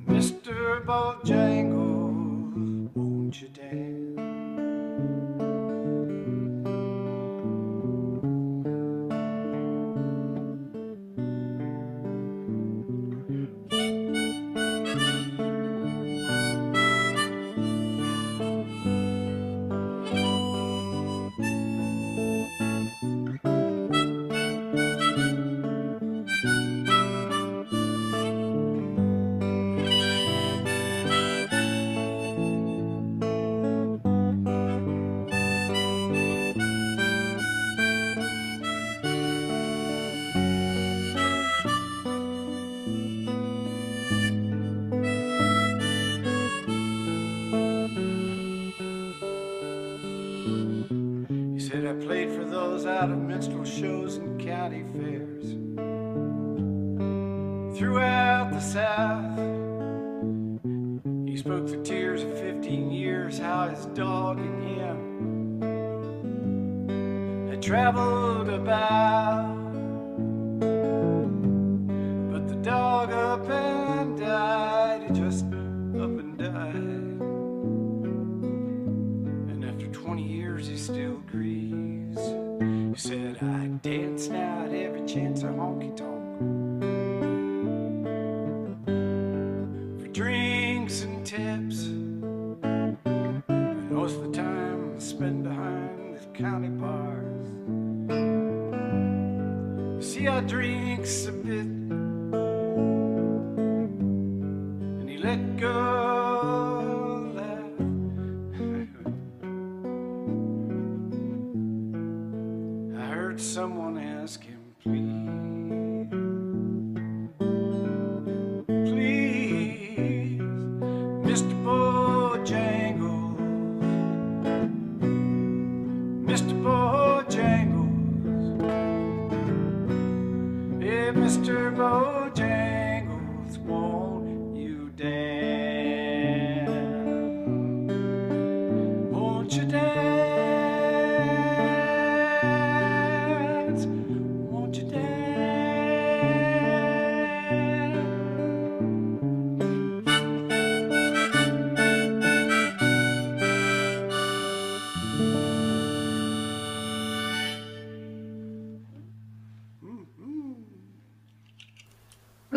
A: Mr. Bojangles, won't you dance? I played for those out of minstrel shows and county fairs throughout the South. He spoke the tears of 15 years, how his dog and him had traveled about. But the dog up and died, he just up and died. And after 20 years he still grieves. He said, I dance now at every chance of honky-tonk for drinks and tips, and most of the time I spend behind the county bars. See, I drinks a bit, and he let go. Someone ask him, please, please, Mr. Bojangles, Mr. Bojangles, yeah, Mr. Bojangles, won't you dance? Won't you dance?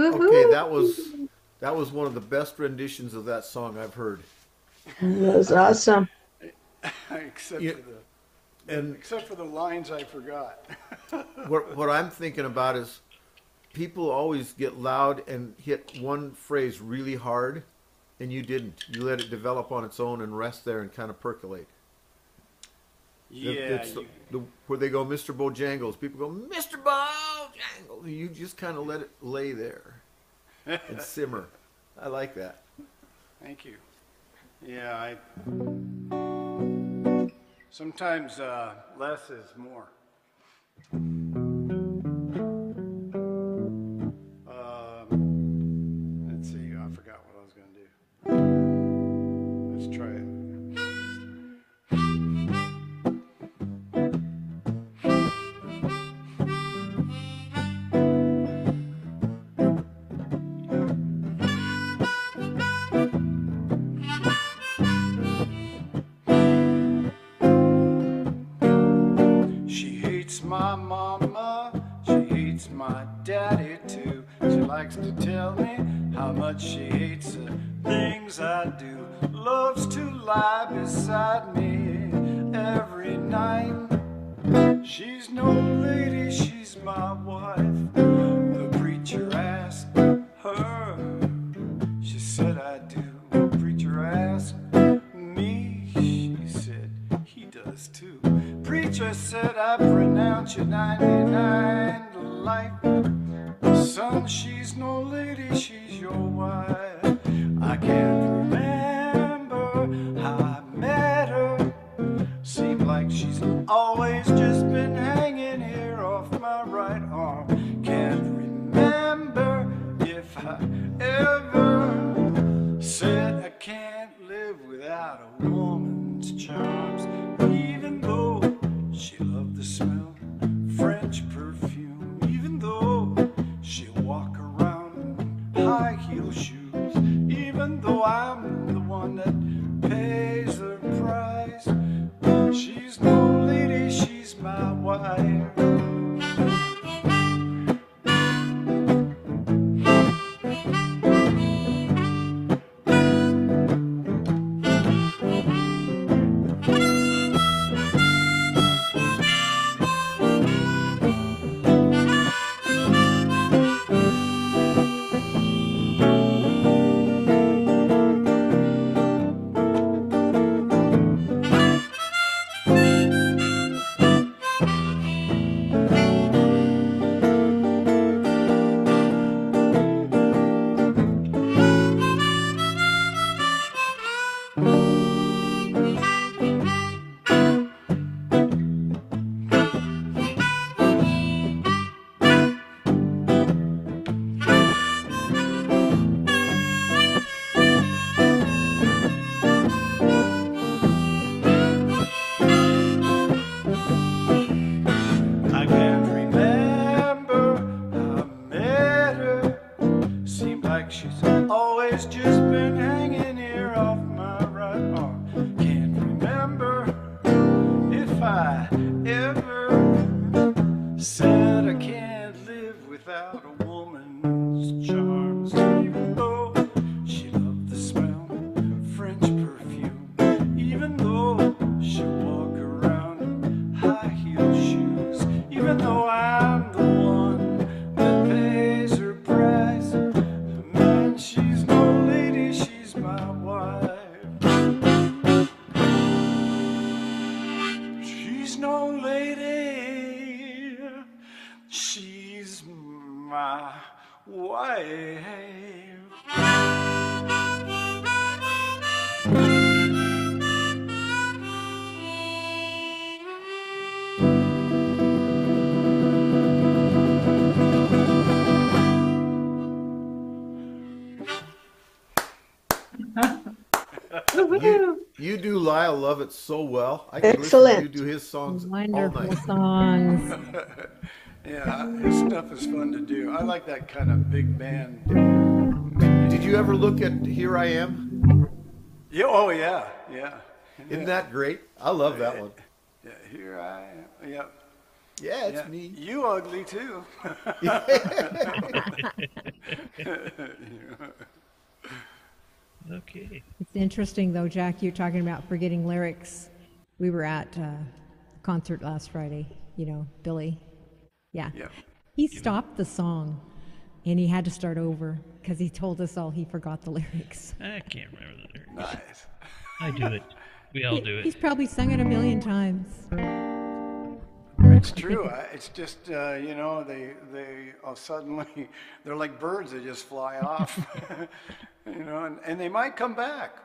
D: Okay, that was one of the best renditions of that song I've heard.
N: That was awesome.
A: Except for the lines I forgot.
D: what I'm thinking about is people always get loud and hit one phrase really hard, and you didn't. You let it develop on its own and rest there and kind of percolate.
A: Yeah.
D: Where they go, Mr. Bojangles, people go, Mr. Bojangles. You just kind of let it lay there and simmer. I like that.
A: Thank you. Yeah, sometimes less is more. Let's see, I forgot what I was going to do. Let's try it. likes to tell me how much she hates the things I do. Loves to lie beside me every night. She's no lady, she's my wife. The preacher asked her, she said I do. The preacher asked me, she said he does too. Preacher said I pronounce you 99 to life. Son, she's no lady, she's your wife. I can't remember how I met her. Seemed like she's always just been hanging here off my right arm. Can't remember if I ever said I can't live without a woman's charms. Even though she loved the smell of French perfume. Even though she'll walk around in high heel shoes. Even though I'm the one that pays the price. She's no lady, she's my wife.
D: You do Lyle Lovett so well. I can
N: Excellent.
D: listen to you do his songs
G: Wonderful
D: all night.
G: songs.
A: Yeah, his stuff is fun to do. I like that kind of big band.
D: Did you ever look at Here I Am?
A: Yeah, oh yeah, yeah.
D: Isn't that great? I love that one.
A: Yeah, here I am. Yeah.
D: Yeah, it's me.
A: You ugly too.
C: Okay.
E: It's interesting though, Jack, you're talking about forgetting lyrics. We were at a concert last Friday, you know, Billy. Yeah.
A: Yeah.
E: He stopped the song and he had to start over because he told us all he forgot the lyrics.
C: I can't remember the lyrics.
A: Nice.
C: I do it. We all do
E: He's
C: it.
E: probably sung it a million times.
A: It's true. It's just you know they suddenly they're like birds. They just fly off. You know, and they might come back.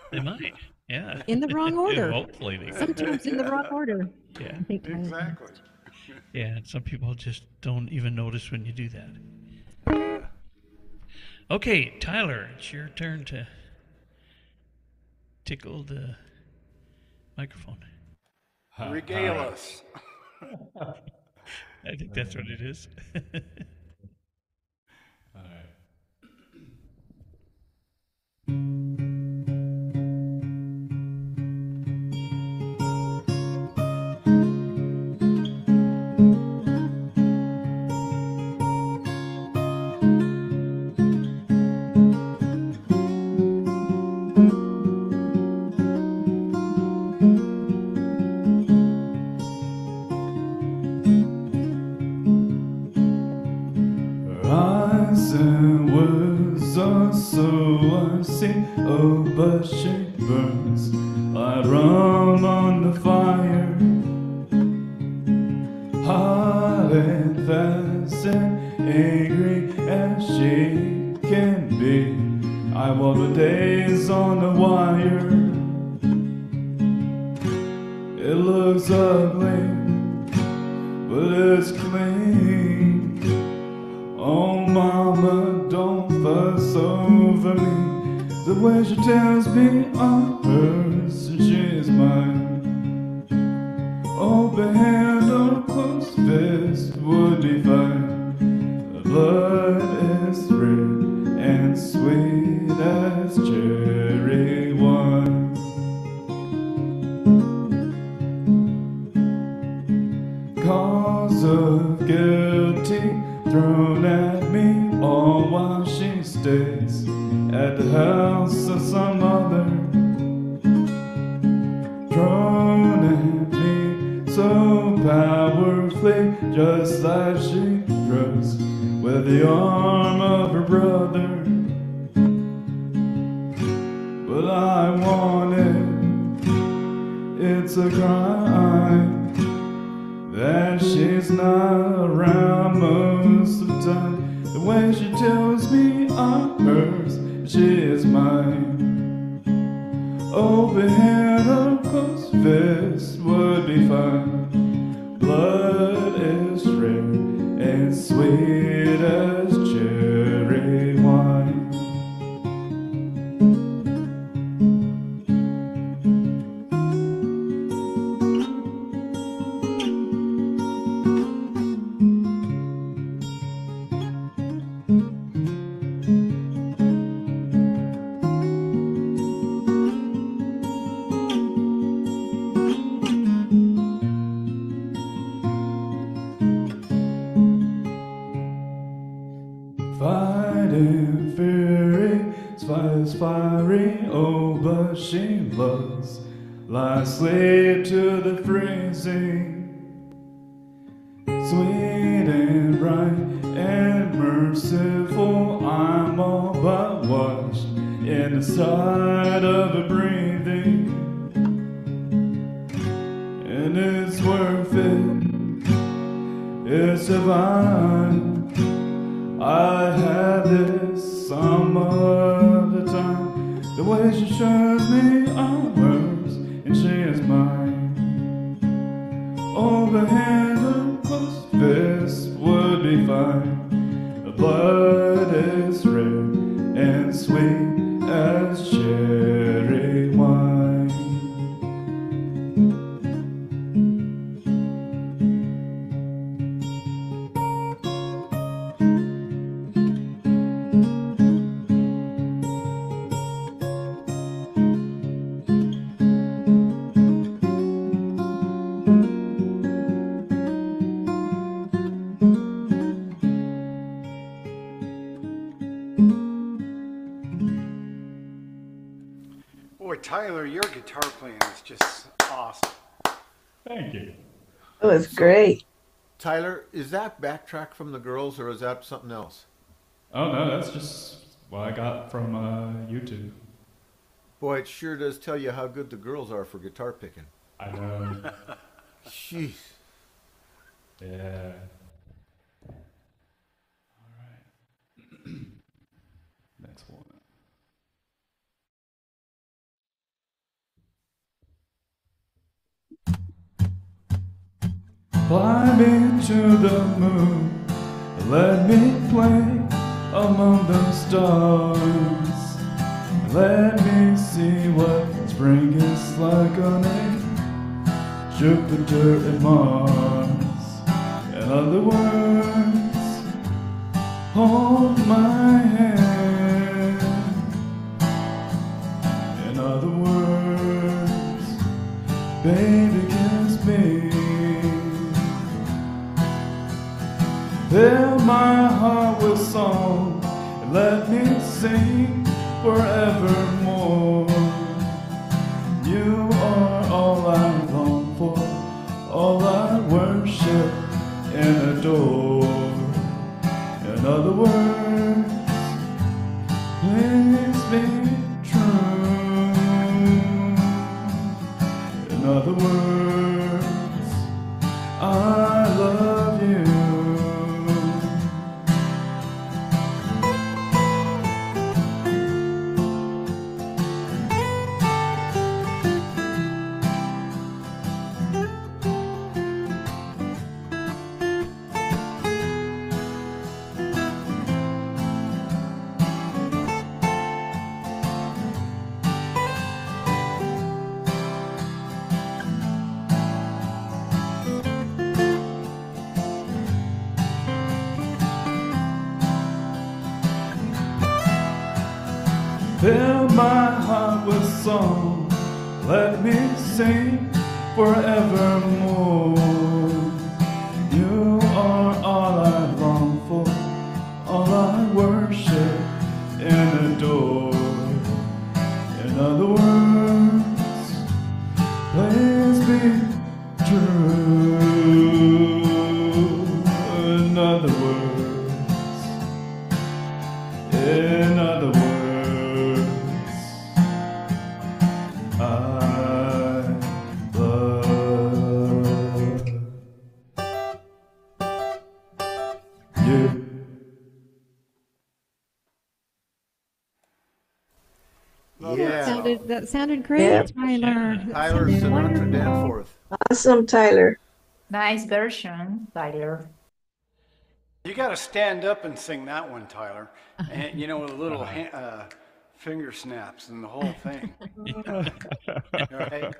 C: They might. Yeah.
E: In the wrong order.
C: Yeah, hopefully they will.
E: Sometimes in the wrong order.
C: Yeah.
E: I think
A: Exactly.
C: Yeah, and some people just don't even notice when you do that. Okay, Tyler, it's your turn to tickle the microphone.
A: Regale us.
C: I think that's what it is.
H: All right. and was also I see, oh, but she burns like rum on the fire, hot and fast and angry as she can be. I walk the days on the wire. It looks ugly, but it's clean. Oh, mama, don't fuss over me. The way she tells me I'm hers and she's mine. Open hand or closed fist would be fine. The blood is red and sweet as cherry wine. Cause of guilty thrown at me, all while she stays at the house of some other. Thrown at me so powerfully, just like she throws with the arm of her brother. But I want it, it's a crime that she's not around most of the time. The way she tells me I'm hers, she is mine. Open hand or closed fist would be fine. Blood is red and sweet as cherry wine. Fighting fury, spies fiery, oh, but she loves like sleep to the freezing. Sweet and bright and merciful, I'm all but washed in the sight of her breathing. And it's worth it, it's divine. I had this some of the time. The way she shows me I'm hers and she is mine. Open hand or closed fist would be fine. The blood is red and sweet as cherry wine.
A: Boy, Tyler, your guitar playing is just awesome.
H: Thank you.
N: It was great.
D: Tyler, is that backtrack from the girls or is that something else?
H: Oh, no, that's just what I got from YouTube.
D: Boy, it sure does tell you how good the girls are for guitar picking.
H: I know.
D: Jeez.
H: Yeah. All right. Next one. Fly me to the moon, let me play among the stars. Let me see what spring is like on Jupiter and Mars. In other words, hold my hand. In other words, baby, kiss me. Fill my heart with song and let me sing forevermore. You are all I long for, all I worship and adore. In other words, Fill my heart with song, let me sing forevermore. You are all I long for, all I worship and adore. In other words, please be true. In other words, in other words, I love you.
D: Yeah.
E: That sounded great,
N: Yeah.
E: Tyler. That
D: Tyler
E: sounded
D: Sinatra
E: wonderful.
D: Danforth.
N: Awesome, Tyler.
M: Nice version, Tyler.
A: You got to stand up and sing that one, Tyler. And you know, with a little finger snaps and the whole thing. Right?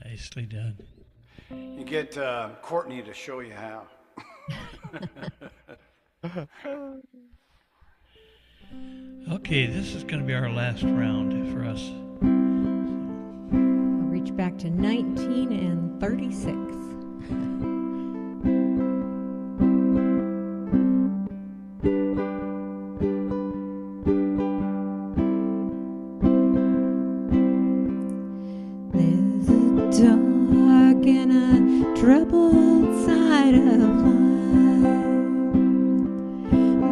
C: Nicely done.
A: You get Courtney to show you how.
C: Okay, this is going to be our last round for us.
E: I'll reach back to 1936. There's a dark and a troubled side of life.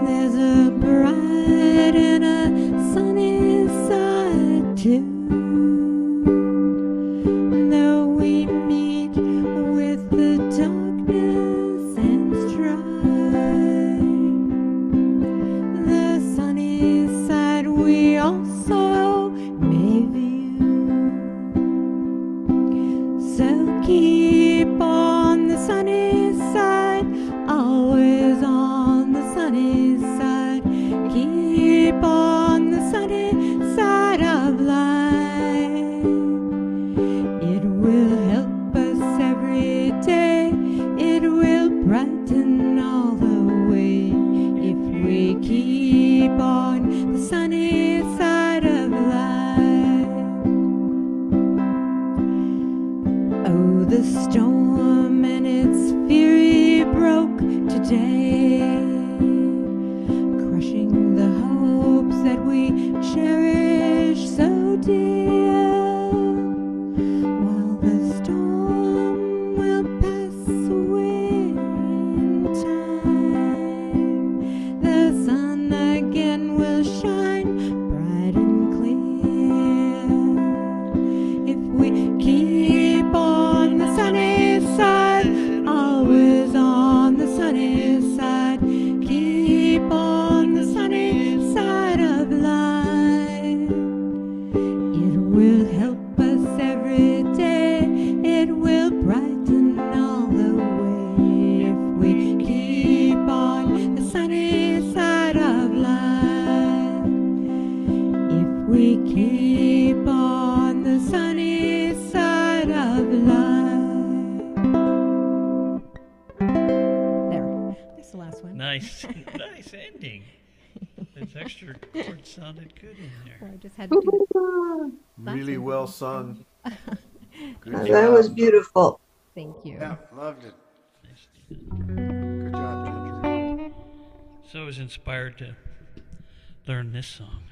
E: There's a bright and a sunny side too. Though we meet with the darkness and strife, the sunny side we also may view. So keep on the sunny side, always on the sunny side. Keep on the sunny side of life. It will help us every day. It will brighten all the way if we keep on the sunny side of life. Oh, the storm and its fury broke today, crushing the hopes that we cherish so dear. While the storm will pass away in time, the sun again will shine bright and clear. If we keep on the sunny side, always on the sunny side. Keep on the sunny side of life. It will help us every day. It will brighten all the way if we keep on the sunny side of life. If we keep on the sunny side of life. There. That's the last one.
C: Nice, nice ending. Those extra chords sounded good in there.
E: I just had to do it.
D: Really well sung. Good
N: That
D: job.
N: was beautiful.
E: Thank you.
A: Yeah, loved it. Good job, Ginger.
C: So I was inspired to learn this song.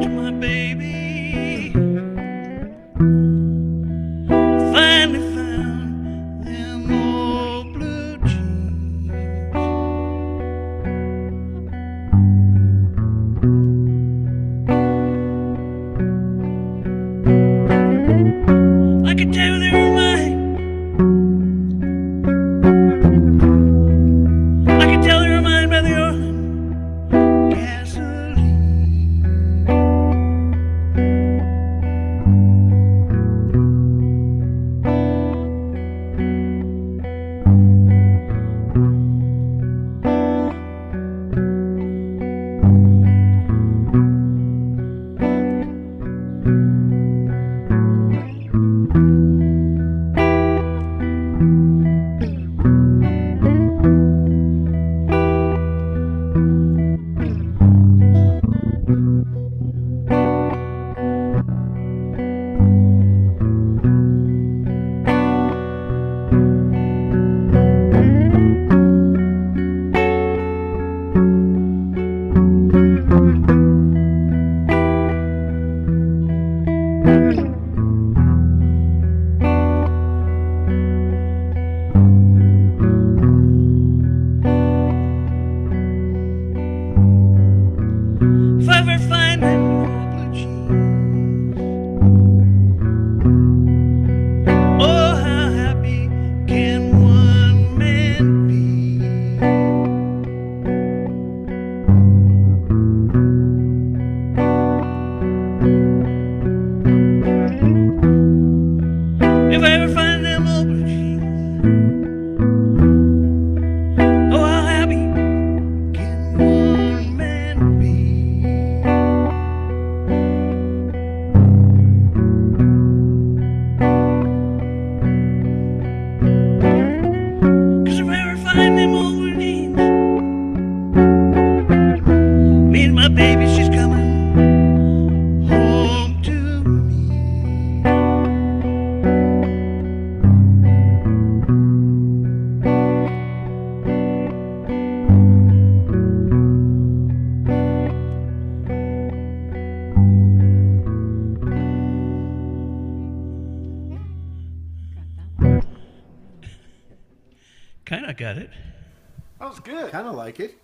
C: my baby. Finally found them old blue jeans. I could tell they were mine. I could tell they were mine by the oil gasoline. If I ever find them old blue jeans, oh, how happy can one man be? If I ever find them old blue jeans, oh, how happy can one man be? 'Cause if I ever find them old blue jeans, me and my baby, she's coming home to me. Kinda got it.
A: That was good.
D: Kind of like it.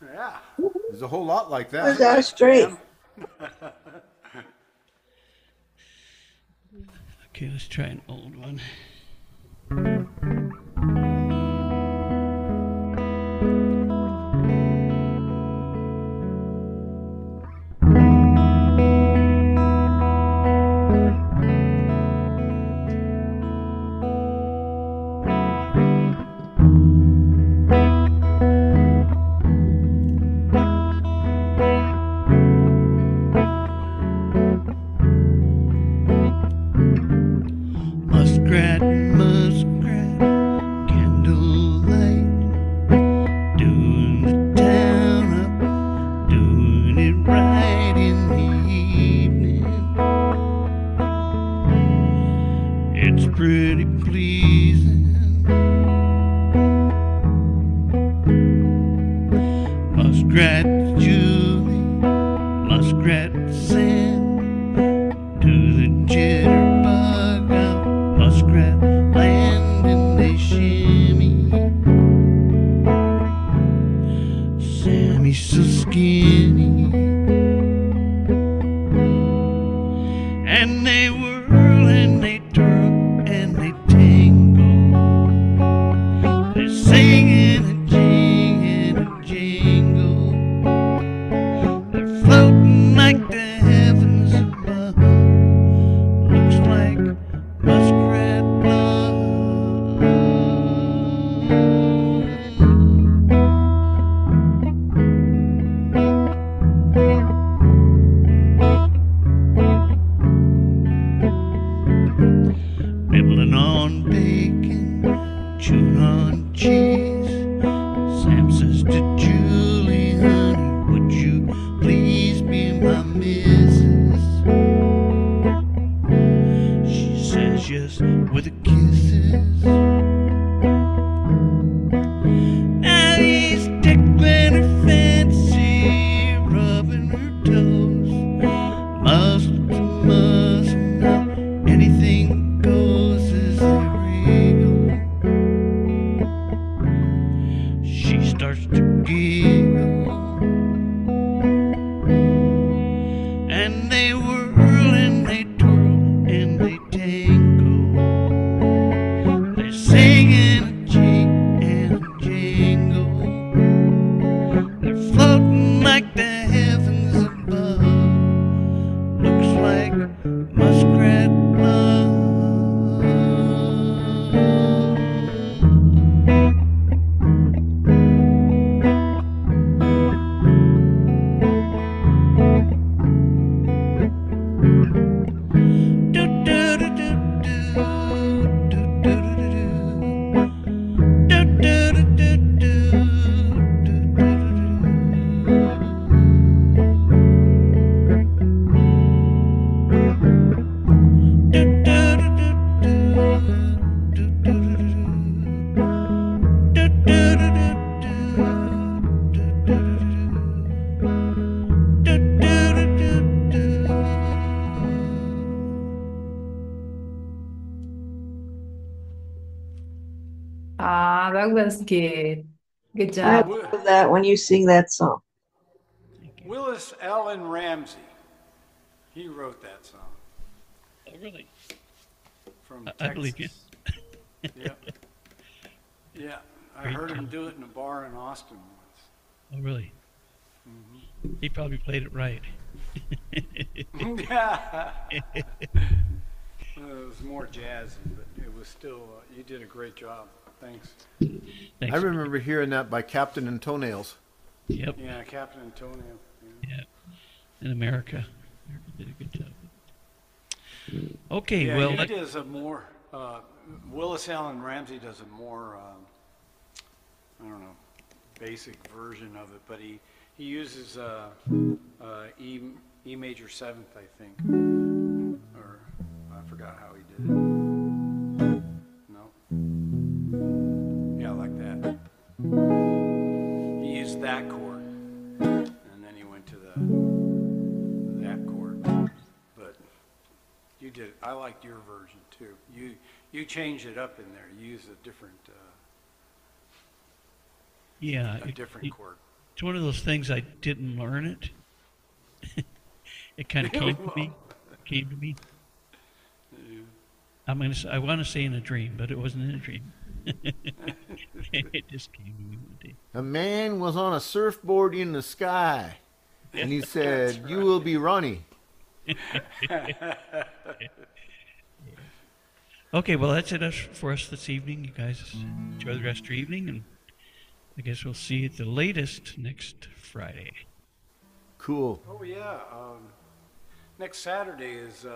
A: Yeah.
D: There's a whole lot like
N: Was
D: that.
N: that straight?
C: Okay, let's try an old one. Muskrat, muskrat, candlelight, doing the town up, doing it right in the evening. It's pretty pleasing. Muskrat Julie, muskrat Sam, do the jitterbug out muskrat land and they shimmy. Sammy's so skinny, and they whirl and they twirl and they tangle. They're singing and jingling and jingle. They're floating like the heavens above. Looks like muskrat blood. Muskrat Bluff.
M: Ah, that was good. Good
N: I
M: job.
N: love that when you sing that song.
A: Willis Allen Ramsey. He wrote that song.
C: Oh, really?
A: From
C: I
A: Texas.
C: believe you.
A: Yeah. Yeah. I
C: Great
A: heard him
C: job.
A: do it in a bar in Austin once.
C: Oh, really?
A: Mm-hmm.
C: He probably played it right.
A: Yeah. Well, it was more jazzy, but it was still, you did a great job. Thanks.
C: Thanks.
D: I remember hearing that by Captain and Toenails.
C: Yep.
A: Yeah, Captain Antonio.
C: Yeah. In America. America did a good job. Okay,
A: Yeah,
C: well,
A: he
C: let-
A: does a more, Willis Allen Ramsey does a more, I don't know, basic version of it, but he uses E major seventh, I think, or I forgot how he did it. No. Yeah, like that. He used that chord, and then he went to that chord. But you did. I liked your version too. You changed it up in there. You used a different
C: yeah,
A: a different chord.
C: it's one of those things I didn't learn it. It kind of came to me. Came to me.
A: Yeah.
C: I want to say in a dream, but it wasn't in a dream. It just came to me one day.
D: A man was on a surfboard in the sky, and he said, "You will be Ronnie."
C: Okay, well, that's it for us this evening. You guys enjoy the rest of your evening, and I guess we'll see you at the latest next Friday.
D: Cool.
A: Oh yeah. Next Saturday is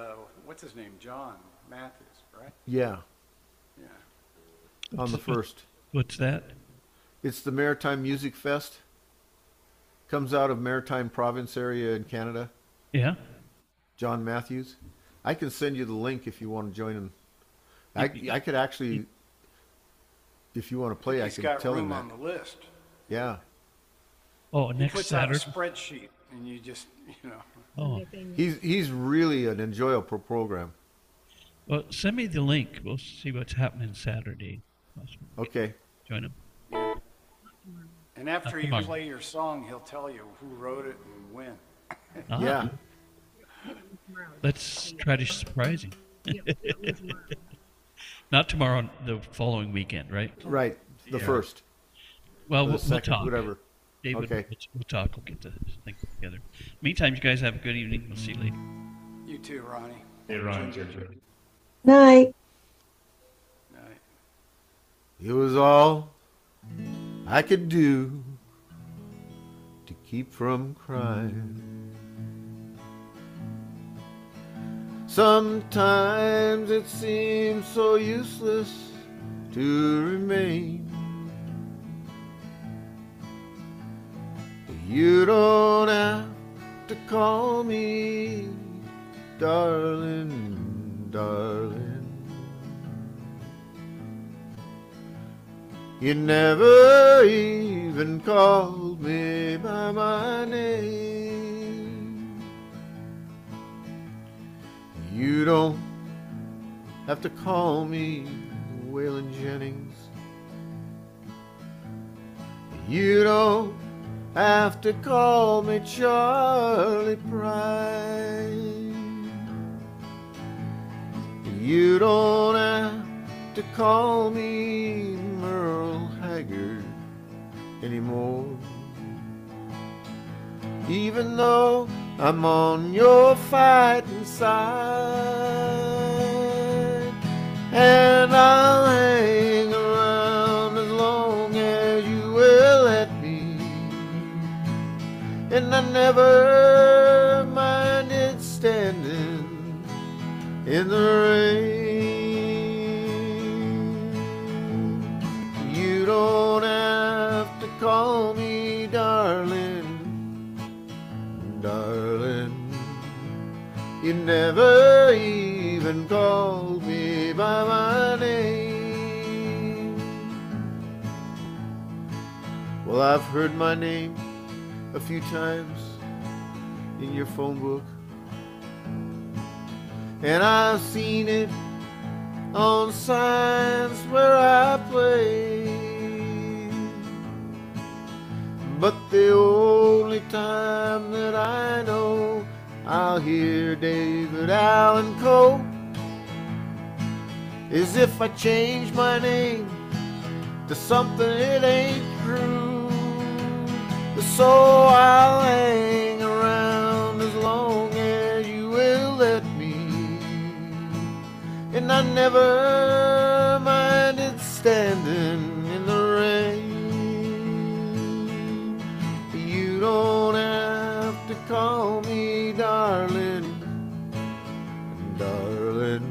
A: what's his name? John Matthews, right?
D: Yeah,
A: Yeah.
D: on the 1st.
C: What's that?
D: It's the Maritime Music Fest. Comes out of Maritime Province area in Canada.
C: Yeah.
D: John Matthews. I can send you the link if you want to join him. I could actually, if you want to play, I
A: He's
D: can
A: got
D: tell him
A: room
D: that.
A: on the list.
D: Yeah.
C: Oh,
A: He
C: next
A: puts
C: Saturday.
A: out a spreadsheet, and you just,
C: Oh,
D: He's really an enjoyable program.
C: well, send me the link. We'll see what's happening Saturday.
D: Okay.
C: Join him.
A: And after you
C: Come on.
A: play your song, he'll tell you who wrote it and when.
C: Ah.
D: Yeah.
C: Let's try to surprise him. Not tomorrow, the following weekend, right?
D: Right. The
A: Yeah.
D: 1st.
C: Well,
D: Or the
C: we'll
D: 2nd,
C: talk.
D: whatever.
C: David,
D: Okay.
C: we'll talk. We'll get the thing together. Meantime, you guys have a good evening. We'll see you later.
A: You too, Ronnie.
H: Hey, Ron.
N: Night.
A: Night.
D: It was all I could do to keep from crying. Sometimes it seems so useless to remain. You don't have to call me darling, darling. You never even called me by my name. You don't have to call me Waylon Jennings. You don't have to call me Charlie Pride. You don't have to call me Merle Haggard anymore. Even though
F: I'm on your fighting side, and I'll hang around as long as you will let me. And I never minded standing in the rain. You don't have to call me darling, darling. You never even called me by my name. Well, I've heard my name a few times in your phone book, and I've seen it on signs where I play. But the only time that I know I'll hear David Allan Coe is if I change my name to something it ain't true. So I'll hang around as long as you will let me, and I never minded standing in the rain. You don't have to call me darling, darling.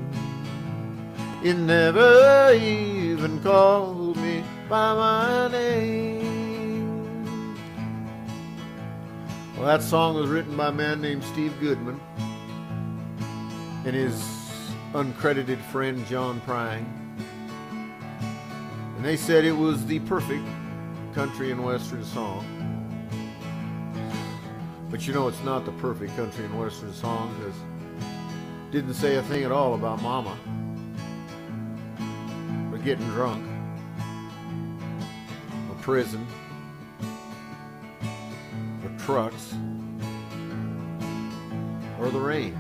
F: You never even called me by my name. Well, that song was written by a man named Steve Goodman and his uncredited friend John Prine. And they said it was the perfect country and western song. But you know, it's not the perfect country and western song, because it didn't say a thing at all about mama or getting drunk or prison or trucks or the rain.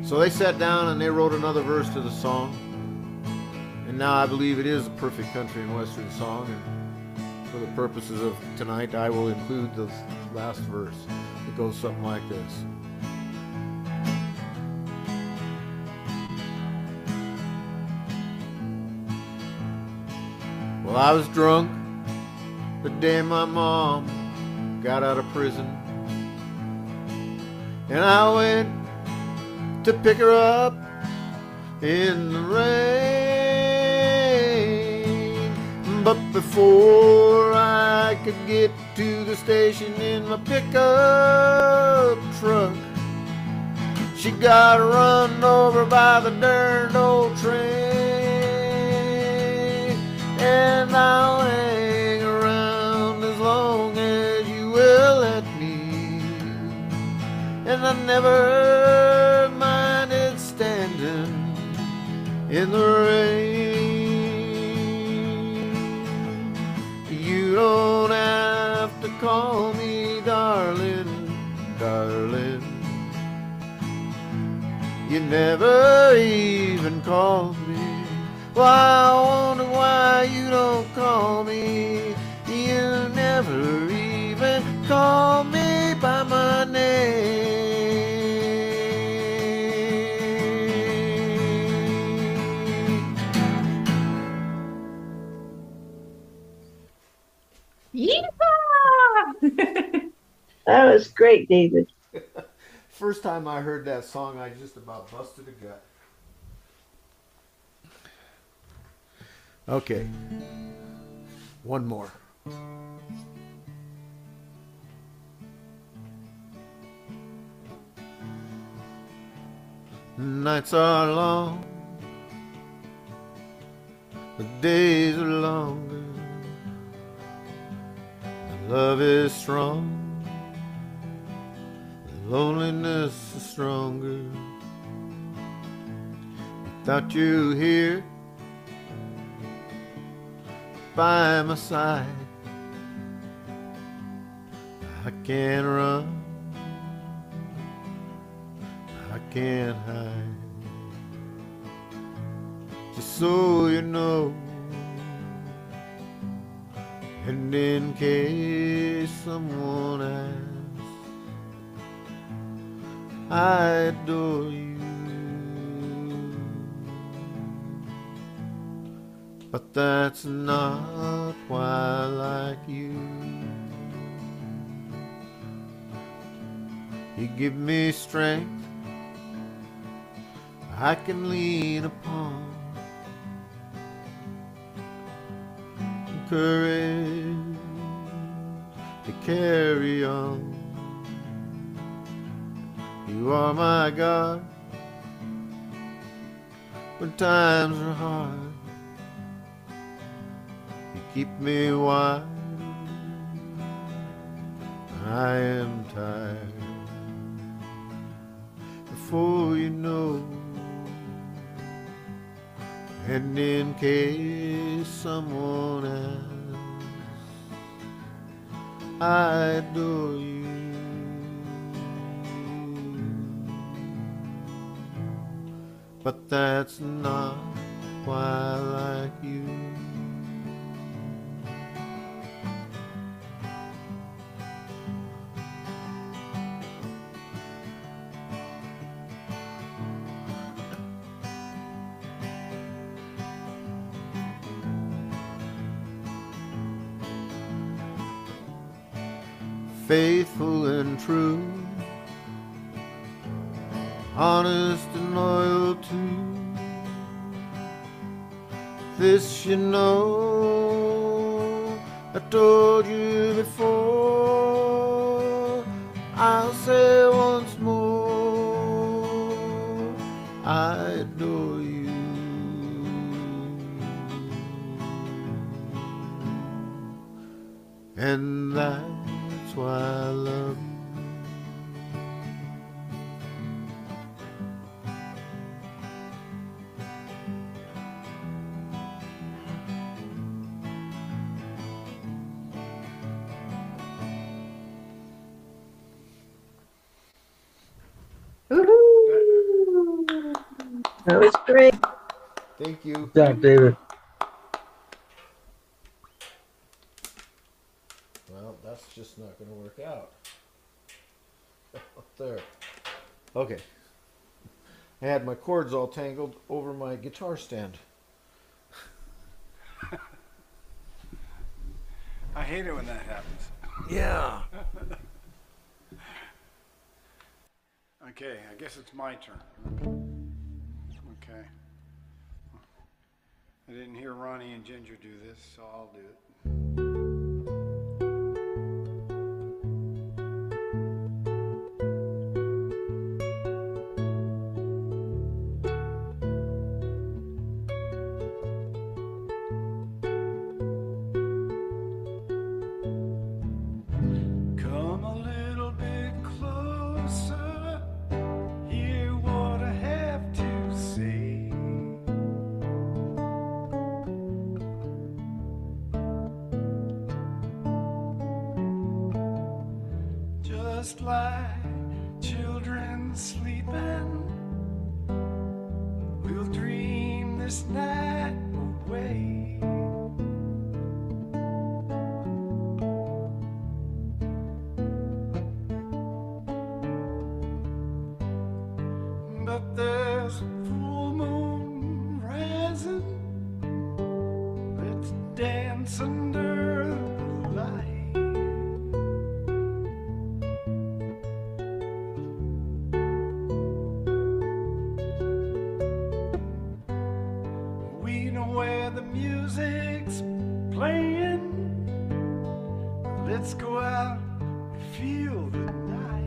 F: So they sat down and they wrote another verse to the song, and now I believe it is a perfect country and western song. And for the purposes of tonight, I will include the last verse. It goes something like this. Well, I was drunk the day my mom got out of prison, and I went to pick her up in the rain. But before I could get to the station in my pickup truck, she got run over by the darn old train. And I'll hang around as long as you will let me, and I never minded standing in the rain. You don't have to call me darling, darling. You never even called me. Well, I wonder why you don't call me. You never even call me by my name.
M: Yeehaw!
N: That was great, David.
D: First time I heard that song, I just about busted a gut. Okay, one more. Nights are long, the days are longer, the love is strong, the loneliness is stronger. Without you here by my side, I can't run, I can't hide. Just so you know, And in case someone asks, I adore you. But that's not why I like you. You give me strength I can lean upon, courage to carry on. You are my God when times are hard. You keep me wide. I am tired. Before you know, and in case someone asks, I adore you. But that's not why I like you. Faithful and true, honest and loyal too. This you know, I told you before. I'll say once more, I adore you. And that's why I love you.
N: That was great.
D: Thank you.
O: Good job, David.
D: Well, that's just not going to work out. There. Okay. I had my cords all tangled over my guitar stand.
A: I hate it when that happens.
D: Yeah.
A: Okay, I guess it's my turn. Okay. I didn't hear Ronnie and Ginger do this, so I'll do it. Come a little bit closer, hear what I have to say. Just like children sleeping, we'll dream this night away. But there's a full moon rising. Let's dance under the light. We know where the music's playing. Let's go out and feel the night.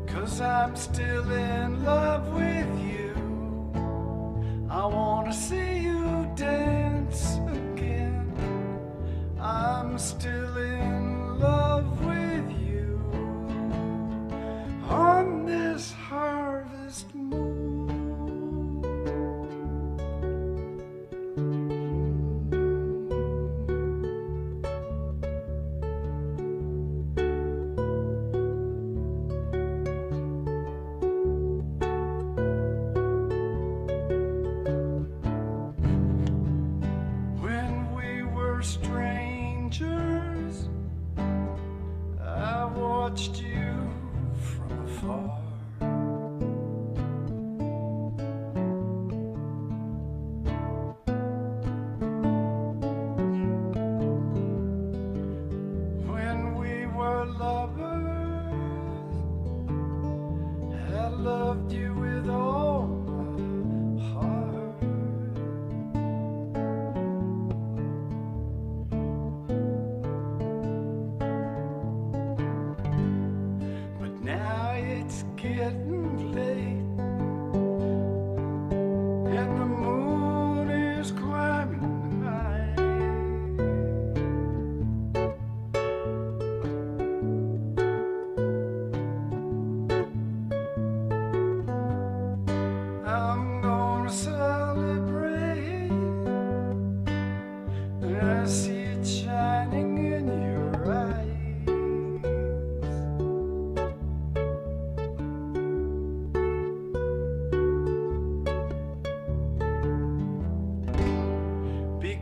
A: 'Cause I'm still in love with you. I wanna see you dance again. I'm still in love with you on this harvest moon.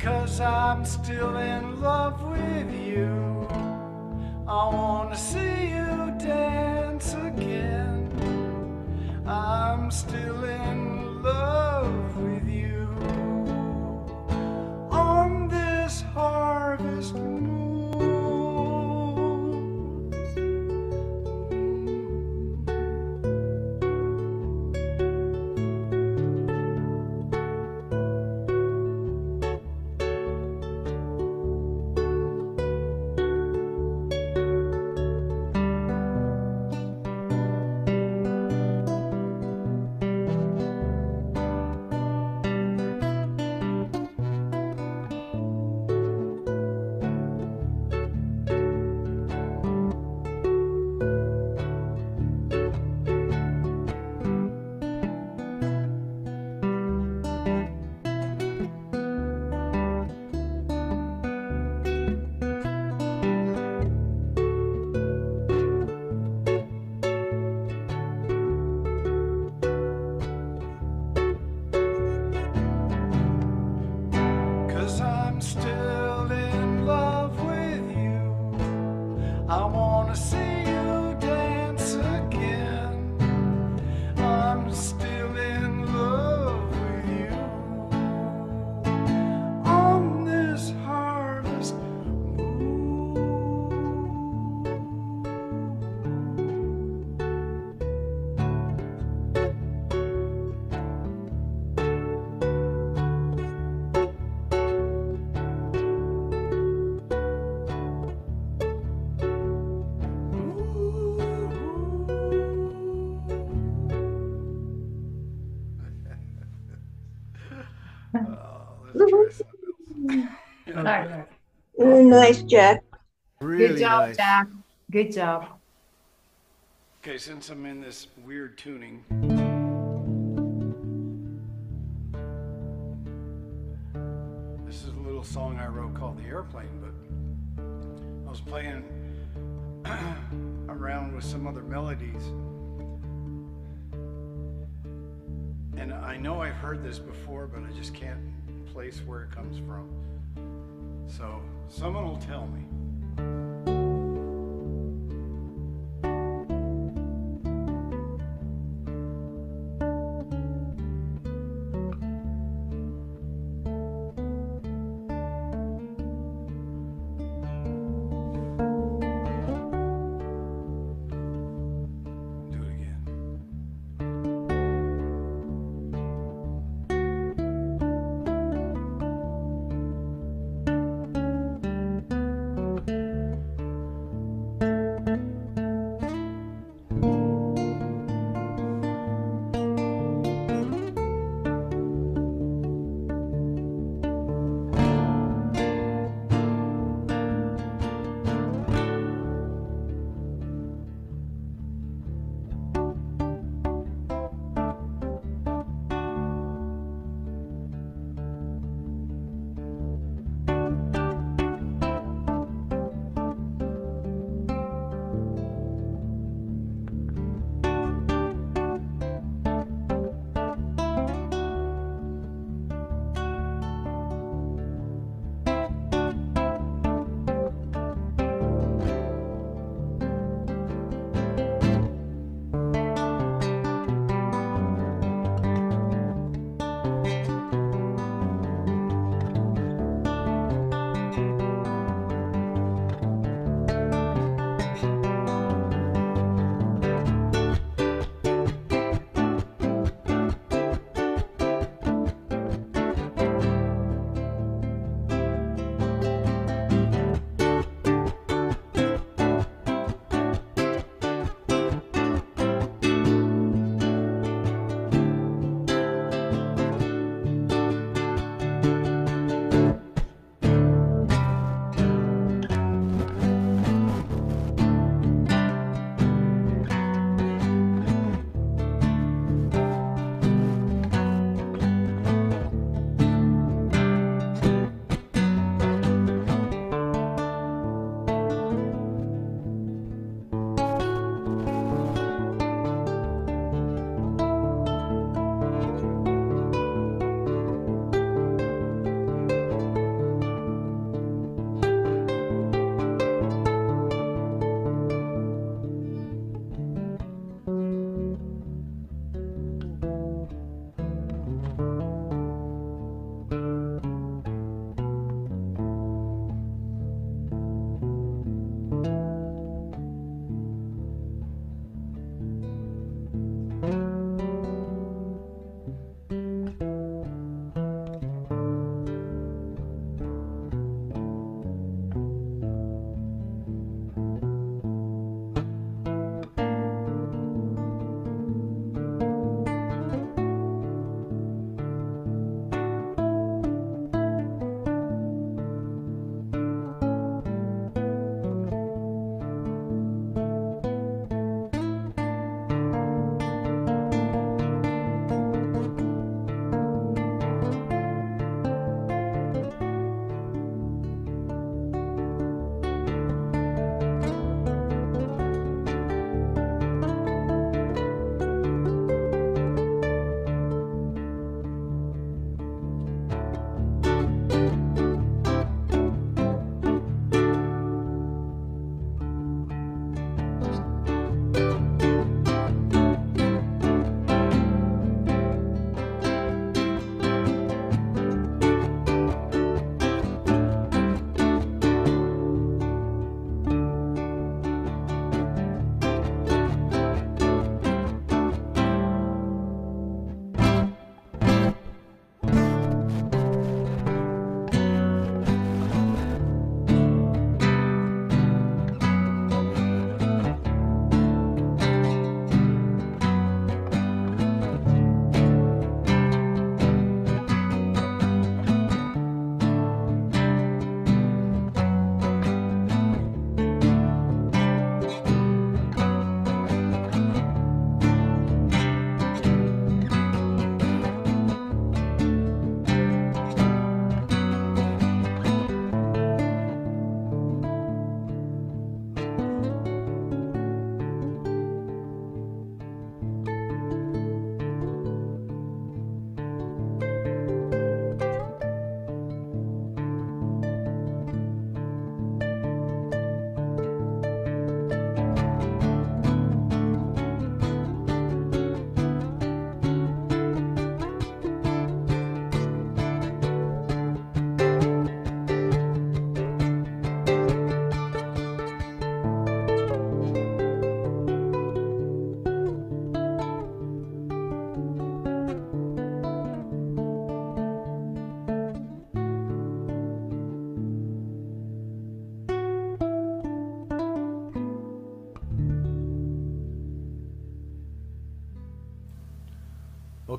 A: 'cause I'm still in love with you. I wanna see you dance again. I'm still in love with you. On this harvest moon. Still in love with you. I wanna see you dance again. I'm still in love with you. On this harvest
M: All right.
N: Nice, Jack.
D: Really
M: Good job,
D: nice.
M: Jack. Good job.
A: Okay, since I'm in this weird tuning, this is a little song I wrote called The Airplane, but I was playing around with some other melodies. And I know I've heard this before, but I just can't place where it comes from. So someone will tell me.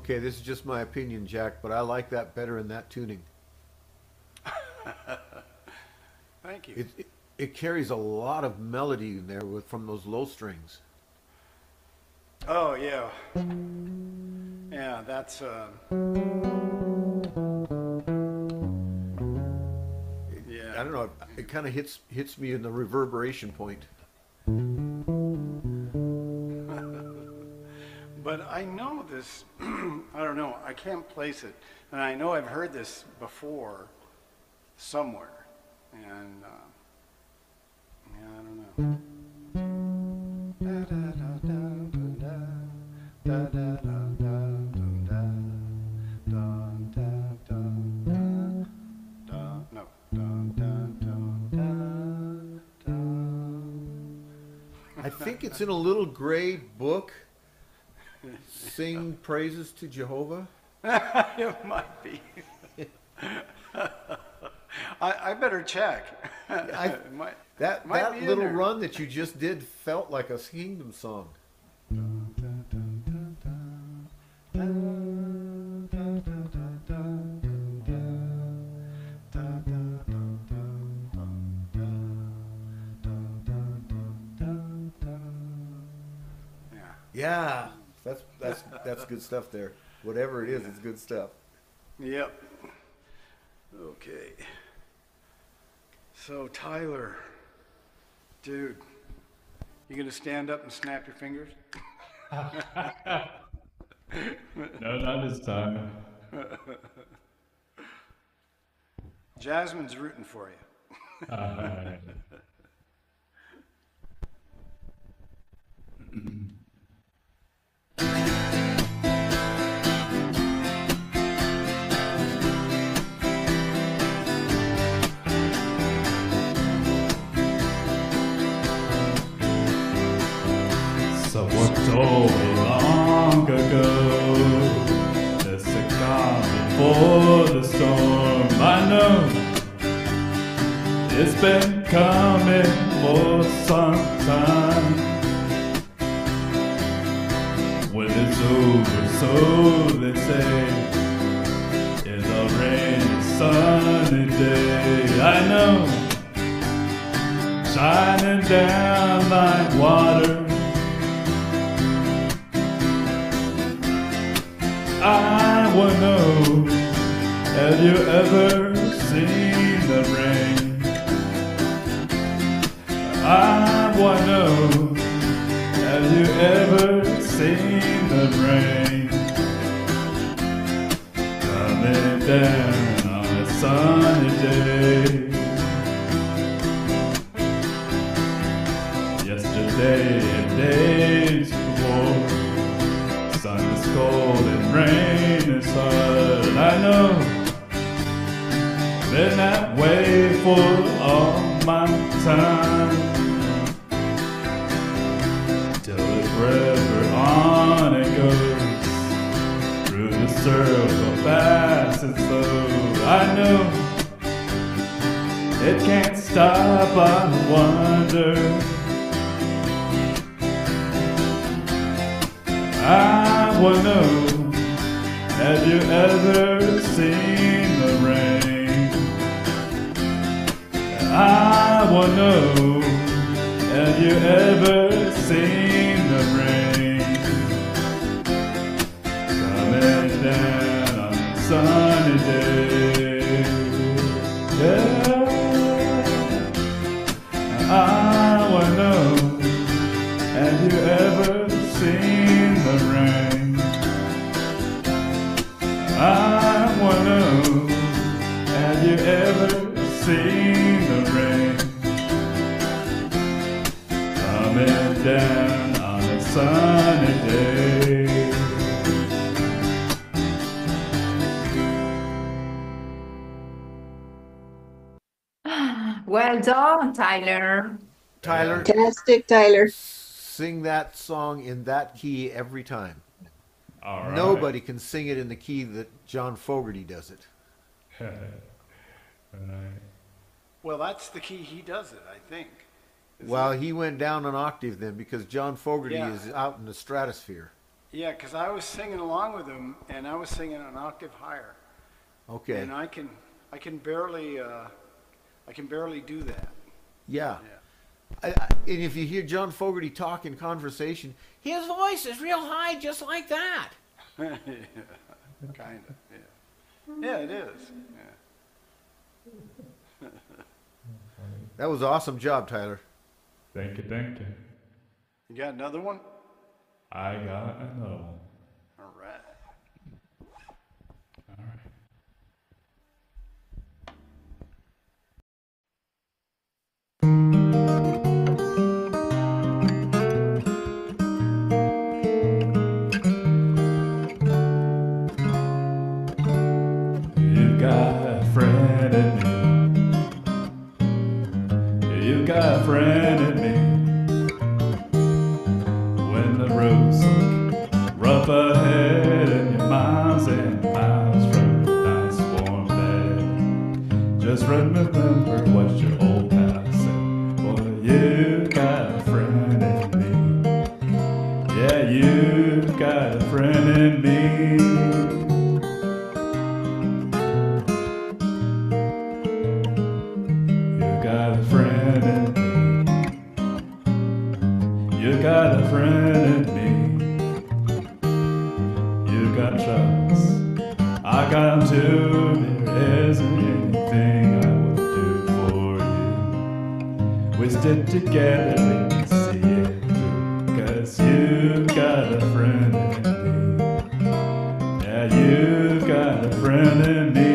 D: Okay, this is just my opinion, Jack, but I like that better in that tuning.
A: Thank you.
D: It carries a lot of melody in there from those low strings.
A: Oh, yeah. Yeah, that's... yeah.
D: I don't know, it kind of hits me in the reverberation point.
A: But I know this, I don't know, I can't place it. And I know I've heard this before somewhere. And, yeah, I don't know.
D: I think it's in a little gray book. Sing praises to Jehovah.
A: It might be. I better check.
D: That little run that you just did felt like a kingdom song. Yeah, that's good stuff there. Whatever it is, it's good stuff.
A: Yep. Okay. So Tyler, dude, you gonna stand up and snap your fingers?
H: No, not this time.
A: Jasmine's rooting for you.
H: Someone told me long ago there's a calm before the storm. I know it's been coming for some time. When it's over, so they say, in a rainy, sunny day, I know, shining down like water. I wanna know, have you ever seen the rain? I wanna know, have you ever seen the rain? Coming down on a sunny day. Yesterday and days before, sun is cold and rain is hard. I know, been that way for all my time. Till it forever on it goes, through the circle fast and slow. I know, it can't stop, I wonder. I wanna know, have you ever seen the rain? I wanna know, have you ever seen the rain? Coming down on a sunny day. Yeah. I wanna know, have you ever seen the rain? I wanna know, have you ever seen the rain? Coming down on a sunny day.
M: Well done, Tyler.
D: Tyler,
N: Fantastic, Tyler.
D: sing that song in that key every time.
H: All right.
D: Nobody can sing it in the key that John Fogerty does it.
A: Well, that's the key he does it, I think.
D: Well, he went down an octave then because John Fogerty
A: Yeah.
D: is out in the stratosphere.
A: Yeah, because I was singing along with him, and I was singing an octave higher.
D: Okay.
A: And I can barely do that.
D: Yeah. And if you hear John Fogerty talk in conversation, his voice is real high, just like that.
A: Yeah, kind of. Yeah. Yeah, it is. Yeah.
D: That was an awesome job, Tyler.
H: Thank you, thank you.
A: You got another one?
H: I got another one.
A: All right.
H: All right. You got a friend in me. You got a friend in me. When the road's rough ahead and you're miles and miles from your nice warm bed, just remember what your old past said. Boy, you got a friend in me. Yeah, you got a friend in me. You got a friend in me. You got a friend in me. You got trust. I got 'em too. There isn't anything I would do for you. We stick together and we see it through. 'Cause you got a friend in me. Yeah, you got a friend in me.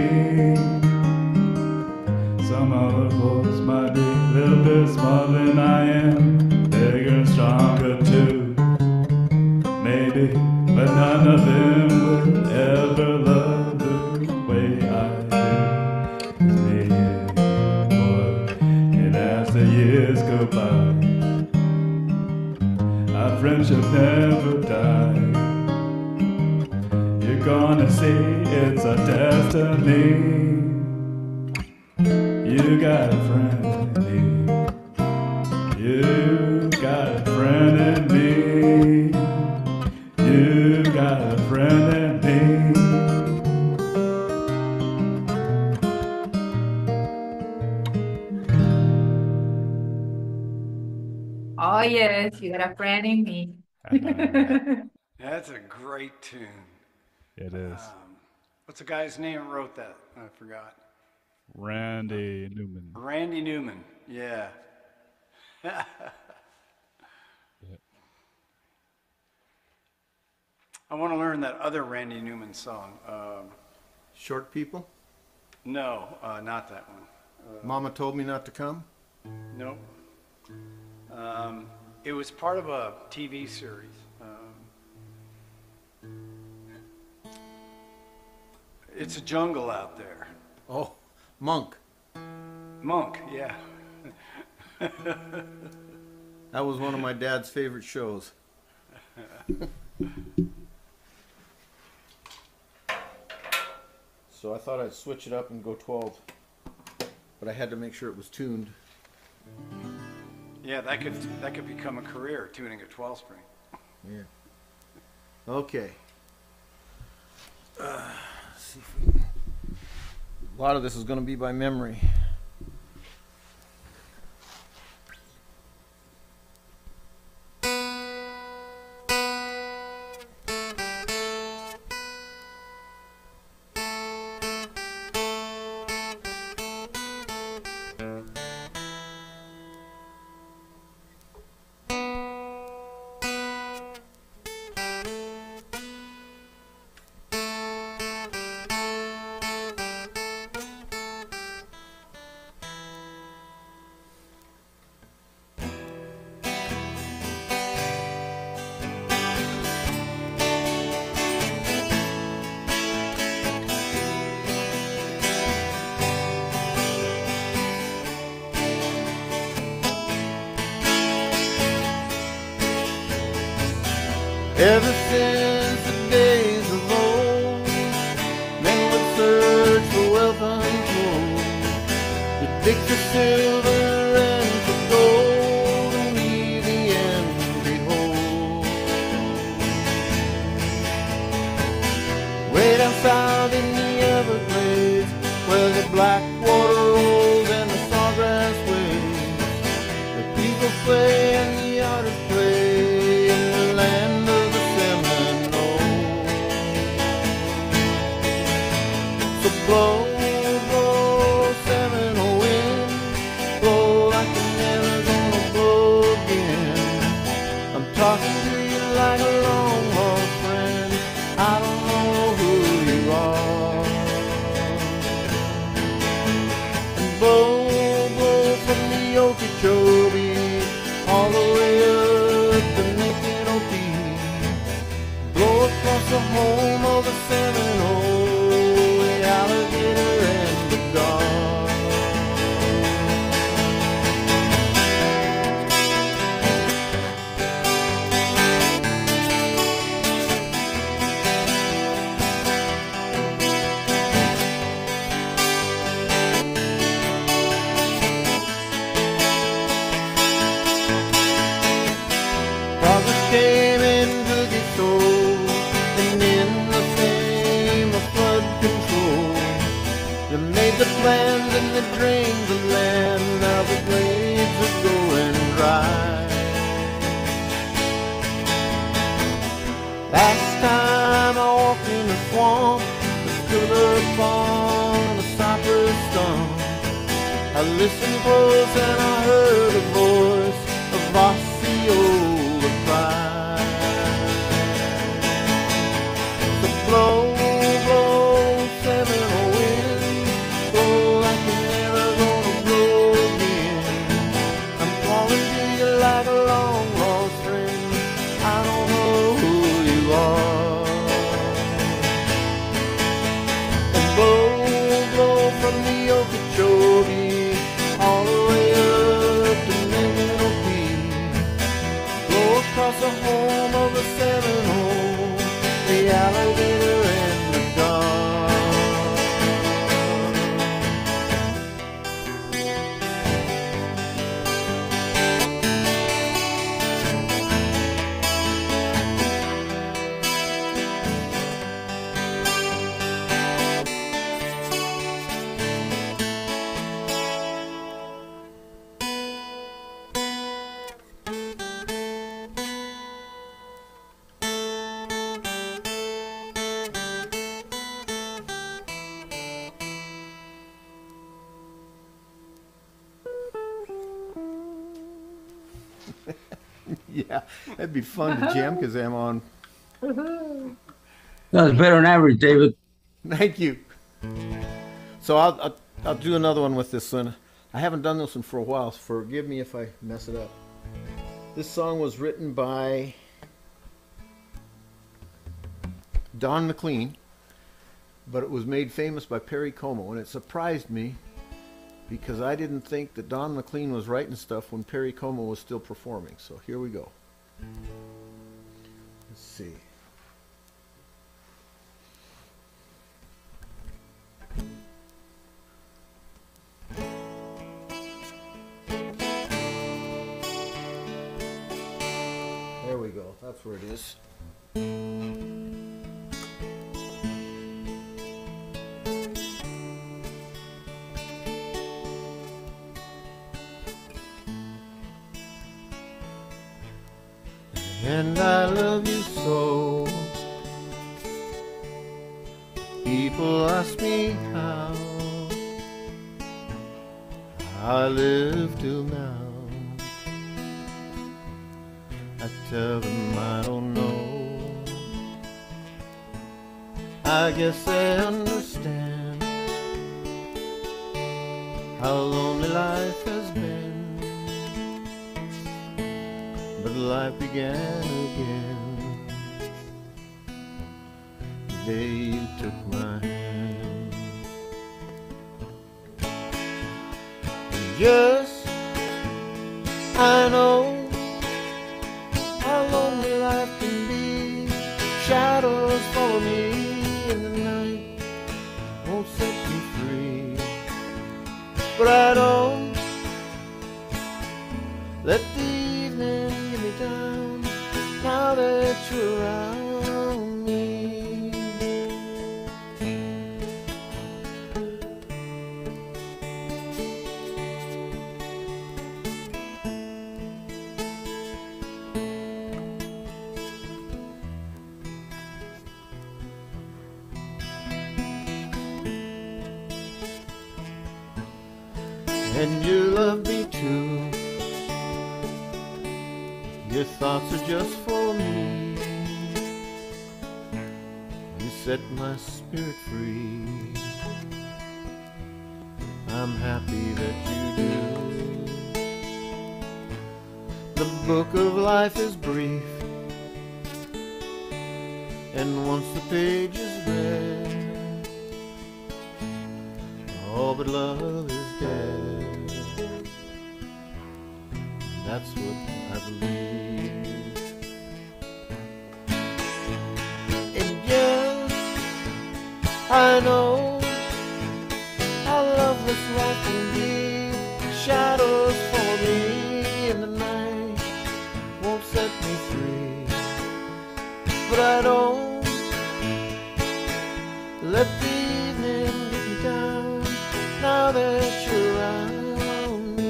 H: Some other boys might be a little bit smarter than I am, bigger and stronger too, maybe, but none of them will ever love the way I do. 'Cause me and you, boy, and as the years go by, our friendship never died. You're gonna see it's our destiny. You got a friend in me. You got a friend in me. You got a friend in me.
M: Oh yes, you got a friend in me.
A: That's a great tune.
H: It is.
A: What's the guy's name who wrote that? I forgot.
H: Randy Newman.
A: Randy Newman. Yeah. I want to learn that other Randy Newman song.
D: Short People?
A: No, not that one.
D: Mama Told Me Not to Come?
A: Nope. It was part of a TV series. It's a jungle out there.
D: Oh, Monk.
A: Monk, yeah.
D: That was one of my dad's favorite shows. So I thought I'd switch it up and go 12. But I had to make sure it was tuned.
A: Yeah, that could become a career, tuning a 12 string.
D: Yeah. Okay. Let's see if we... A lot of this is going to be by memory. Ever since the days of old, men would search for wealth untold. They'd dig for silver and for gold, and we the end behold.
F: So blow, blow, Seminole wind, blow like you're never gonna blow again. I'm talking to you like a long lost friend. I don't know who you are. And blow, blow from the Okeechobee all the way up to Micanopy. Blow across the home of the Seminole, the alligator and the gar. Progress came and took its toll, and in the fame of flood control, they made the plans and they drained the land. Now the glades are going dry. Last time I walked in the swamp, I stood upon a cypress stump. I listened close and I heard a voice of Osceola cry. So blow, blow, Seminole wind, blow like you're never gonna blow again. I'm calling to you like a long lost friend. I don't know who you are. And blow, blow from the Okeechobee all the way up to Micanopy. Blow across the home of the Seminole, the alligator and the gar. Yeah, that'd be fun to jam because I'm on.
O: That was better than average, David.
D: Thank you. So I'll do another one with this one. I haven't done this one for a while, so forgive me if I mess it up. This song was written by Don McLean, but it was made famous by Perry Como, and it surprised me because I didn't think that Don McLean was writing stuff when Perry Como was still performing. So here we go. Let's see. There we go. That's where it is. And I love you so. People ask me how I live till now. I tell them I don't know. I guess they understand how lonely life has been. But life began again the day you took my hand. And yes, I know how lonely life can be. Shadows follow me in the night, won't set me free. But I don't let the evening get me down now that you're around me. and you love me too. Your thoughts are just for me. You set my spirit free. I'm happy that you do. The book of life is brief, and once the page is read, all but love is dead. That's what I believe. And yes, I know how loveless life can be. Shadows for me in the night won't set me free. But I don't let the evening get me down now that you're around me.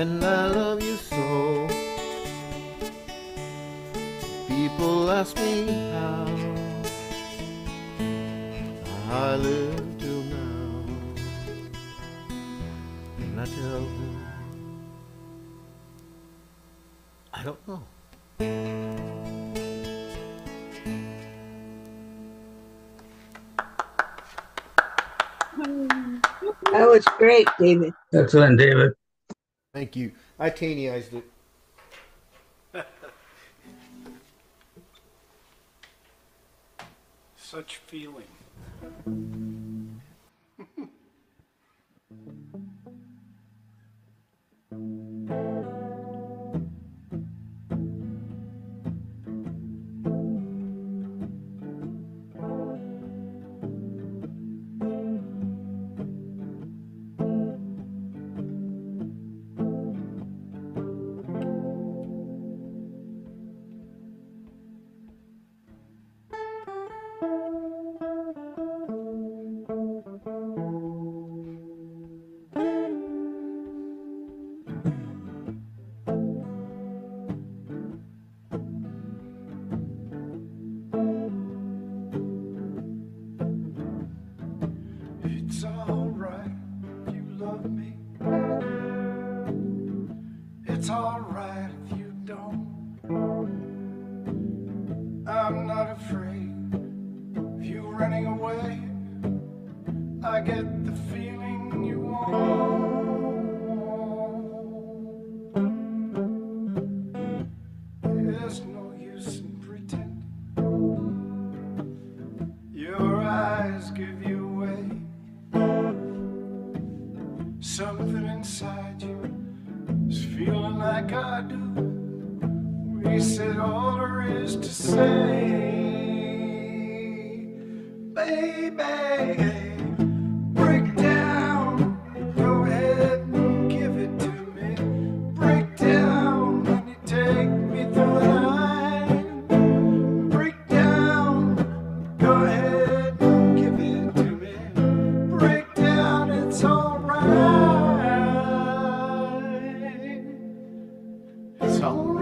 D: And I love you so. People ask me how I live till now, and I tell them I don't know.
N: That was great, David.
O: Excellent, David.
D: Thank you. I Taneyized it.
A: Such feeling. It's alright if you love me. It's alright if you don't. I'm not afraid of you running away. I get the feeling you want. There's no use in pretending. Your eyes give you away. Something inside you is feeling like I do. We said all there is to say. Baby, break down, go ahead and give it to me. Break down when you take me through the night. Break down, go ahead and give it to me. Break down, it's alright. It's alright.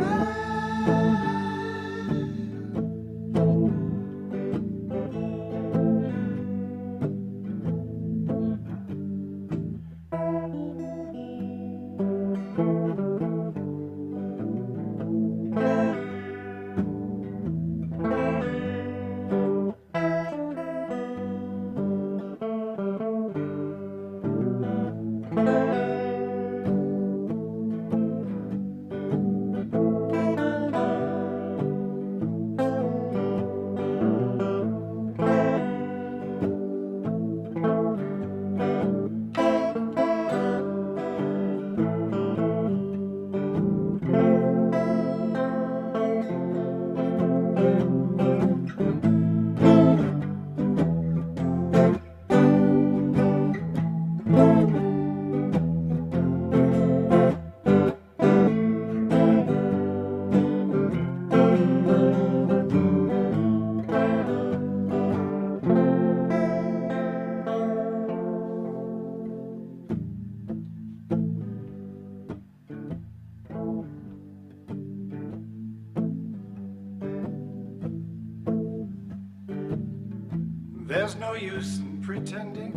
A: There's no use in pretending.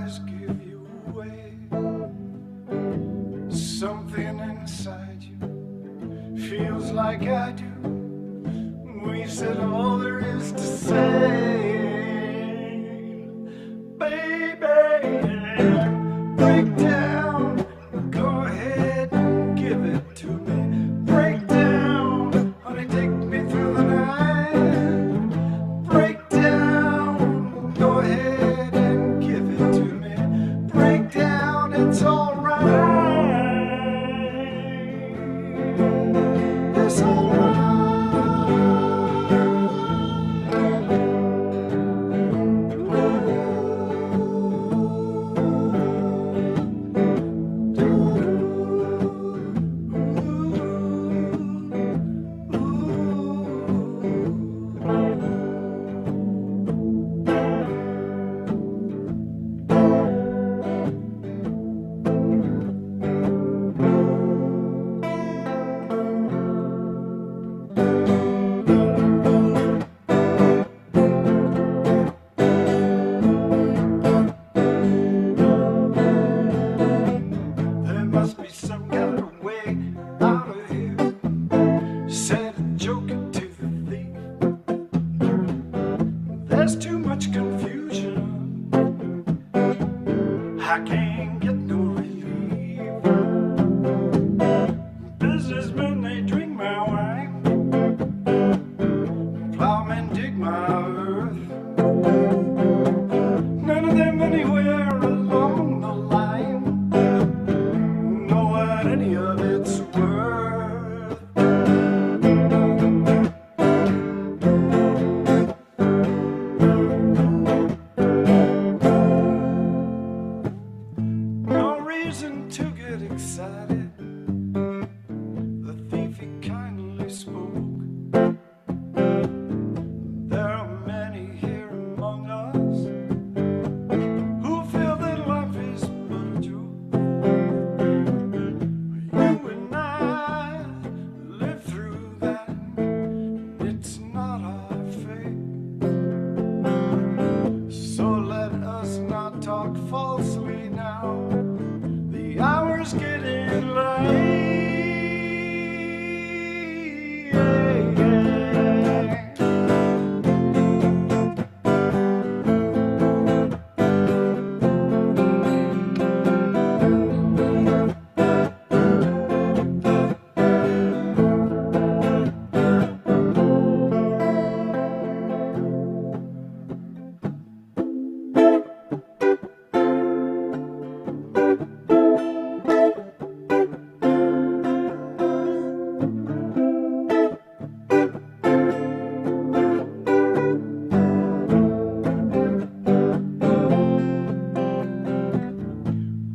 A: eyes give you away. Something inside you feels like I do. We said all there is to say. Baby, break down. Go ahead and give it to me. Break down, honey, take me through the night. Break down, go ahead and give it to me. Break down, it's alright. It's alright. There must be some kind of way out of here. Said a joke to the thief. There's too much confusion. I can't get no relief. Businessmen, they drink my wine. Plowmen dig my earth. None of them anywhere along the line know what any of it's worth. No reason to get excited. The thief, he kindly spoke. There are many here among us who feel that life is but a joke. You and I live through that. It's not our fate. So let us not talk falsely now. The hour's getting late.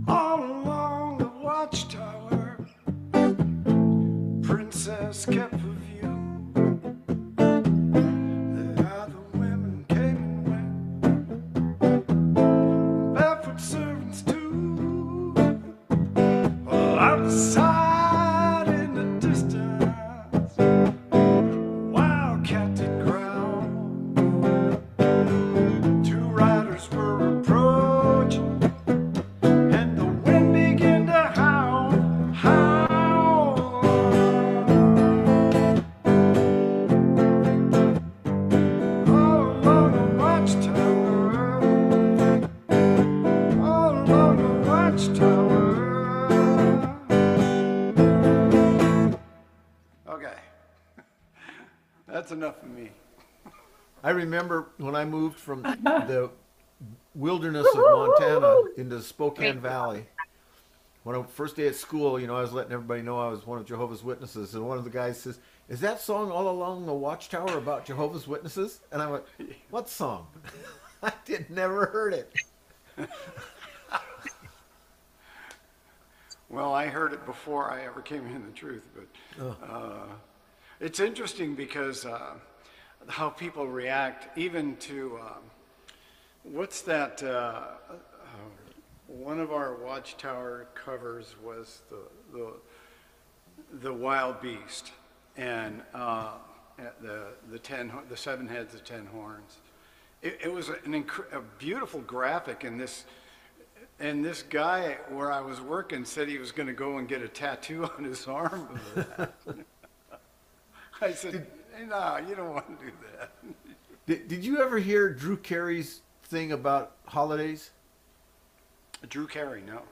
A: All along the watchtower, Princess kept a view. There the women came and went, barefoot servants too. Well, outside in the distance, wildcat did growl. Two riders were approaching, and the wind began to howl, howl. All along the watchtower, all along the watchtower. Okay, that's enough of me.
D: I remember when I moved from the wilderness of Montana into Spokane Valley. When I first day at school, you know, I was letting everybody know I was one of Jehovah's Witnesses, and one of the guys says, "Is that song All Along the Watchtower about Jehovah's Witnesses?" And I went, "What song?" I never heard it.
A: Well, I heard it before I ever came in the truth, but it's interesting because how people react even to what's that? One of our Watchtower covers was the Wild Beast, and the seven heads, the 10 horns. It was a beautiful graphic, and this And this guy where I was working said he was going to go and get a tattoo on his arm of that. I said, no, you don't want to do that.
D: Did you ever hear Drew Carey's thing about holidays?
A: Drew Carey, no.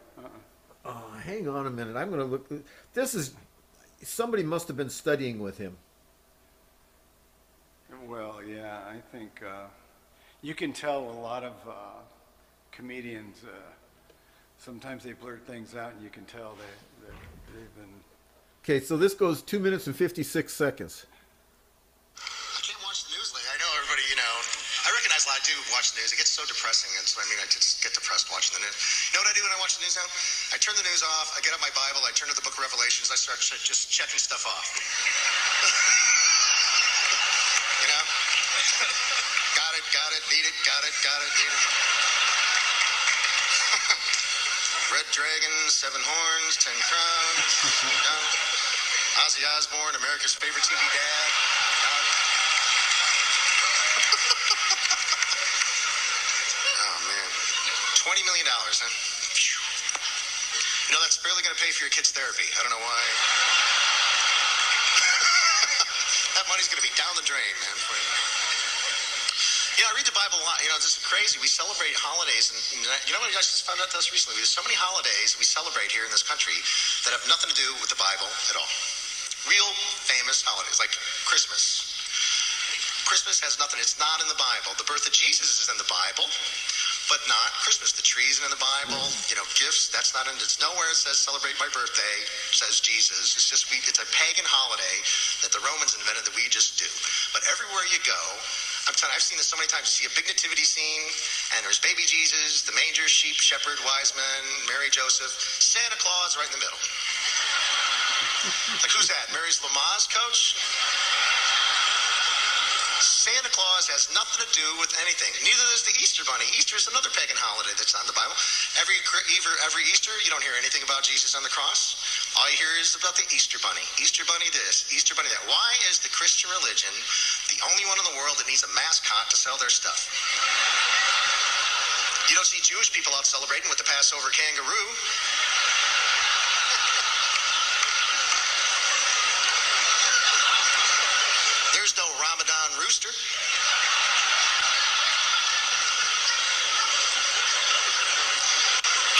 D: Hang on a minute. I'm going to look. This is, somebody must have been studying with him.
A: Well, yeah, I think you can tell a lot of comedians, sometimes they blurt things out and you can tell they've been...
D: Okay, so this goes 2 minutes and 56 seconds.
P: I can't watch the news lately. I know everybody, I recognize a lot. I do watch the news. It gets so depressing. And so, I just get depressed watching the news. You know what I do when I watch the news now? I turn the news off. I get out my Bible. I turn to the book of Revelations. I start just checking stuff off. Got it, need it, got it, need it. Red Dragon, 7 horns, 10 crowns. Ozzy Osbourne, America's favorite TV dad. Oh, man. $20 million, huh? Phew. That's barely going to pay for your kid's therapy. I don't know why. That money's going to be down the drain, man. I read the Bible a lot. This is crazy. We celebrate holidays, and you know what? I just found out this recently. There's so many holidays we celebrate here in this country that have nothing to do with the Bible at all. Real famous holidays, like Christmas. Christmas has nothing. It's not in the Bible. The birth of Jesus is in the Bible, but not Christmas. The tree isn't in the Bible. Gifts, that's not in. It's nowhere it says celebrate my birthday, says Jesus. It's just, it's a pagan holiday that the Romans invented that we just do. But everywhere you go, I'm telling you, I've seen this so many times. You see a big nativity scene, and there's baby Jesus, the manger, sheep, shepherd, wise men, Mary, Joseph, Santa Claus right in the middle. Like, who's that? Mary's Lamaze coach? Santa Claus has nothing to do with anything. Neither does the Easter Bunny. Easter is another pagan holiday that's not in the Bible. Every Easter, you don't hear anything about Jesus on the cross. All you hear is about the Easter Bunny. Easter Bunny this, Easter Bunny that. Why is the Christian religion the only one in the world that needs a mascot to sell their stuff? You don't see Jewish people out celebrating with the Passover kangaroo. There's no Ramadan rooster.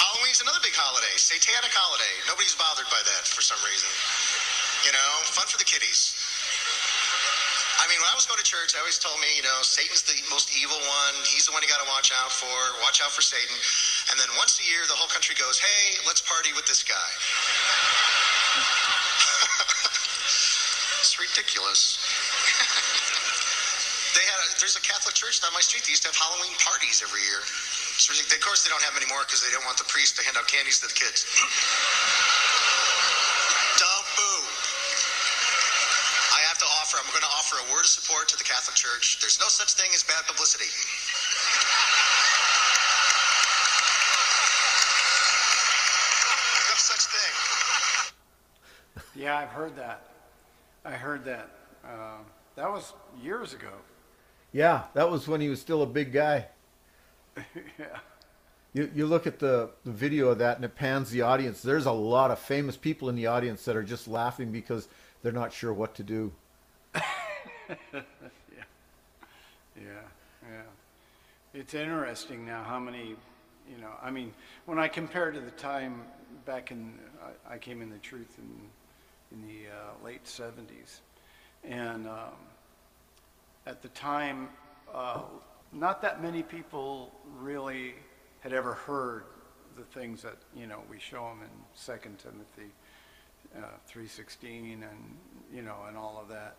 P: Halloween's another big holiday, satanic holiday. Nobody's bothered by that for some reason. Fun for the kiddies. When I was going to church, I always told me, Satan's the most evil one. He's the one you got to watch out for. Watch out for Satan. And then once a year, the whole country goes, hey, let's party with this guy. It's ridiculous. There's a Catholic church down my street. They used to have Halloween parties every year. Of course, they don't have them anymore because they don't want the priest to hand out candies to the kids. Don't boo. I'm going to offer a word of support to the Catholic Church. There's no such thing as bad publicity. No such thing.
A: Yeah, I've heard that. I heard that. That was years ago.
D: Yeah, that was when he was still a big guy.
A: Yeah.
D: You look at the video of that and it pans the audience. There's a lot of famous people in the audience that are just laughing because they're not sure what to do.
A: Yeah. It's interesting now how many, when I compare to the time back I came in the truth in the late 70s, and at the time, not that many people really had ever heard the things that, we show them in 2 Timothy 3:16 and, and all of that.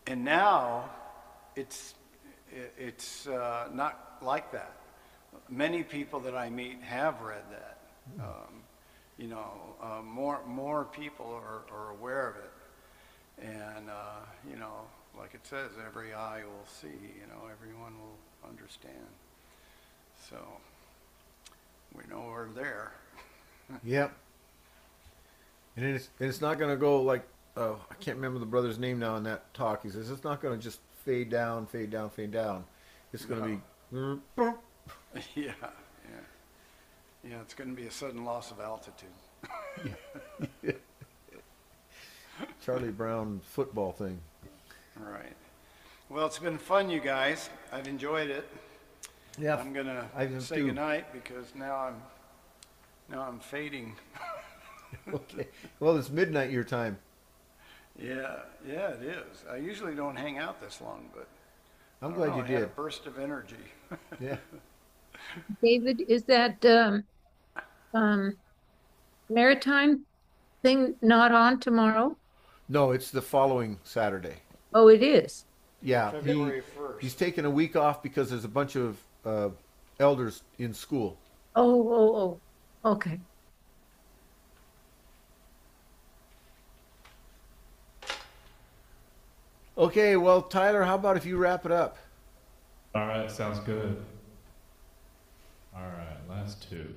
A: And now it's not like that. Many people that I meet have read that. More people are aware of it. And, like it says, every eye will see, everyone will understand. So we know we're there.
D: Yep. And it's not going to go like, I can't remember the brother's name now in that talk. He says it's not going to just fade down, fade down, fade down. It's going to be...
A: Yeah, it's going to be a sudden loss of altitude.
D: Charlie Brown football thing.
A: All right. Well, it's been fun, you guys. I've enjoyed it.
D: Yeah,
A: I'm going to say goodnight because now I'm fading.
D: Okay. Well, it's midnight your time.
A: Yeah, it is. I usually don't hang out this long, but
D: I'm glad you
A: I had a
D: did.
A: burst of energy.
D: Yeah.
M: David, is that maritime thing not on tomorrow?
D: No, it's the following Saturday.
M: Oh, it is.
D: Yeah,
A: February 1st.
D: he's taken a week off because there's a bunch of elders in school.
M: Oh, okay.
D: Okay, well, Tyler, how about if you wrap it up?
H: All right, sounds good. All right, last two.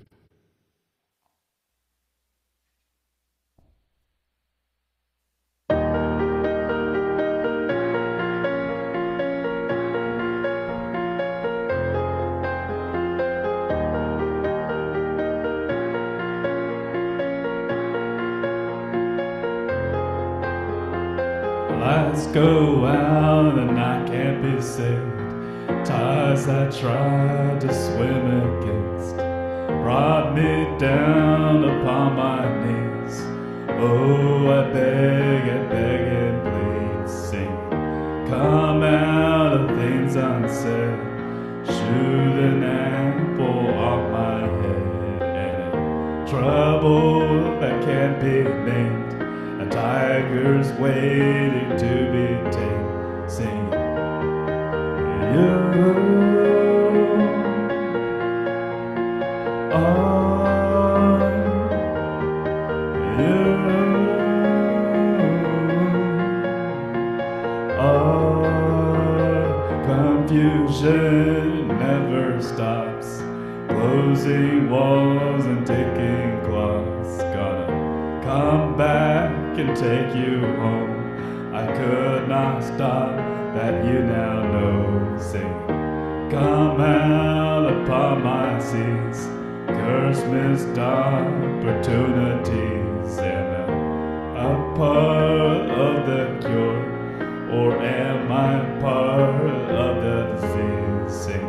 H: Lights go out and I can't be saved. Tides I tried to swim against brought me down upon my knees. Oh, I beg and plead, sing. Come out of things unsaid. Shoot an apple off my head. And in trouble that can't be named. A tiger's waiting to be tamed, singing, you are, you are. Confusion never stops, closing walls and ticking clocks. Gonna come back and take you home. I could not stop that you now know. Sing, come out upon my seas, curse missed opportunities, and a part of the cure, or am I part of the disease? Sing,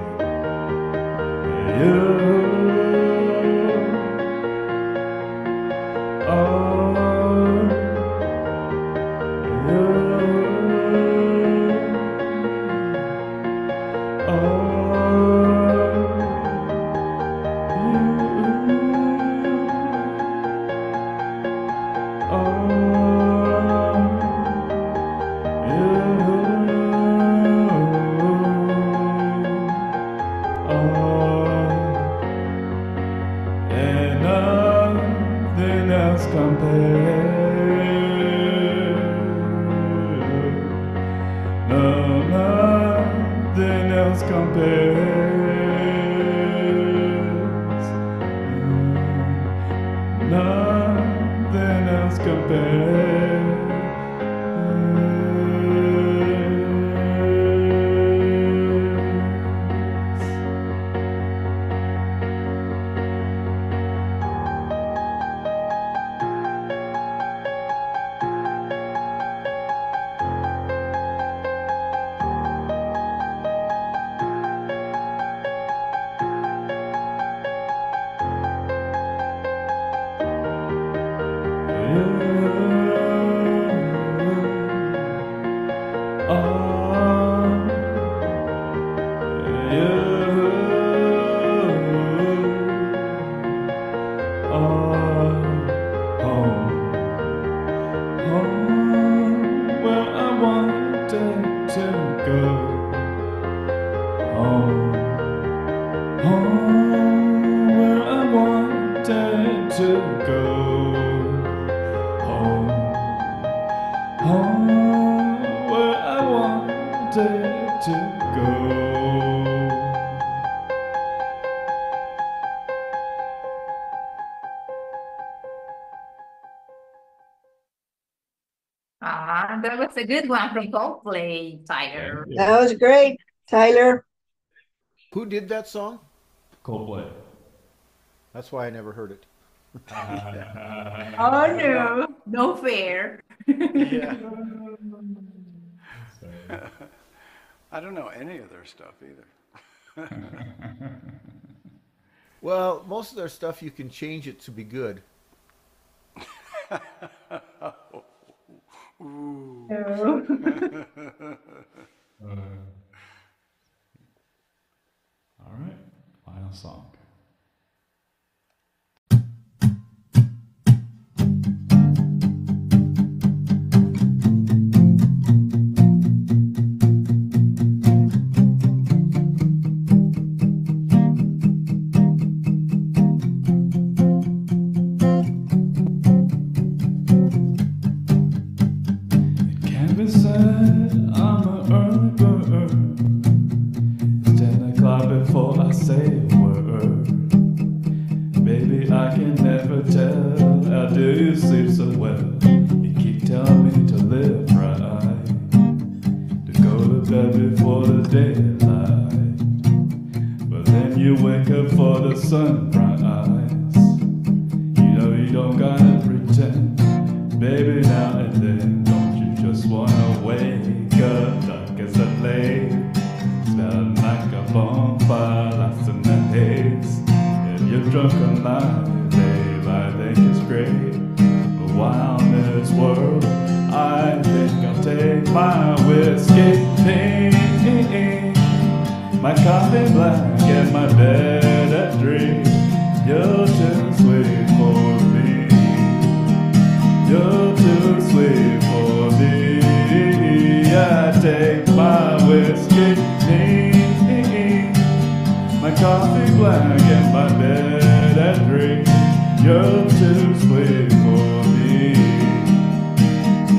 H: you and nothing else compares. No, nothing else compares. Nothing else compares.
M: That was a good one from Coldplay, Tyler.
N: That was great, Tyler.
D: Who did that song?
H: Coldplay.
D: That's why I never heard it.
M: Oh no, no fair.
A: Yeah. I don't know any of their stuff either.
D: Well, most of their stuff you can change it to be good.
A: Ooh.
M: No.
H: All right, final song. It can be said I'm an early bird. It's 10 o'clock before I say a word. Baby, I can never tell. How do you sleep so well? You keep telling me to live right, to go to bed before the daylight. But then you wake up for the sunrise. You know you don't gotta pretend. Baby, now and then, don't you just wanna wake up dark as a flame, smelling like a bonfire, lost in the haze. If you're drunk on life, babe, I think it's great. But while in this world, I think I'll take my whiskey neat, my coffee black, and my bed at 3. You're too sweet for me. You're too sweet for me. I take my whiskey neat, my coffee black, and my bed at 3. You're too sweet for me.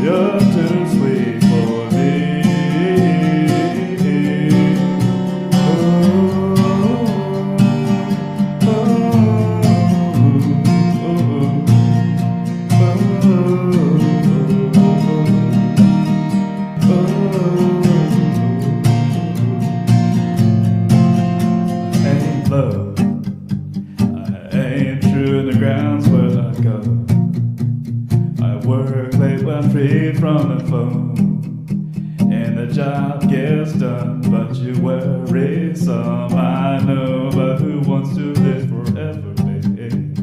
H: You're too sweet for me. Ain't love, I ain't true in the grounds where I go. I work late when free from the phone, and the job gets done, but you worry some. I know, but who wants to live forever, baby?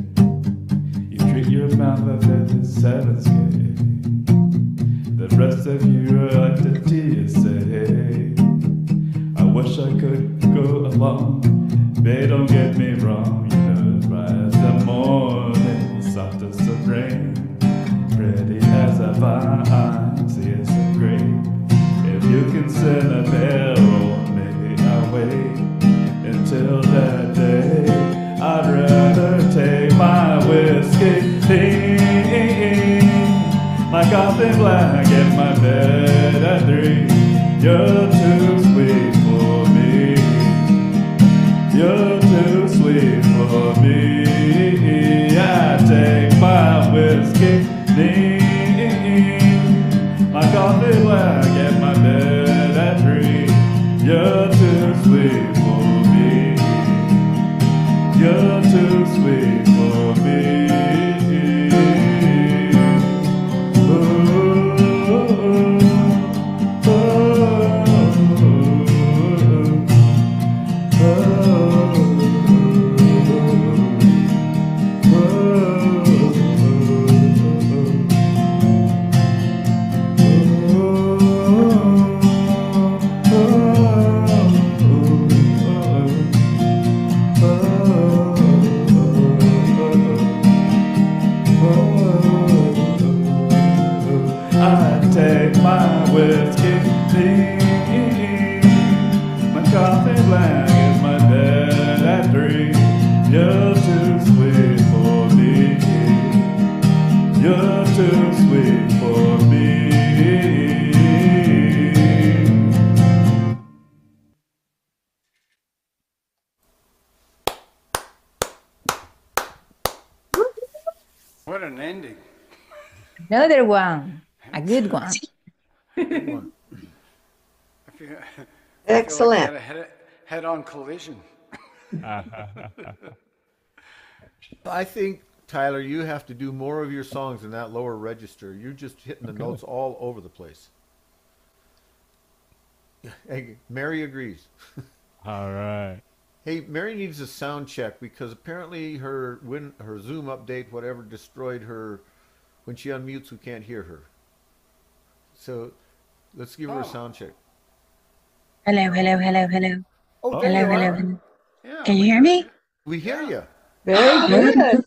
H: You treat your mouth like 57 scale. The rest of you are like the TSA. I wish I could go along. Babe, don't get me wrong. You know, it's bright as the morning, soft as the rain, pretty as a vine, see it's so great. If you can send a barrel, maybe I'll wait until that day. I'd rather take my whiskey neat, my coffee black, and my bed at 3. You're too sweet for me. You're too sweet for me. I take my whiskey neat, my coffee black, and my bed at 3. You're too sweet for me. You're too sweet for me. I take my whiskey neat, my coffee black, and my bed at 3. You're too sweet for me. You're too sweet for me.
A: What an ending.
M: Another one, a good one.
A: I feel,
N: Excellent.
A: I feel like I had a head-on collision.
D: I think, Tyler, you have to do more of your songs in that lower register. You're just hitting the notes all over the place. Hey, Mary agrees.
H: All right.
D: Hey, Mary needs a sound check because apparently her Zoom update, whatever, destroyed her. When she unmutes, we can't hear her. So let's give her a sound check.
Q: Hello, hello, hello, hello.
D: Oh,
Q: hello,
D: there you
Q: hello,
D: are.
Q: hello.
A: Yeah,
Q: Can you hear me?
D: We hear you.
N: Very good.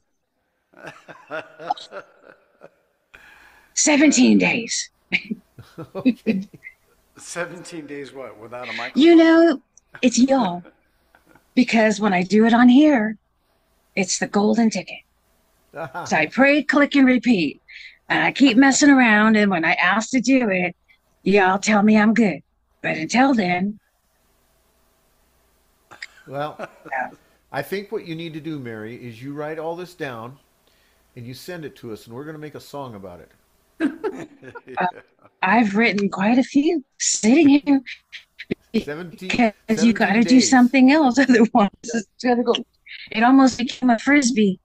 Q: 17 days.
D: Okay.
A: 17 days what? Without a microphone?
Q: You know, it's y'all. Because when I do it on here, it's the golden ticket. So I pray, click, and repeat. And I keep messing around. And when I ask to do it, y'all tell me I'm good. But until then.
D: Well, I think what you need to do, Mary, is you write all this down and you send it to us, and we're going to make a song about it.
Q: I've written quite a few sitting here.
D: 17
Q: Because you got to do something else. Otherwise, it's gonna go. It almost became a frisbee.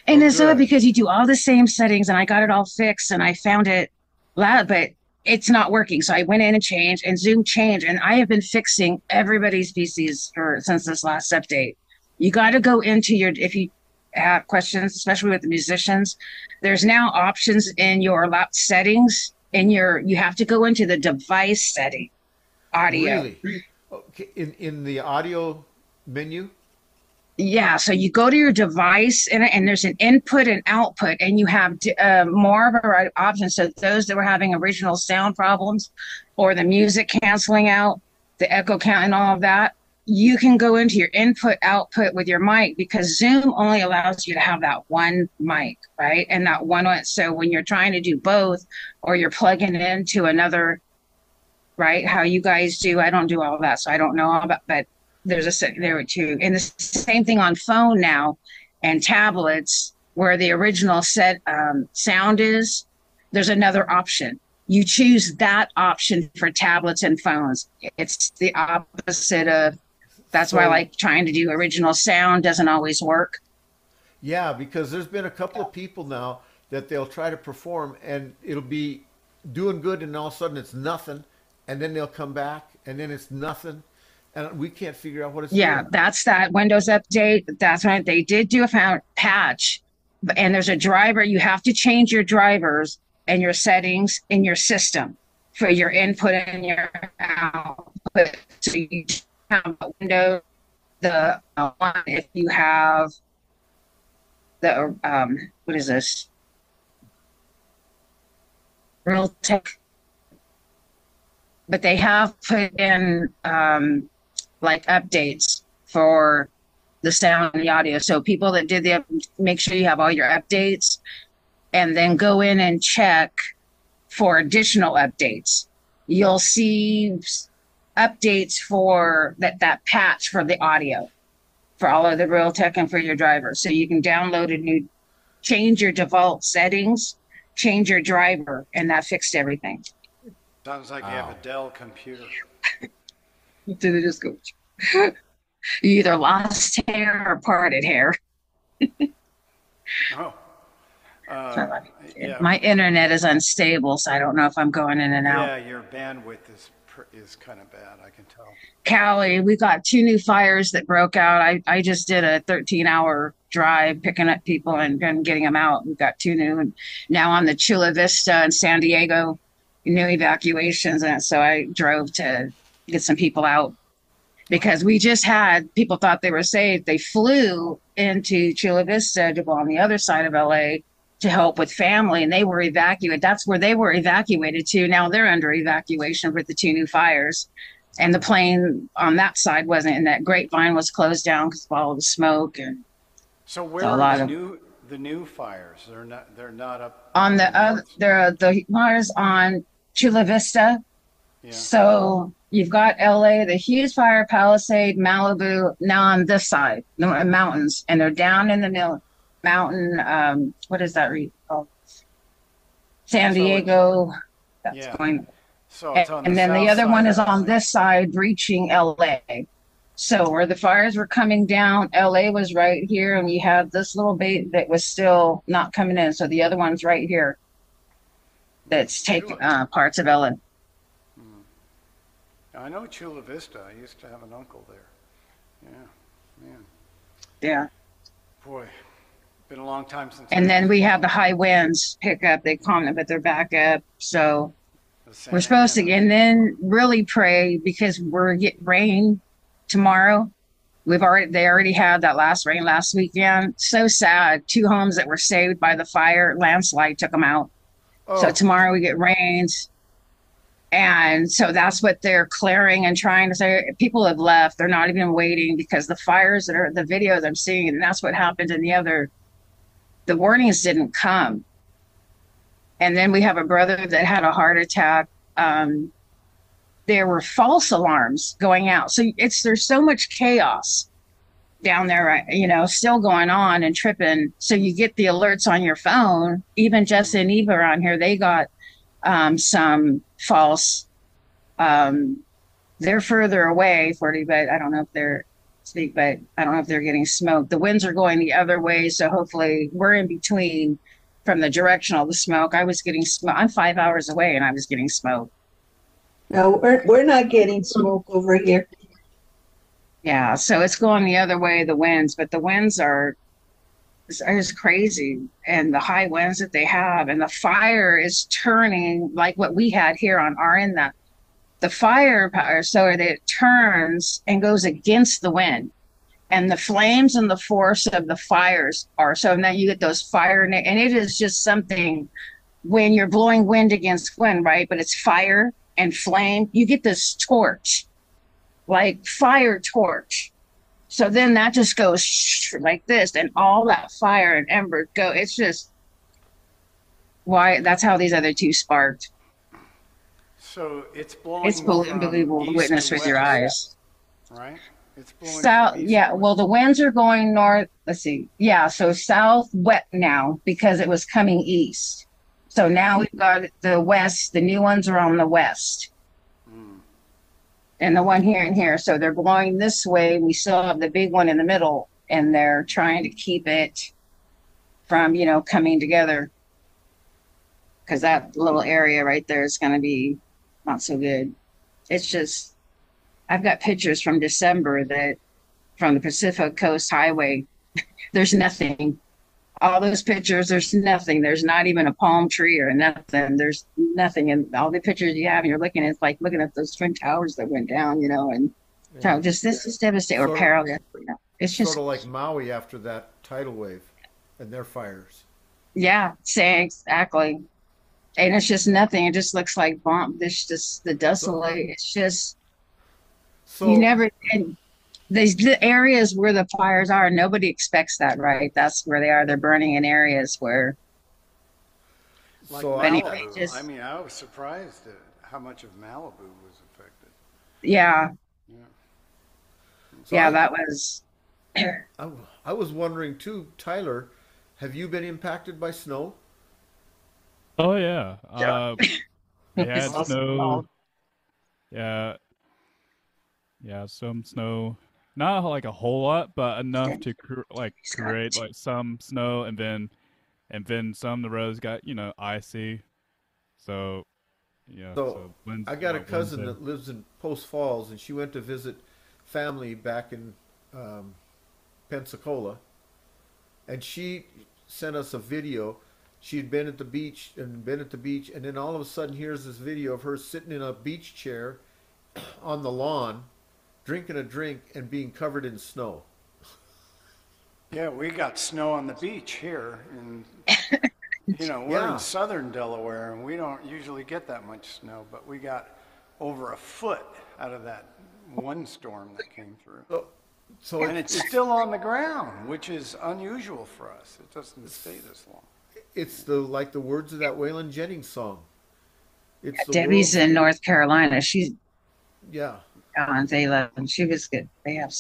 Q: And it's so because you do all the same settings, and I got it all fixed, and I found it loud, but it's not working. So I went in and changed, and Zoom changed, and I have been fixing everybody's PCs since this last update. You got to go into your, if you have questions, especially with the musicians, there's now options in your lap settings. You have to go into the device setting, audio.
D: Really? Okay. In the audio menu?
Q: Yeah, so you go to your device and there's an input and output, and you have more of a option. So those that were having original sound problems or the music canceling out, the echo count and all of that, you can go into your input output with your mic, because Zoom only allows you to have that one mic, right? And that one. So when you're trying to do both, or you're plugging it into another, right? How you guys do, I don't do all of that, so I don't know all about, but there's there too. And the same thing on phone now and tablets, where the original set sound is, there's another option. You choose that option for tablets and phones. It's the opposite of, that's why I like trying to do original sound, doesn't always work.
D: Yeah, because there's been a couple of people now that they'll try to perform and it'll be doing good, and all of a sudden it's nothing, and then they'll come back and then it's nothing, and we can't figure out what it's doing.
Q: That's that Windows update. That's right. They did do a patch, and there's a driver. You have to change your drivers and your settings in your system for your input and your output. So you have Windows, the one, if you have the, what is this? Realtek. But they have put in like updates for the sound and the audio. So people that did make sure you have all your updates, and then go in and check for additional updates. You'll see updates for that patch for the audio, for all of the Realtek and for your driver. So you can download a new, change your default settings, change your driver, and that fixed everything.
A: Sounds like you have a Dell computer.
Q: Did it just go? You either lost hair or parted hair.
A: Oh. Yeah.
Q: My internet is unstable, so I don't know if I'm going in and out.
A: Yeah, your bandwidth is kind of bad, I can tell.
Q: Callie, we got 2 new fires that broke out. I just did a 13-hour drive picking up people and getting them out. We've got 2 new, and now on the Chula Vista and San Diego, new evacuations. And so I drove to get some people out, because we just had people thought they were safe. They flew into Chula Vista to go on the other side of LA to help with family, and they were evacuated. That's where they were evacuated to. Now they're under evacuation with the 2 new fires. And the plane on that side wasn't, and that Grapevine was closed down because of all the smoke. And
A: so where are the new fires? They're not up
Q: on the fires on Chula Vista. Yeah. So you've got LA, the Hughes Fire, Palisade, Malibu, now on this side, the mountains, and they're down in the mountain. What is that called? San Diego. That's going.
A: So it's on
Q: and then the other one is on this side, reaching LA. So where the fires were coming down, LA was right here, and you had this little bait that was still not coming in. So the other one's right here that's taking parts of LA.
A: I know Chula Vista. I used to have an uncle there. Yeah, man.
Q: Yeah.
A: Boy, been a long time since.
Q: And then we have the high winds pick up. They calm it, but they're back up. So we're supposed to, and then really pray because we're getting rain tomorrow. They already had that last rain last weekend. So sad. 2 homes that were saved by the fire, landslide took them out.
D: Oh.
Q: So tomorrow we get rains. And so that's what they're clearing and trying to say. People have left. They're not even waiting because the fires that are the videos I'm seeing, and that's what happened in the warnings didn't come. And then we have a brother that had a heart attack. There were false alarms going out. So there's so much chaos down there, still going on and tripping. So you get the alerts on your phone. Even Jess and Eva around here, they got some false. They're further away, 40, but I don't know if they're getting smoked. The winds are going the other way, so hopefully we're in between from the direction of the smoke. I was getting smoke. I'm 5 hours away, and I was getting smoke.
N: No, we're not getting smoke over here.
Q: Yeah, so it's going the other way, the winds, but the winds are just crazy, and the high winds that they have, and the fire is turning like what we had here on our end. The fire power, so that it turns and goes against the wind, and the flames and the force of the fires are so. Now you get those fire, and it is just something when you're blowing wind against wind, right? But it's fire and flame. You get this torch, like fire torch. So then that just goes like this, and all that fire and embers go. It's just why that's how these other 2 sparked.
A: So it's blowing.
Q: It's unbelievable to witness with your eyes.
A: Right? It's blowing.
Q: South, yeah. Well, the winds are going north. Let's see. Yeah, so south wet now because it was coming east. So now we've got the west. The new ones are on the west. And the one here and here. So they're blowing this way. We still have the big one in the middle, and they're trying to keep it from, coming together. Because that little area right there is going to be not so good. It's just, I've got pictures from December from the Pacific Coast Highway. There's nothing. All those pictures, there's nothing. There's not even a palm tree or nothing. There's nothing. And all the pictures you have, and you're looking, it's like looking at those twin towers that went down, and so this is devastating. Or parallel. It's just
D: sort of like Maui after that tidal wave and their fires.
Q: Yeah, say exactly. And it's just nothing. It just looks like bomb. This just the desolate. It's just you never. And the areas where the fires are, nobody expects that, right? That's where they are. They're burning in areas where.
A: Like
D: So
A: Malibu.
Q: anyway, just-
A: I mean, I was surprised at how much of Malibu was affected.
Q: Yeah.
D: So
Q: Yeah,
D: I-
Q: that was.
D: I was wondering too, Tyler, have you been impacted by snow?
H: Oh yeah. We had
Q: It's
H: snow. Yeah. Yeah, some snow. Not like a whole lot, but enough to create like some snow, and then some the roads got icy. So yeah.
D: So
H: winds-
D: I got a
H: winds
D: cousin
H: there.
D: that lives in Post Falls, and she went to visit family back in Pensacola, and she sent us a video. She'd been at the beach, and then all of a sudden here's this video of her sitting in a beach chair on the lawn, drinking a drink and being covered in snow.
A: Yeah, we got snow on the beach here, and we're
D: Yeah.
A: in southern Delaware, and we don't usually get that much snow, but we got over a foot out of that one storm that came through.
D: So
A: and it's still on the ground, which is unusual for us. It doesn't stay this long.
D: It's like the words of that Waylon Jennings song. It's the
Q: Debbie's
D: world-
Q: in North Carolina. She's
D: Yeah.
Q: on Zayla, and she was good. They have.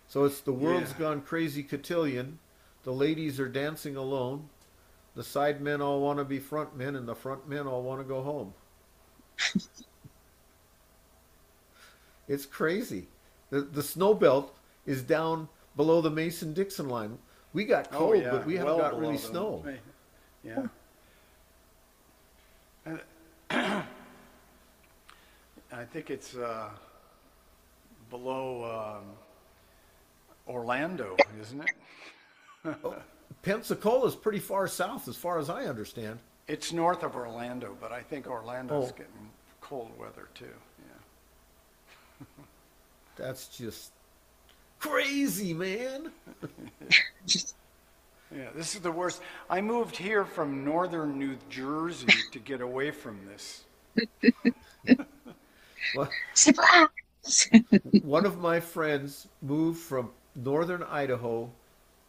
D: So it's the world's gone crazy cotillion. The ladies are dancing alone. The side men all want to be front men, and the front men all want to go home. It's crazy. The snow belt is down below the Mason-Dixon line. We got
A: Oh,
D: cold,
A: yeah,
D: but we haven't
A: well
D: got really
A: below
D: snow.
A: Yeah. And I think it's below Orlando, isn't it?
D: Pensacola is pretty far south, as far as I understand.
A: It's north of Orlando, but I think Orlando's
D: Oh.
A: getting cold weather too. Yeah.
D: That's just crazy, man.
A: Yeah, this is the worst. I moved here from northern New Jersey to get away from this.
D: Well, one of my friends moved from northern Idaho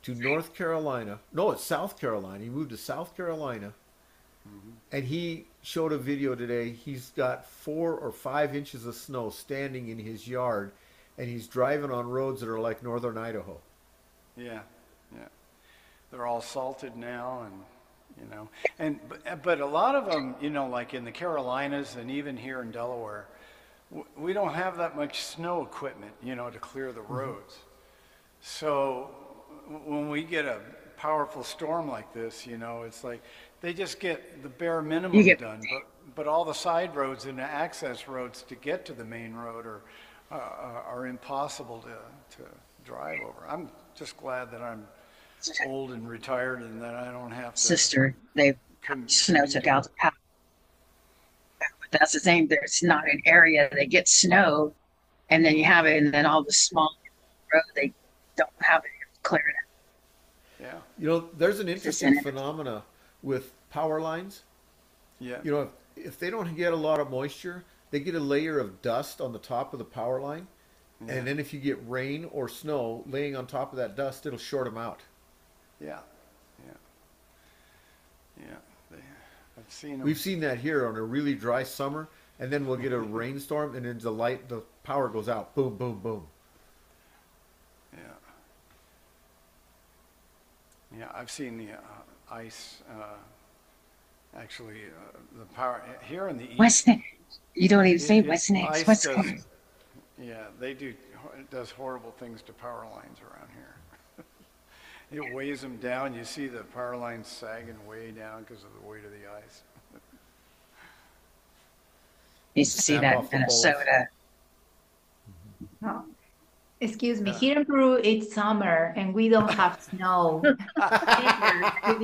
D: to North Carolina. No, it's South Carolina. He moved to South Carolina. And he showed a video today. He's got 4 or 5 inches of snow standing in his yard, and he's driving on roads that are like northern Idaho.
A: Yeah, yeah. They're all salted now, and but a lot of them, like in the Carolinas and even here in Delaware, we don't have that much snow equipment, to clear the roads. So when we get a powerful storm like this, it's like they just get the bare minimum done, but all the side roads and the access roads to get to the main road are impossible to drive over. I'm just glad that I'm old and retired and that I don't have to.
Q: Sister, snow took out the power. But that's the thing. There's not an area that gets snow, and then you have it, and then all the small road they don't have it cleared.
A: Yeah.
D: There's an interesting phenomena with power lines.
A: Yeah.
D: If they don't get a lot of moisture, they get a layer of dust on the top of the power line.
A: Yeah.
D: And then if you get rain or snow laying on top of that dust, it'll short them out.
A: Yeah. I've seen them.
D: We've seen that here on a really dry summer, and then we'll get a rainstorm, and then the power goes out. Boom, boom, boom.
A: Yeah, I've seen the ice, actually, the power here in the east.
Q: What's next? You don't even say what's next.
A: Ice
Q: What's
A: does,
Q: coming?
A: yeah, it does horrible things to power lines around here. It weighs them down. You see the power lines sagging way down because of the weight of the ice.
Q: Used to see that in Minnesota.
M: Oh. Excuse me, here in Peru it's summer and we don't have snow.
Q: I'm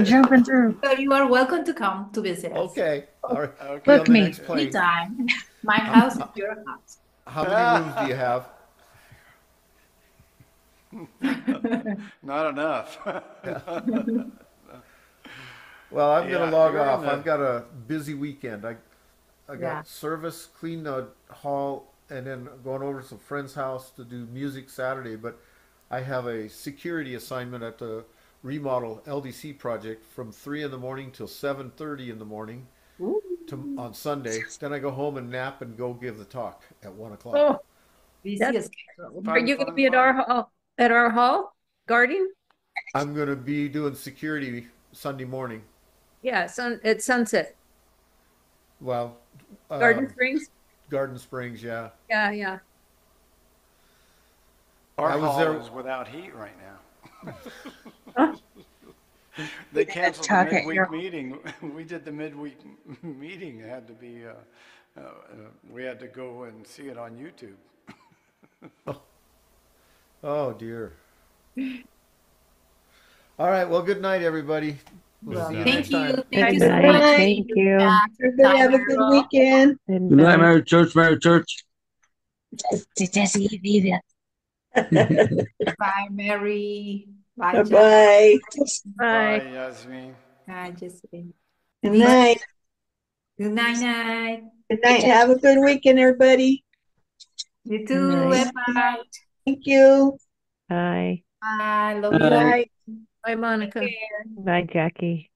Q: jumping through.
M: So you are welcome to come to visit us.
D: Okay. All right.
A: Okay.
Q: Book me.
M: Anytime. My house is your house.
D: How many rooms do you have?
A: Not enough.
D: Well, I'm going
A: Yeah,
D: to log
A: you're in
D: off.
A: the-
D: I've got a busy weekend. I got
M: Yeah.
D: service, clean the hall, and then going over to some friend's house to do music Saturday. But I have a security assignment at the remodel LDC project from 3 in the morning till 7:30 in the morning on Sunday. Then I go home and nap and go give the talk at 1 o'clock.
I: Oh,
M: Busy
I: That's-
M: schedule.
I: are you going to be at our hall guarding?
D: I'm going to be doing security Sunday morning.
I: Yeah, at sunset.
D: Well,
I: Garden Springs.
D: Garden Springs, yeah.
I: Yeah.
A: Our
D: I was
A: hall
D: there-
A: is without heat right now. They canceled the
Q: Talk at
A: midweek
Q: your-
A: meeting. We did the midweek meeting. It had to be, we had to go and see it on YouTube.
D: Oh dear. All right. Well, good night, everybody. We'll see you next
M: Thank you.
D: time.
M: Thank you
G: Good
M: so
G: night.
M: much.
G: Thank you.
N: Everybody have a good weekend.
G: Good
O: Good night,
G: night.
O: Mary Church, Mary Church.
M: Bye, Mary. Bye, Jack.
N: Bye-bye.
A: Bye,
I: Bye.
A: Yasmin.
M: Bye, Josephine.
N: Good night.
M: Good night, night.
N: Good night. Have a good weekend, everybody.
M: You too.
G: Night.
M: Bye.
N: Thank you.
G: Bye.
M: Bye. Love
N: Good
M: you.
N: night.
I: Bye, Monica.
M: Take care.
G: Bye, Jackie.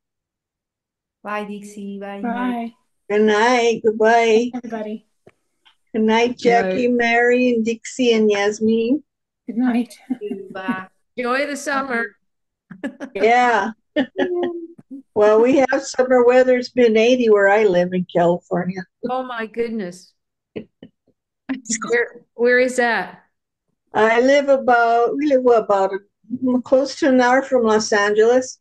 M: Bye, Dixie. Bye.
K: Bye,
N: Good night. Goodbye.
K: everybody.
N: Good night, Jackie, Mary, and Dixie, and Yasmin.
K: Good night.
M: Bye.
I: Enjoy the summer.
N: Yeah. Well, we have summer weather. It's been 80 where I live in California.
I: Oh my goodness.
R: Where is that?
N: we live about close to an hour from Los Angeles.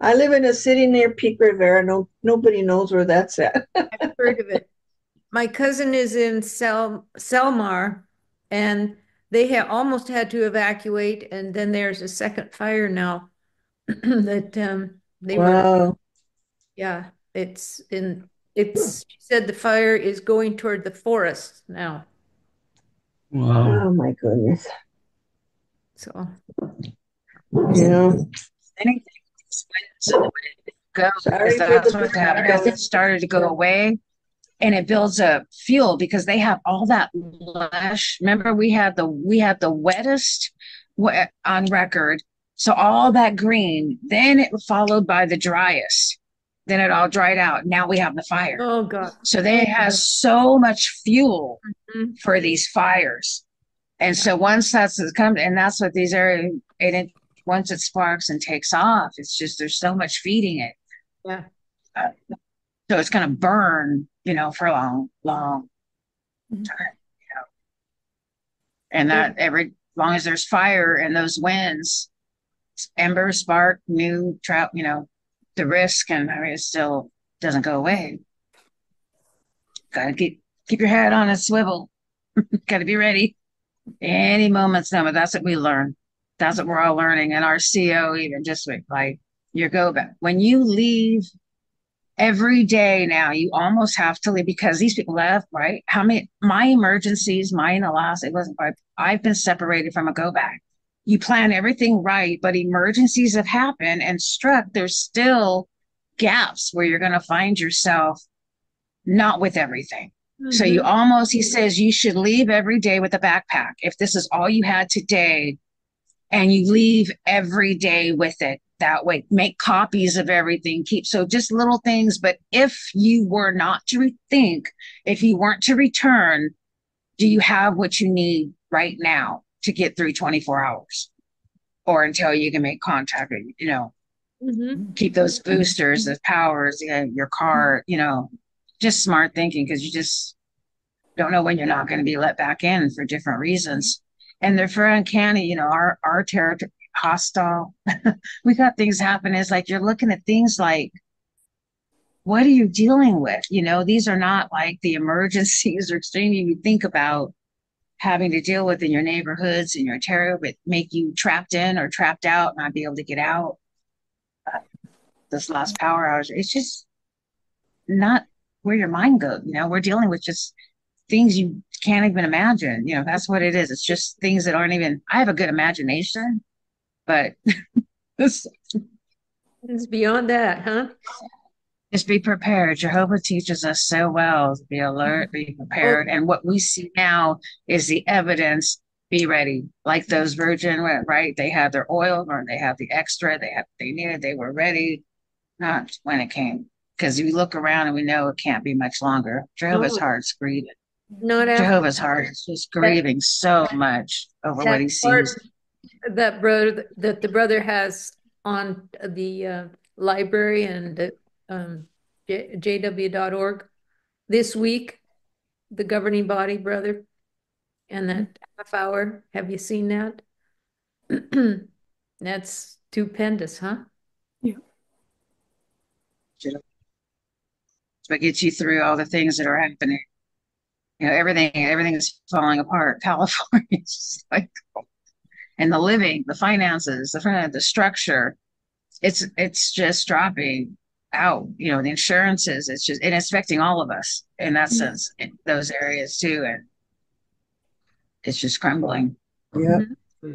N: I live in a city near Peak Rivera. Nobody knows where that's at.
R: I've heard of it. My cousin is in Selmar, and they almost had to evacuate, and then there's a second fire now that they were. Yeah, she said the fire is going toward the forest now.
O: Wow.
N: Oh my goodness.
R: So,
N: yeah.
Q: Anything goes,
N: Sorry for
Q: that's
N: the
Q: what happened. Because it started to go away, and it builds up fuel because they have all that lush. Remember, we had the wettest on record. So all that green, then it was followed by the driest. Then it all dried out. Now we have the fire.
R: Oh God.
Q: So they have so much fuel for these fires. And so once that's come, and that's what these are, and once it sparks and takes off, it's just, there's so much feeding it.
R: Yeah.
Q: So it's going to burn, for a long, long time, And that as long as there's fire and those winds, ember, spark, new trout, the risk, and it still doesn't go away. Gotta keep your head on a swivel. Gotta be ready. Any moment's now, but that's what we learn. That's what we're all learning. And our CO even just like your go back. When you leave every day now, you almost have to leave because these people left, right? My emergencies, mine, alas, it wasn't quite, I've been separated from a go back. You plan everything right, but emergencies have happened and struck. There's still gaps where you're going to find yourself not with everything. So you almost, he says, you should leave every day with a backpack. If this is all you had today, and you leave every day with it that way, make copies of everything, so just little things. But if you were not to rethink, if you weren't to return, do you have what you need right now to get through 24 hours or until you can make contact, keep those boosters, the powers, your car, just smart thinking, because you just don't know when you're not going to be let back in for different reasons. And they're for uncanny, our territory, hostile. We got things happen. It's like you're looking at things like, what are you dealing with? These are not like the emergencies or extreme you think about having to deal with in your neighborhoods and your terror, but make you trapped in or trapped out, not be able to get out. This last power outage, it's just not where your mind goes. We're dealing with just things you can't even imagine. That's what it is. It's just things that aren't even, I have a good imagination, but
R: it's beyond that, huh?
Q: Just be prepared. Jehovah teaches us so well to be alert, be prepared. And what we see now is the evidence. Be ready. Like those Virgin, right? They had their oil, or they have the extra, they needed, they were ready. Not when it came. Because we look around and we know it can't be much longer. Jehovah's heart's grieving. Jehovah's heart is just grieving so much over what he sees.
R: That the brother has on the library and jw.org this week, the governing body, brother, and that half hour. Have you seen that? That's stupendous, huh?
Q: Yeah. What gets you through all the things that are happening. Everything is falling apart. California is just like, and the living, the finances, the structure, it's just dropping out. The insurances, and it's affecting all of us in that sense, in those areas too, and it's just crumbling.
N: Yeah.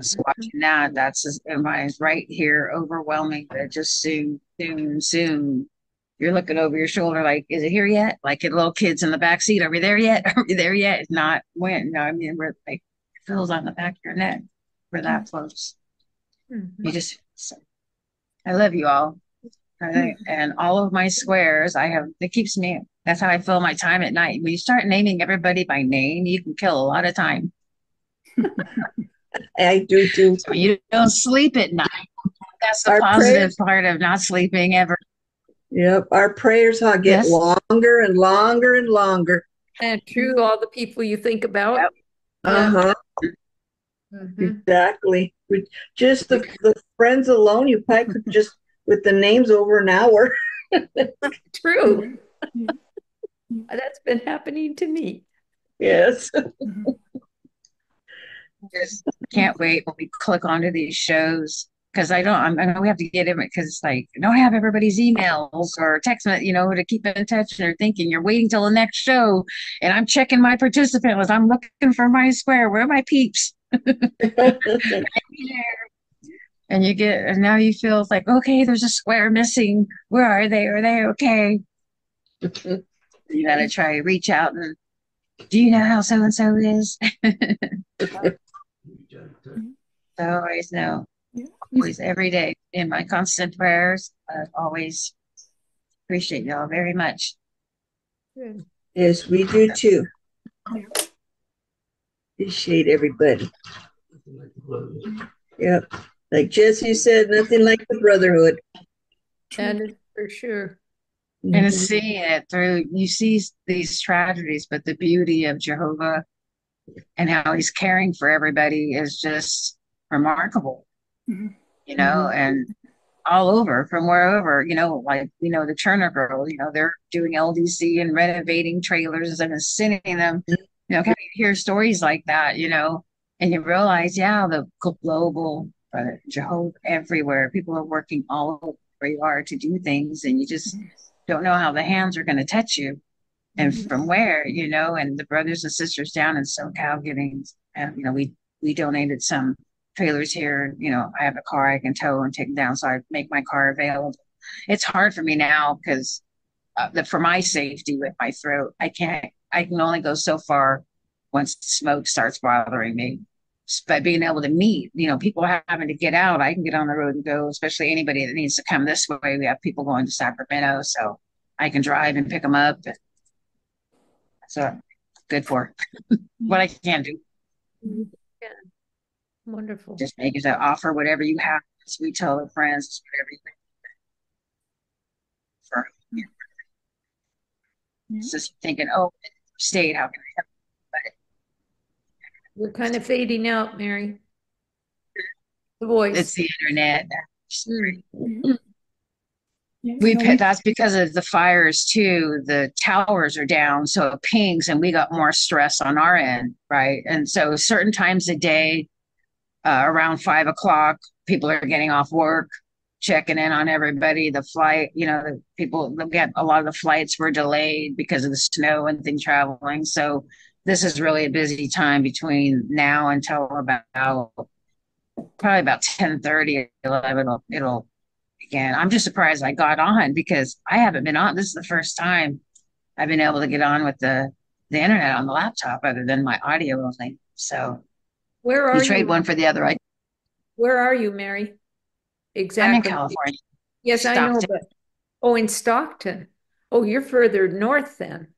Q: So watching that's right here, overwhelming. But just soon. You're looking over your shoulder like, is it here yet? Like little kids in the back seat. Are we there yet? Are we there yet? It's not when. No, I mean, we're like, it feels on the back of your neck. We're that close. I love you all. And all of my squares, it keeps me, that's how I fill my time at night. When you start naming everybody by name, you can kill a lot of time.
N: I do too.
Q: So you don't sleep at night. That's the positive part of not sleeping ever.
N: Yep, our prayers get longer and longer and longer.
R: And true, all the people you think about.
Q: Yep.
N: Uh-huh. Exactly. Just the friends alone, you probably could just with the names over an hour.
R: True. That's been happening to me.
N: Yes.
Q: Just can't wait when we click onto these shows because I know we have to get in it because it's like I don't have everybody's emails or text, to keep in touch. And they're thinking you're waiting till the next show, and I'm checking my participant list. I'm looking for my square. Where are my peeps? And now you feel it's like, okay, there's a square missing. Where are they? Are they okay? You gotta try to reach out and do you know how so and so is? So I always know, always every day in my constant prayers. I always appreciate y'all very much.
N: Yes, we do too. Appreciate everybody. Yep. Like Jesse said, nothing like the brotherhood.
R: That is for sure.
Q: And seeing it through, you see these tragedies, but the beauty of Jehovah and how he's caring for everybody is just remarkable, and all over from wherever, the Turner girl, they're doing LDC and renovating trailers and sending them, kind of hear stories like that, and you realize, the global Jehovah everywhere, people are working all over where you are to do things, and you just don't know how the hands are going to touch you and from where, and the brothers and sisters down in SoCal getting, we donated some trailers here. I have a car I can tow and take down, so I make my car available. It's hard for me now because for my safety with my throat, I can only go so far once the smoke starts bothering me. But being able to meet, people having to get out, I can get on the road and go, especially anybody that needs to come this way. We have people going to Sacramento, so I can drive and pick them up. So good for what I can do.
R: Yeah. Wonderful.
Q: Just make it offer whatever you have. So we tell our friends everything. It's just thinking, state, how can I help?
R: We're kind of fading out, Mary. The voice.
Q: It's the internet. That's because of the fires too. The towers are down, so it pings, and we got more stress on our end, right? And so certain times a day, around 5 o'clock, people are getting off work, checking in on everybody. The flight, the people get a lot of the flights were delayed because of the snow and things traveling. So this is really a busy time between now until probably about 10:30, 11. It'll again. I'm just surprised I got on because I haven't been on. This is the first time I've been able to get on with the internet on the laptop other than my audio only. So
R: where are you?
Q: Trade one for the other.
R: Where are you, Mary? Exactly.
Q: I'm in California.
R: Yes, Stockton. I know, but in Stockton. Oh, you're further north then.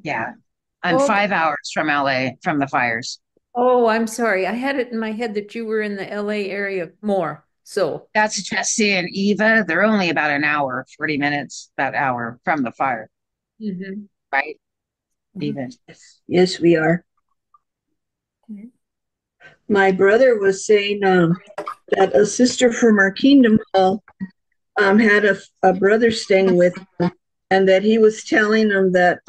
Q: Yeah. I'm 5 hours from LA from the fires.
R: Oh, I'm sorry. I had it in my head that you were in the LA area more. So
Q: that's Jesse and Eva. They're only about an hour, 40 minutes, about an hour from the fire. Right? Even.
N: Yes, we are. My brother was saying that a sister from our kingdom hall had a brother staying with him, and that he was telling him that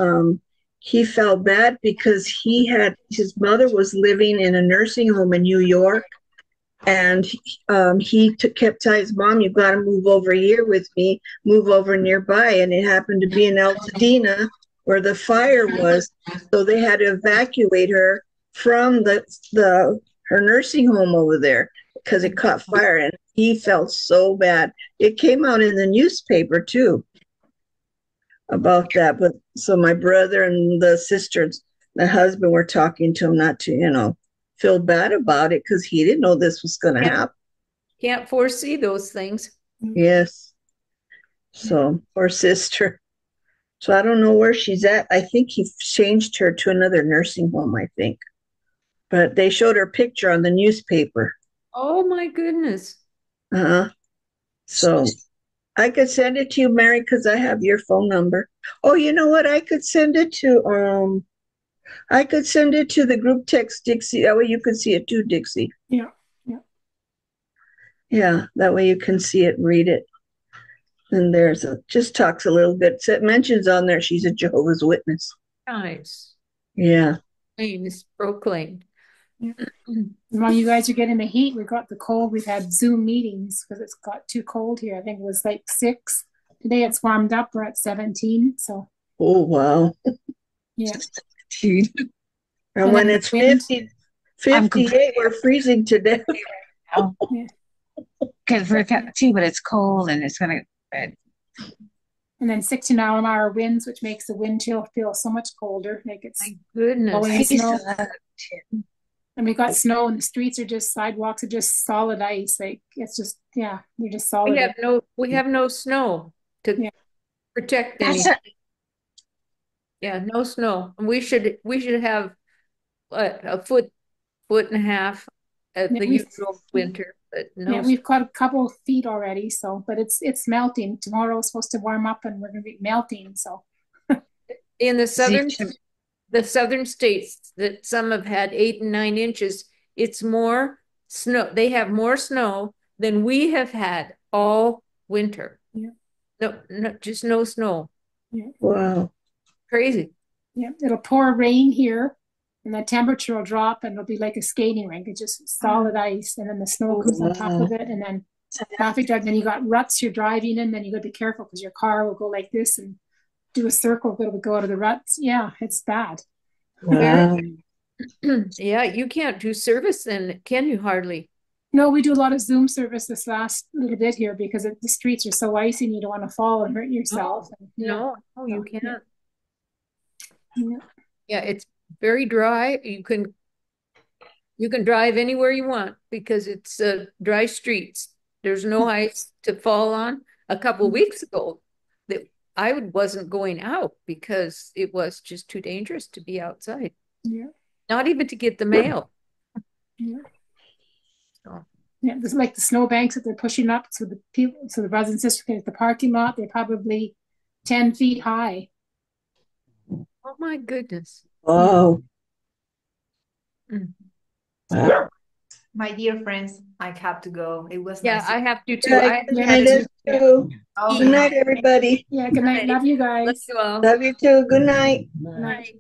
N: he felt bad because his mother was living in a nursing home in New York, and he kept telling his mom, "You've got to move over here with me, move over nearby," and it happened to be in Altadena where the fire was, so they had to evacuate her from her nursing home over there because it caught fire, and he felt so bad. It came out in the newspaper too about that. But so my brother and the sisters, the husband, were talking to him not to, feel bad about it because he didn't know this was going to happen.
R: Can't foresee those things.
N: Yes. So poor sister. So I don't know where she's at. I think he changed her to another nursing home, I think. But they showed her picture on the newspaper.
R: Oh my goodness.
N: So I could send it to you, Mary, because I have your phone number. Oh, you know what? I could send it to the group text, Dixie. That way you can see it too, Dixie.
I: Yeah, yeah.
N: Yeah, that way you can see it and read it. And just talks a little bit. So it mentions on there she's a Jehovah's Witness.
R: Nice.
N: Yeah.
R: It's proclaimed.
I: While you guys are getting the heat, we got the cold. We've had Zoom meetings because it's got too cold here. I think it was like 6. Today it's warmed up. We're at 17. So.
N: Oh, wow.
I: Yeah.
N: And when it's 58, we're freezing to death.
Q: Because we're got tea, but it's cold and it's gonna.
I: And then 60-mile-an-hour winds, which makes the wind chill feel so much colder. Like it's
R: goodness.
I: blowing snow. And we got snow, and the streets are just sidewalks are just solid ice. Like it's just they're just solid.
R: We have no snow to protect anything. Yeah, no snow. And we should have a foot and a half at the usual winter, but no.
I: Yeah, we've got a couple of feet already. So, but it's melting. Tomorrow is supposed to warm up, and we're going to be melting. So,
R: in the southern states that some have had 8 and 9 inches, it's more snow. They have more snow than we have had all winter.
I: Yeah.
R: No, just no snow.
I: Yeah.
N: Wow.
R: Crazy.
I: Yeah, it'll pour rain here, and the temperature will drop, and it'll be like a skating rink. It's just solid ice, and then the snow comes on top of it, and then traffic jam. Then you got ruts you're driving in. Then you got to be careful because your car will go like this and do a circle, but it'll go out of the ruts. Yeah, it's bad.
N: Wow.
R: Yeah, you can't do service then, can you? Hardly.
I: No, we do a lot of Zoom service this last little bit here because the streets are so icy and you don't want to fall and hurt yourself.
R: No, you can't. Yeah, it's very dry. You can drive anywhere you want because it's dry streets. There's no ice to fall on. A couple of weeks ago, that I wasn't going out because it was just too dangerous to be outside.
I: Yeah.
R: Not even to get the mail.
I: Yeah. So. Yeah, there's like the snowbanks that they're pushing up so the brothers and sisters can get the parking lot. They're probably 10 feet high.
R: Oh my goodness.
N: Oh.
M: My dear friends, I have to go. It was
R: nice. I have to too.
N: Good night, everybody.
I: Yeah, good night. Love you guys.
R: Love you all.
N: Love you too. Good night.
I: Good night.